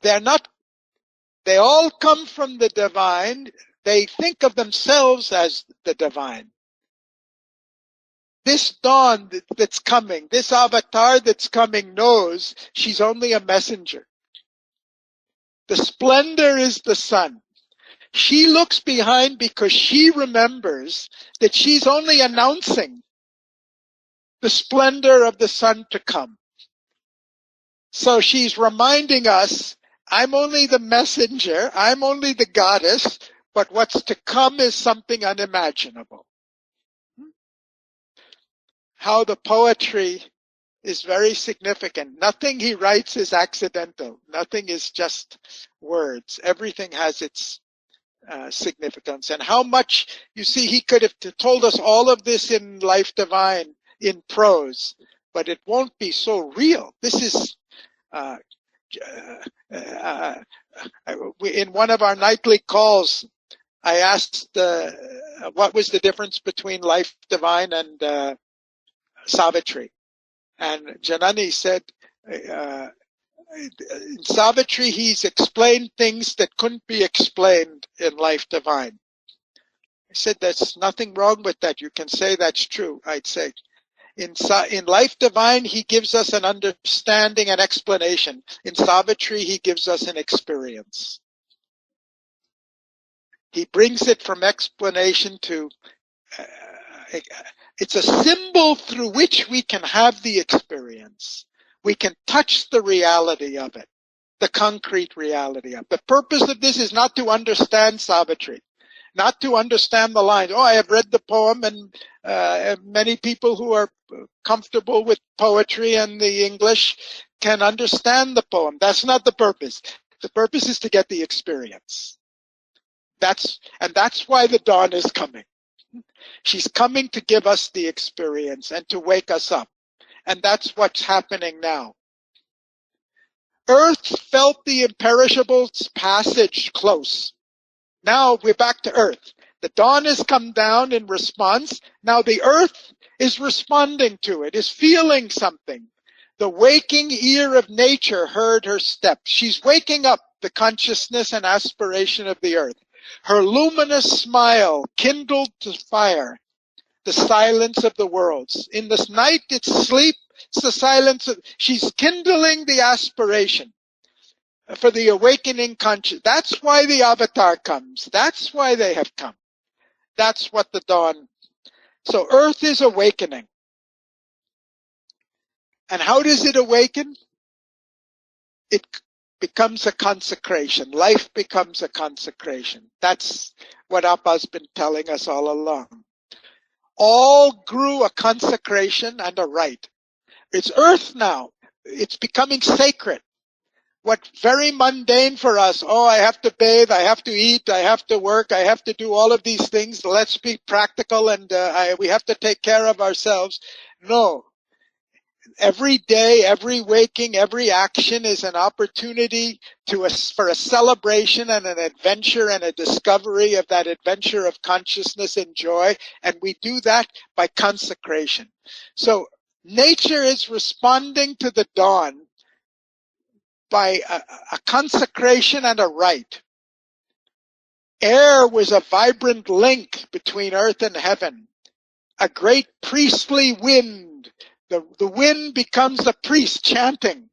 They all come from the divine. They think of themselves as the divine. This dawn that's coming, this avatar that's coming knows she's only a messenger. The splendor is the sun. She looks behind because she remembers that she's only announcing the splendor of the sun to come. So she's reminding us, I'm only the messenger, I'm only the goddess, but what's to come is something unimaginable. How the poetry is very significant. Nothing he writes is accidental. Nothing is just words. Everything has its significance. And how much, you see, he could have told us all of this in Life Divine in prose, but it won't be so real. This is in one of our nightly calls, I asked what was the difference between Life Divine and Savitri. And Janani said, in Savitri, he's explained things that couldn't be explained in Life Divine. I said, there's nothing wrong with that. You can say that's true, I'd say. In Life Divine, he gives us an understanding and explanation. In Savitri, he gives us an experience. He brings it from explanation to it's a symbol through which we can have the experience. We can touch the reality of it, the concrete reality of it. The purpose of this is not to understand Savitri, not to understand the lines. Oh, I have read the poem, and many people who are comfortable with poetry and the English can understand the poem. That's not the purpose. The purpose is to get the experience. That's why the dawn is coming. She's coming to give us the experience and to wake us up. And that's what's happening now. Earth felt the imperishable's passage close. Now we're back to Earth. The dawn has come down in response. Now the Earth is responding to it, is feeling something. The waking ear of nature heard her step. She's waking up the consciousness and aspiration of the Earth. Her luminous smile kindled to fire the silence of the worlds. In this night, it's sleep, it's the silence of, she's kindling the aspiration for the awakening conscious. That's why the avatar comes. That's why they have come. That's what the dawn. So Earth is awakening. And how does it awaken? It becomes a consecration. Life becomes a consecration. That's what Appa's been telling us all along. All grew a consecration and a rite. It's Earth now. It's becoming sacred. What very mundane for us, oh, I have to bathe, I have to eat, I have to work, I have to do all of these things. Let's be practical and we have to take care of ourselves. No. Every day, every waking, every action is an opportunity for a celebration and an adventure and a discovery of that adventure of consciousness and joy. And we do that by consecration. So nature is responding to the dawn by a consecration and a rite. Air was a vibrant link between earth and heaven. A great priestly wind. The wind becomes a priest chanting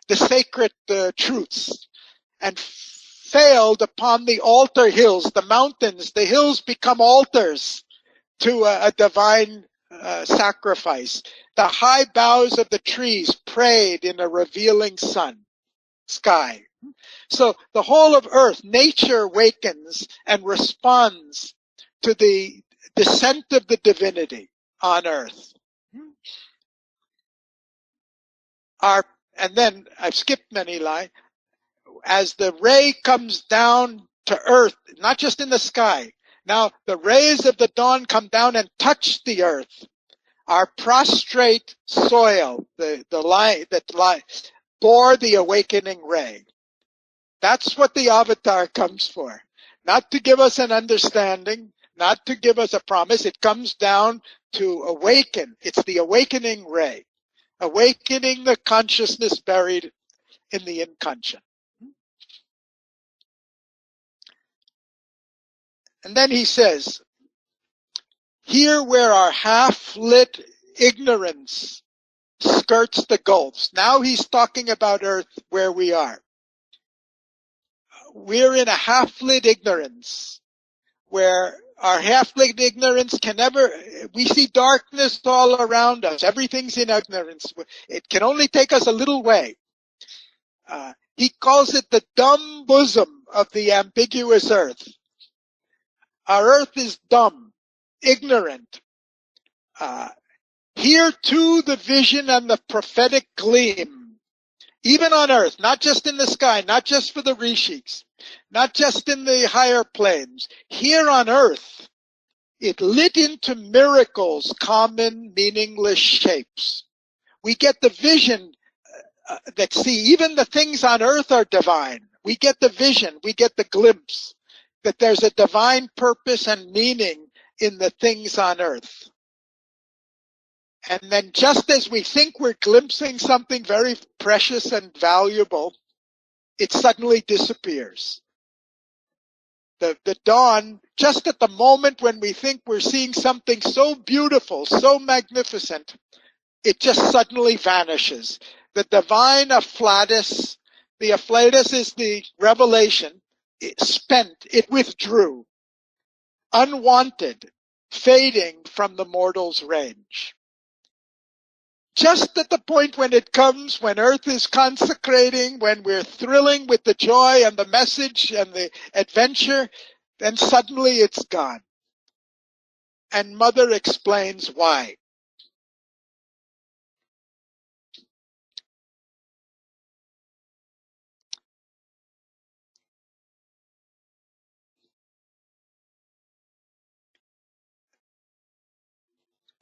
the sacred truths and failed upon the altar hills, the mountains. The hills become altars to a divine sacrifice. The high boughs of the trees prayed in a revealing sky. So the whole of earth, nature wakens and responds to the descent of the divinity on earth. And then I've skipped many lines. As the ray comes down to earth, not just in the sky. Now the rays of the dawn come down and touch the earth. Our prostrate soil, the light that bore the awakening ray. That's what the avatar comes for. Not to give us an understanding, not to give us a promise. It comes down to awaken. It's the awakening ray, awakening the consciousness buried in the inconscient. And then he says, here where our half-lit ignorance skirts the gulfs. Now he's talking about Earth where we are. We're in a half-lit ignorance where our half-lit ignorance can never, we see darkness all around us. Everything's in ignorance. It can only take us a little way. He calls it the dumb bosom of the ambiguous Earth. Our Earth is dumb, ignorant. Here too the vision and the prophetic gleam, even on Earth, not just in the sky, not just for the rishis, not just in the higher planes. Here on Earth, it lit into miracles, common, meaningless shapes. We get the vision that see, even the things on Earth are divine. We get the vision, we get the glimpse that there's a divine purpose and meaning in the things on Earth. And then just as we think we're glimpsing something very precious and valuable, it suddenly disappears. The dawn, just at the moment when we think we're seeing something so beautiful, so magnificent, it just suddenly vanishes. The divine afflatus, the afflatus is the revelation, it spent, it withdrew, unwanted, fading from the mortal's range. Just at the point when it comes, when Earth is consecrating, when we're thrilling with the joy and the message and the adventure, then suddenly it's gone. And Mother explains why.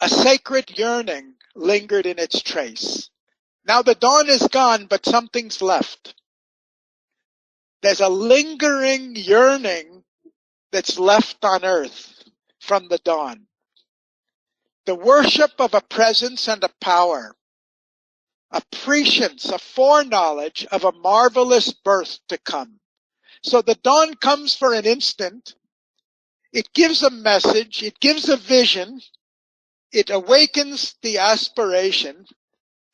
A sacred yearning lingered in its trace. Now the dawn is gone, but something's left. There's a lingering yearning that's left on Earth from the dawn. The worship of a presence and a power, a prescience, a foreknowledge of a marvelous birth to come. So the dawn comes for an instant. It gives a message. It gives a vision. It awakens the aspiration.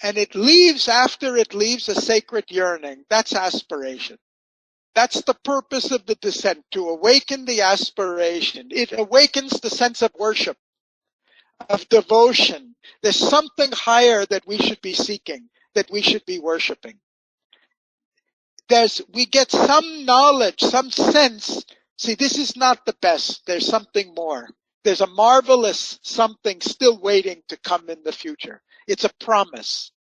And it leaves, after it leaves, a sacred yearning. That's aspiration. That's the purpose of the descent, to awaken the aspiration. It awakens the sense of worship, of devotion. There's something higher that we should be seeking, that we should be worshiping. We get some knowledge, some sense. See, this is not the best. There's something more. There's a marvelous something still waiting to come in the future. It's a promise.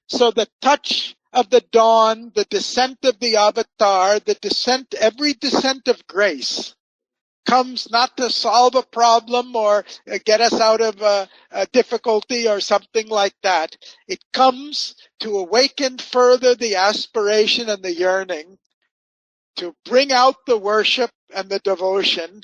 So the touch of the dawn, the descent of the avatar, every descent of grace comes not to solve a problem or get us out of a difficulty or something like that. It comes to awaken further the aspiration and the yearning, to bring out the worship and the devotion,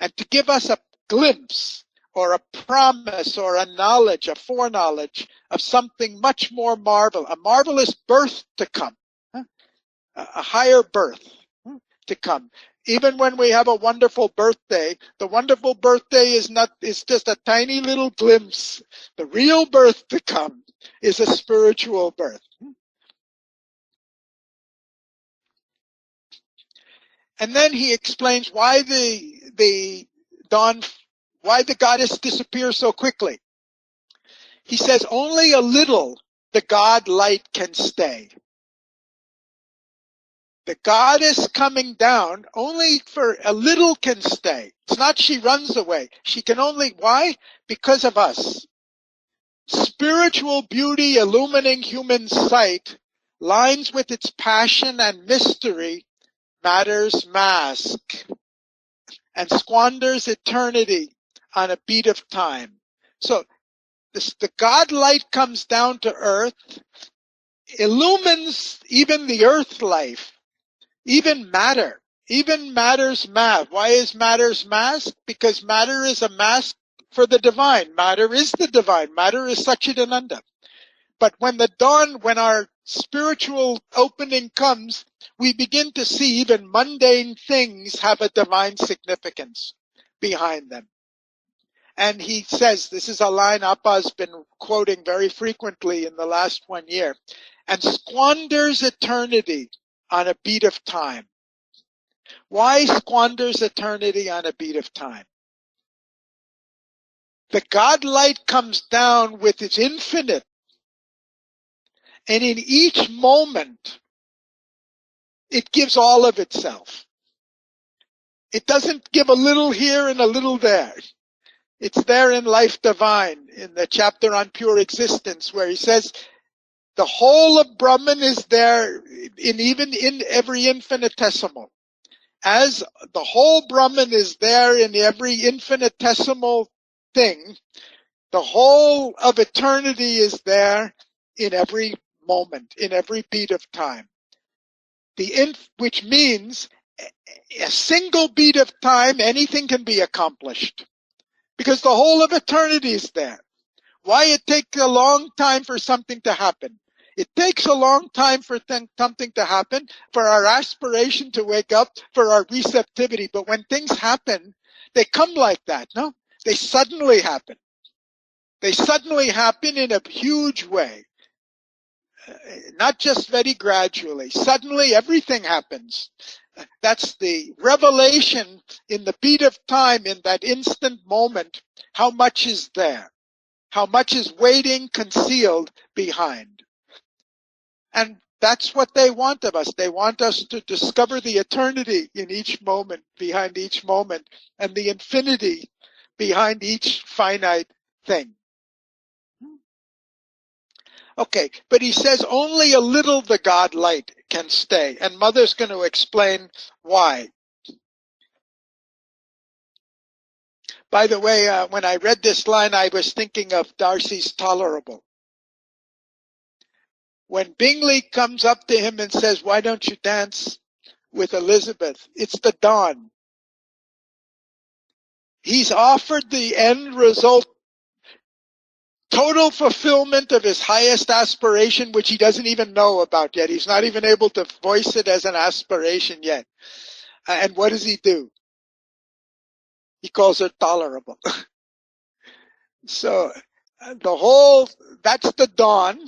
and to give us a glimpse or a promise or a knowledge, a foreknowledge of something much more a marvelous birth to come, a higher birth to come. Even when we have a wonderful birthday, the wonderful birthday is just a tiny little glimpse. The real birth to come is a spiritual birth. And then he explains why the goddess disappears so quickly. He says only a little the God light can stay. The goddess coming down only for a little can stay. It's not she runs away. She can only, why? Because of us. Spiritual beauty illumining human sight lines with its passion and mystery matter's mask and squanders eternity on a beat of time. So the God light comes down to earth, illumines even the earth life, even matter. Even matter's mask. Why is matter's mask? Because matter is a mask for the divine. Matter is the divine. Matter is Satchidananda. But when the dawn, when our spiritual opening comes, we begin to see even mundane things have a divine significance behind them. And he says, this is a line Appa's been quoting very frequently in the last 1 year, and squanders eternity on a beat of time. Why squanders eternity on a beat of time? The God light comes down with its infinite, and in each moment, it gives all of itself. It doesn't give a little here and a little there. It's there in Life Divine, in the chapter on pure existence, where he says, the whole of Brahman is there even in every infinitesimal. As the whole Brahman is there in every infinitesimal thing, the whole of eternity is there in every moment, in every beat of time. Which means a single beat of time, anything can be accomplished. Because the whole of eternity is there. Why it takes a long time for something to happen? It takes a long time for something to happen, for our aspiration to wake up, for our receptivity. But when things happen, they come like that, no? They suddenly happen. They suddenly happen in a huge way. Not just very gradually. Suddenly everything happens. That's the revelation in the beat of time, in that instant moment, how much is there. How much is waiting, concealed behind. And that's what they want of us. They want us to discover the eternity in each moment, behind each moment, and the infinity behind each finite thing. Okay, but he says only a little the God light can stay. And Mother's going to explain why. By the way, when I read this line, I was thinking of Darcy's Tolerable. When Bingley comes up to him and says, why don't you dance with Elizabeth? It's the dawn. He's offered the end result, total fulfillment of his highest aspiration, which he doesn't even know about yet. He's not even able to voice it as an aspiration yet. And what does he do? He calls her tolerable. So that's the dawn,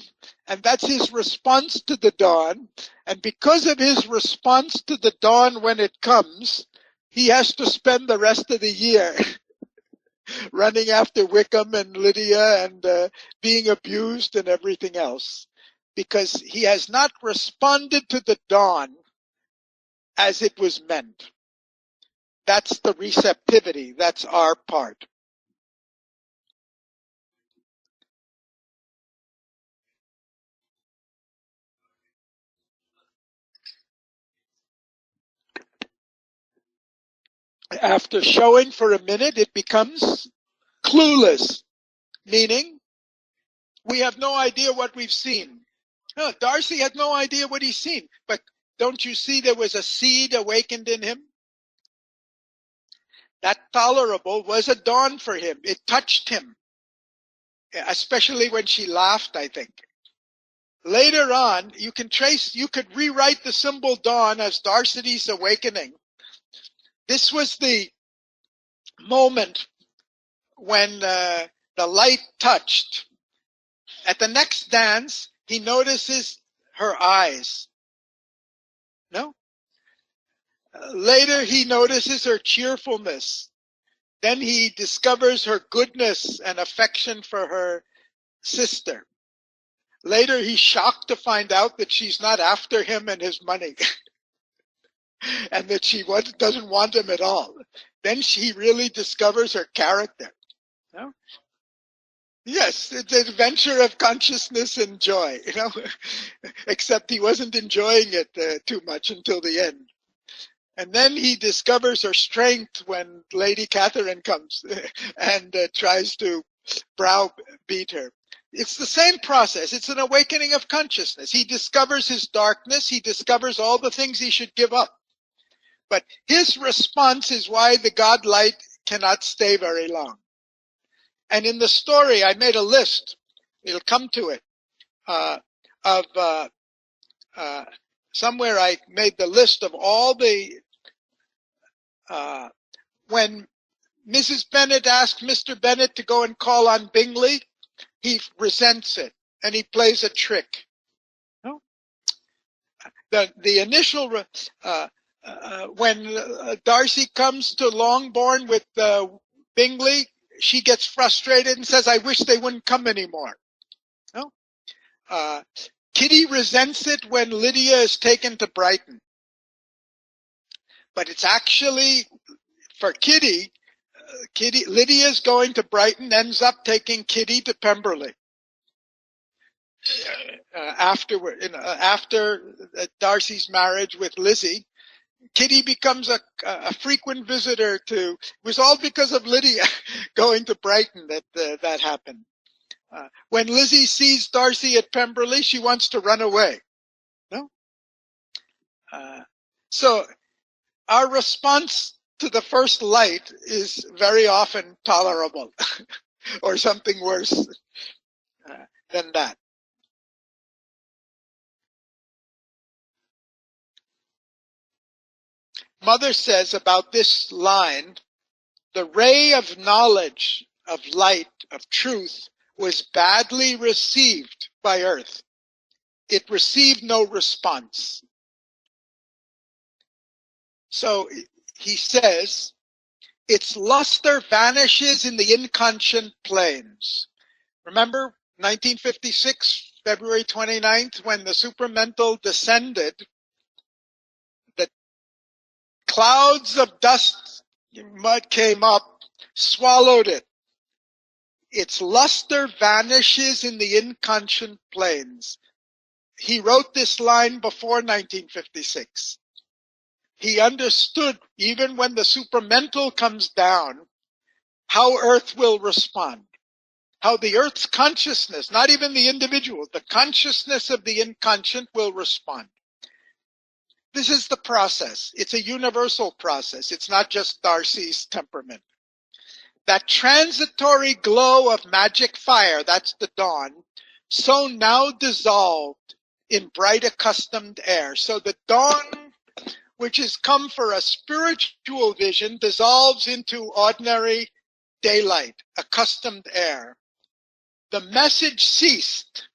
and that's his response to the dawn. And because of his response to the dawn when it comes, he has to spend the rest of the year running after Wickham and Lydia and being abused and everything else, because he has not responded to the dawn as it was meant. That's the receptivity. That's our part. After showing for a minute, it becomes clueless, meaning we have no idea what we've seen. No, Darcy had no idea what he's seen, but don't you see there was a seed awakened in him? That tolerable was a dawn for him. It touched him, especially when she laughed, I think. Later on, you could rewrite the symbol dawn as Darcy's awakening. This was the moment when the light touched. At the next dance, he notices her eyes. No? Later, he notices her cheerfulness. Then he discovers her goodness and affection for her sister. Later, he's shocked to find out that she's not after him and his money. And that she doesn't want him at all. Then she really discovers her character. No? Yes, it's an adventure of consciousness and joy, except he wasn't enjoying it too much until the end. And then he discovers her strength when Lady Catherine comes and tries to browbeat her. It's the same process. It's an awakening of consciousness. He discovers his darkness. He discovers all the things he should give up. But his response is why the God light cannot stay very long. And in the story, I made a list. It'll come to it. Somewhere I made the list of all the, when Mrs. Bennet asked Mr. Bennet to go and call on Bingley, he resents it and he plays a trick. No? The initial, when Darcy comes to Longbourn with Bingley, she gets frustrated and says, I wish they wouldn't come anymore. No? Kitty resents it when Lydia is taken to Brighton. But it's actually, for Kitty, Lydia's going to Brighton, ends up taking Kitty to Pemberley. After Darcy's marriage with Lizzie, Kitty becomes a frequent visitor to, it was all because of Lydia going to Brighton that happened. When Lizzie sees Darcy at Pemberley, she wants to run away. No? So our response to the first light is very often tolerable or something worse than that. Mother says about this line, the ray of knowledge, of light, of truth was badly received by Earth. It received no response. So he says, its luster vanishes in the inconscient planes. Remember 1956, February 29th, when the supramental descended, the clouds of dust, mud came up, swallowed it. Its luster vanishes in the inconscient planes. He wrote this line before 1956. He understood, even when the supramental comes down, how Earth will respond. How the Earth's consciousness, not even the individual, the consciousness of the inconscient will respond. This is the process. It's a universal process. It's not just Darcy's temperament. That transitory glow of magic fire, that's the dawn, so now dissolved in bright accustomed air. So the dawn, which has come for a spiritual vision, dissolves into ordinary daylight, accustomed air. The message ceased.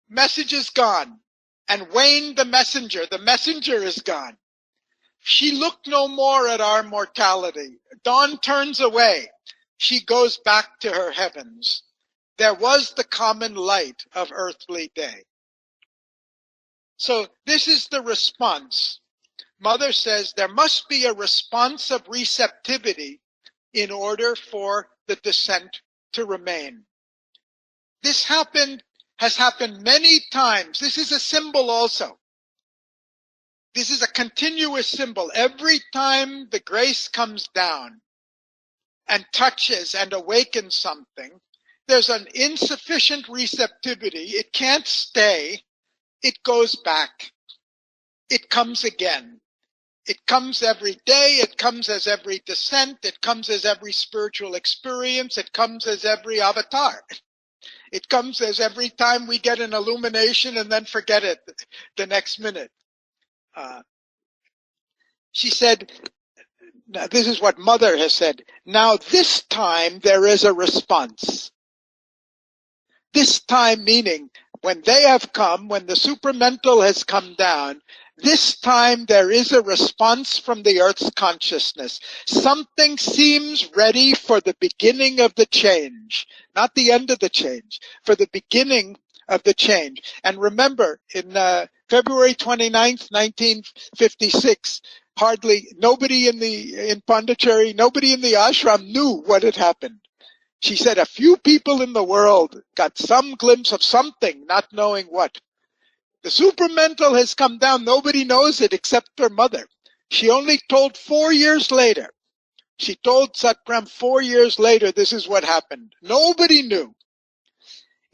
Message is gone. And waned the messenger. The messenger is gone. She looked no more at our mortality. Dawn turns away. She goes back to her heavens. There was the common light of earthly day. So this is the response. Mother says there must be a response of receptivity in order for the descent to remain. This has happened many times. This is a symbol also. This is a continuous symbol. Every time the grace comes down and touches and awakens something, there's an insufficient receptivity. It can't stay. It goes back. It comes again. It comes every day. It comes as every descent. It comes as every spiritual experience. It comes as every avatar. It comes as every time we get an illumination and then forget it the next minute. She said, now this is what Mother has said, now this time there is a response. This time meaning when they have come, when the supramental has come down, this time there is a response from the Earth's consciousness. Something seems ready for the beginning of the change, not the end of the change, for the beginning of the change. And remember, in February 29th, 1956, hardly nobody in Pondicherry, nobody in the ashram knew what had happened. She said a few people in the world got some glimpse of something, not knowing what. The supramental has come down. Nobody knows it except her mother. She only told 4 years later. She told Satprem 4 years later, this is what happened. Nobody knew.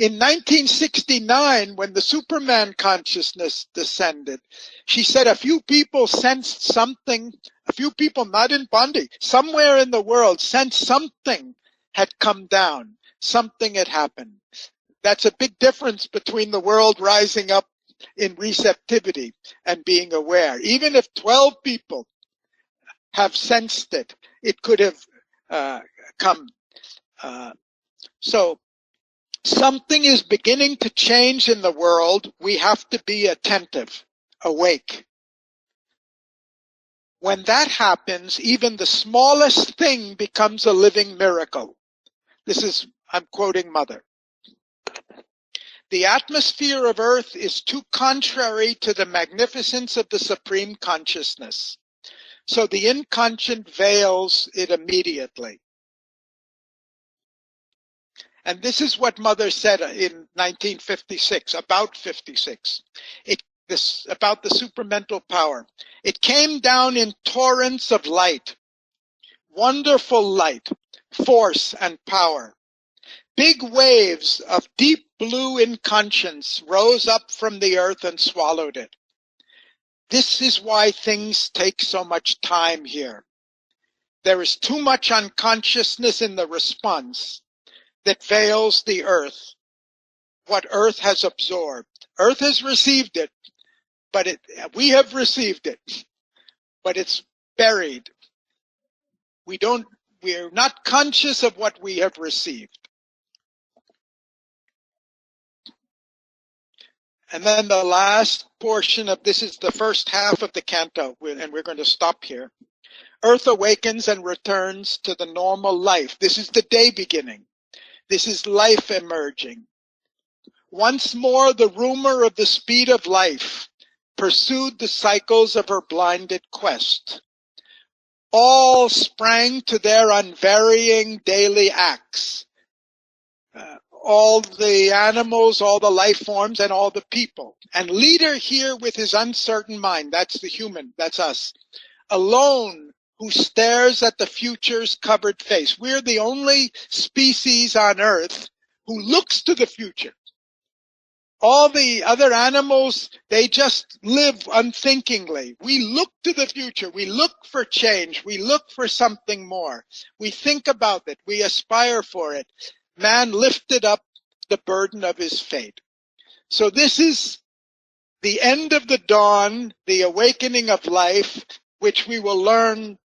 In 1969, when the Superman consciousness descended, she said a few people sensed something, a few people not in Bondi, somewhere in the world sensed something had come down, something had happened. That's a big difference between the world rising up in receptivity and being aware. Even if 12 people have sensed it, it could have come. So something is beginning to change in the world. We have to be attentive, awake. When that happens, even the smallest thing becomes a living miracle. I'm quoting Mother. The atmosphere of Earth is too contrary to the magnificence of the Supreme Consciousness. So the inconscient veils it immediately. And this is what Mother said in 1956, about 56, about the supramental power. It came down in torrents of light, wonderful light, force and power. Big waves of deep blue inconscience rose up from the earth and swallowed it. This is why things take so much time here. There is too much unconsciousness in the response that veils the earth, what earth has absorbed. Earth has received it, but we have received it, but it's buried. We're not conscious of what we have received. And then the last portion of this is the first half of the canto, and we're going to stop here. Earth awakens and returns to the normal life. This is the day beginning. This is life emerging. Once more, the rumor of the speed of life pursued the cycles of her blinded quest. All sprang to their unvarying daily acts. All the animals, all the life forms, and all the people. And leader here with his uncertain mind, that's the human, that's us, alone who stares at the future's covered face. We're the only species on Earth who looks to the future. All the other animals, they just live unthinkingly. We look to the future. We look for change. We look for something more. We think about it. We aspire for it. Man lifted up the burden of his fate. So this is the end of the dawn, the awakening of life, which we will learn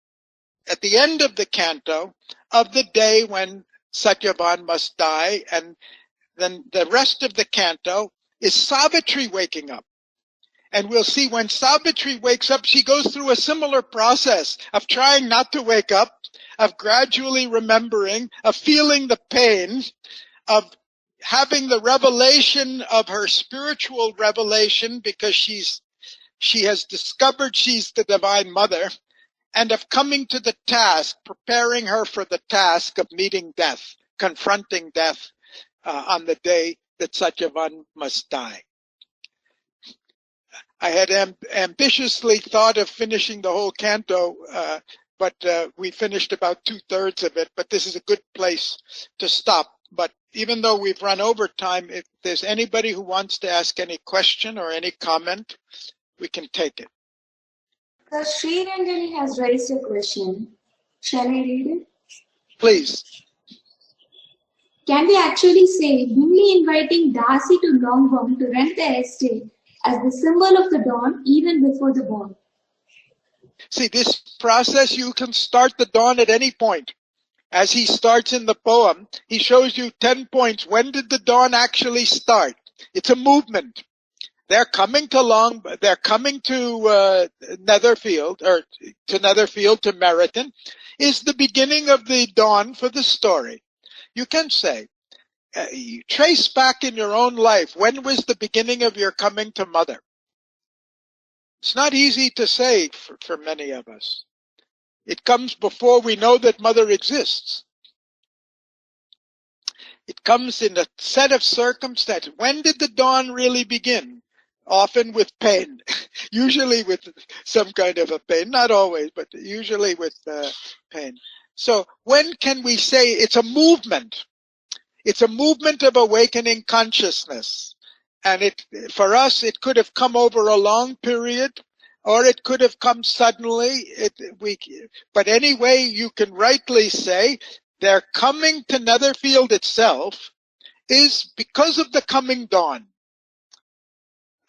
at the end of the canto of the day when Satyavan must die. And then the rest of the canto is Savitri waking up. And we'll see when Savitri wakes up, she goes through a similar process of trying not to wake up, of gradually remembering, of feeling the pain, of having the revelation of her spiritual revelation because she has discovered she's the Divine Mother, and of coming to the task, preparing her for the task of meeting death, confronting death on the day that Satyavan must die. I had ambitiously thought of finishing the whole canto, but we finished about 2/3 of it, but this is a good place to stop. But even though we've run over time, if there's anybody who wants to ask any question or any comment, we can take it. Sir, Sriranjani has raised a question. Shall I read it? Please. Can we actually say Bhumi inviting Dasi to Longbourn to rent the estate as the symbol of the dawn even before the dawn? See, this process, you can start the dawn at any point. As he starts in the poem, he shows you 10 points. When did the dawn actually start? It's a movement. They're coming to Netherfield, to Meryton, is the beginning of the dawn for the story. You can say, you trace back in your own life, when was the beginning of your coming to Mother? It's not easy to say for many of us. It comes before we know that Mother exists. It comes in a set of circumstances. When did the dawn really begin? Often with pain, usually with some kind of a pain, not always, but usually with pain. So when can we say it's a movement? It's a movement of awakening consciousness. And for us, it could have come over a long period, or it could have come suddenly. But anyway, you can rightly say their coming to Netherfield itself is because of the coming dawn.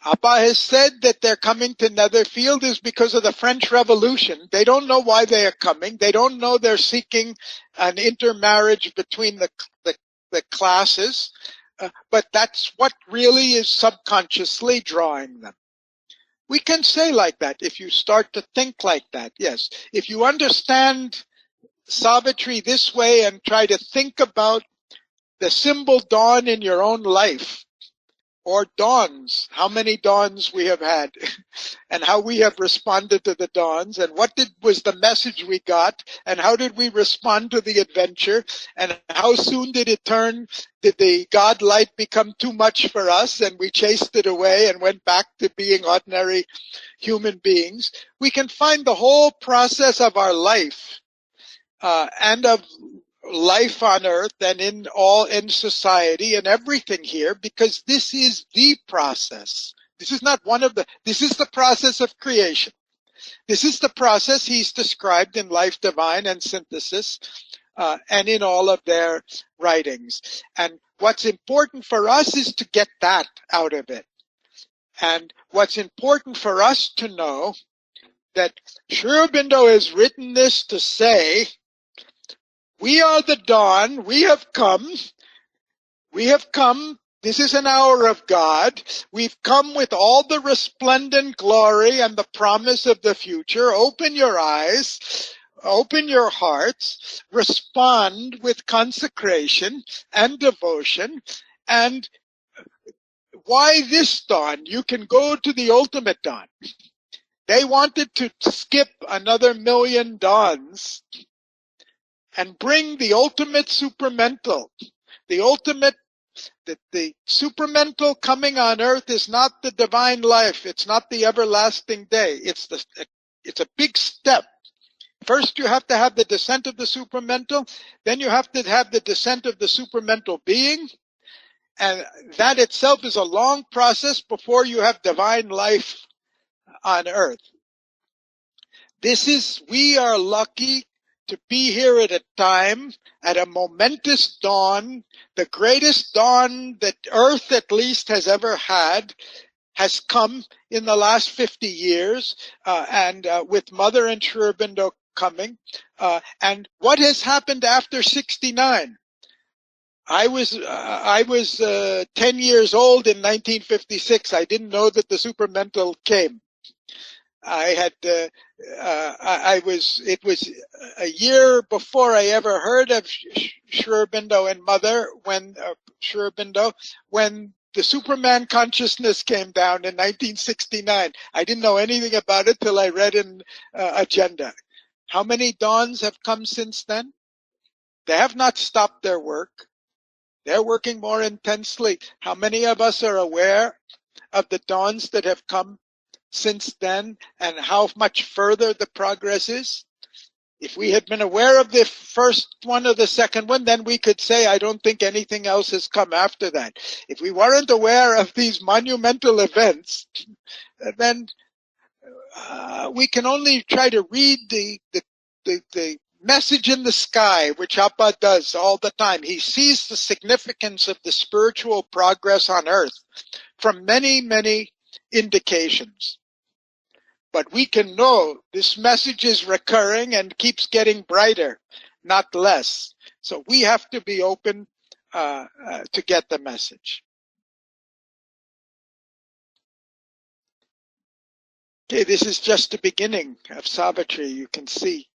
Appa has said that their coming to Netherfield is because of the French Revolution. They don't know why they are coming. They don't know they're seeking an intermarriage between the classes. But that's what really is subconsciously drawing them. We can say like that if you start to think like that, yes. If you understand Savitri this way and try to think about the symbol dawn in your own life, or dawns, how many dawns we have had, and how we have responded to the dawns, and what was the message we got, and how did we respond to the adventure, and how soon did the God light become too much for us, and we chased it away and went back to being ordinary human beings. We can find the whole process of our life, and of life on earth and in society and everything here, because this is the process. This is the process of creation. This is the process he's described in Life Divine and Synthesis, and in all of their writings. And what's important for us is to get that out of it. And what's important for us to know that Sri Aurobindo has written this to say, we are the dawn. We have come. This is an hour of God. We've come with all the resplendent glory and the promise of the future. Open your eyes. Open your hearts. Respond with consecration and devotion. And why this dawn? You can go to the ultimate dawn. They wanted to skip another million dawns and bring the ultimate supramental. The supramental coming on earth is not the divine life. It's not the everlasting day. It's a big step. First, you have to have the descent of the supramental. Then you have to have the descent of the supramental being. And that itself is a long process before you have divine life on earth. We are lucky to be here at a time, at a momentous dawn, the greatest dawn that Earth at least has ever had, has come in the last 50 years, and with Mother and Sri Aurobindo coming. And what has happened after 69? I was 10 years old in 1956. I didn't know that the supramental came. It was a year before I ever heard of Sri Aurobindo and Mother, when the Superman consciousness came down in 1969. I didn't know anything about it till I read in Agenda. How many dawns have come since then? They have not stopped their work. They're working more intensely. How many of us are aware of the dawns that have come since then, and how much further the progress is? If we had been aware of the first one or the second one, then we could say, I don't think anything else has come after that. If we weren't aware of these monumental events, then we can only try to read the message in the sky, which Appa does all the time. He sees the significance of the spiritual progress on earth from many, many indications. But we can know this message is recurring and keeps getting brighter, not less. So we have to be open to get the message. Okay, this is just the beginning of Savitri, you can see.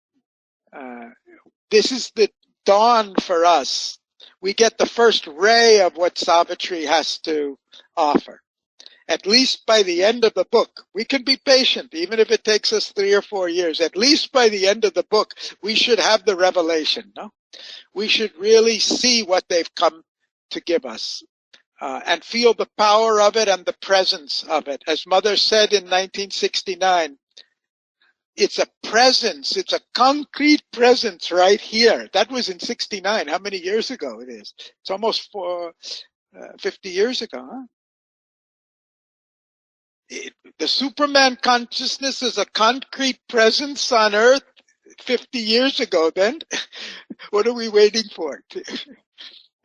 This is the dawn for us. We get the first ray of what Savitri has to offer. At least by the end of the book. We can be patient, even if it takes us 3 or 4 years. At least by the end of the book, we should have the revelation. No? We should really see what they've come to give us, and feel the power of it and the presence of it. As Mother said in 1969, it's a presence. It's a concrete presence right here. That was in 69. How many years ago it is? It's almost 50 years ago, huh? The Superman consciousness is a concrete presence on Earth 50 years ago. Then what are we waiting for?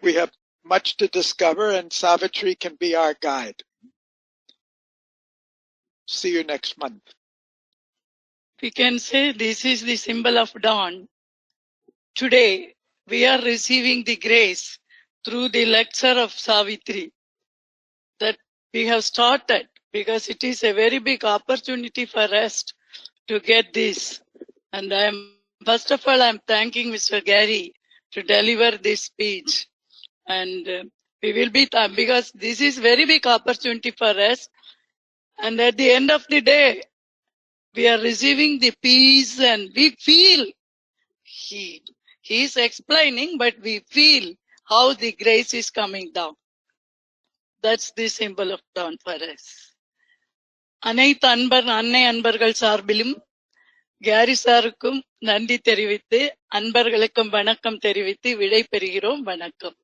We have much to discover, and Savitri can be our guide. See you next month. We can say this is the symbol of dawn. Today, we are receiving the grace through the lecture of Savitri that we have started, because it is a very big opportunity for us to get this. And first of all, I'm thanking Mr. Garry to deliver this speech. And we will be, because this is very big opportunity for us. And at the end of the day, we are receiving the peace, and we feel he is explaining, but we feel how the grace is coming down. That's the symbol of dawn for us. அனைத்து அன்னை அன்பர்கள் சார்பிலும் carry சாருக்கும் நன்றி தெரிவித்து, அன்பர்களுக்கும் வணக்கம் தெரிவித்து விடை பெறுகிறோம். வணக்கம்.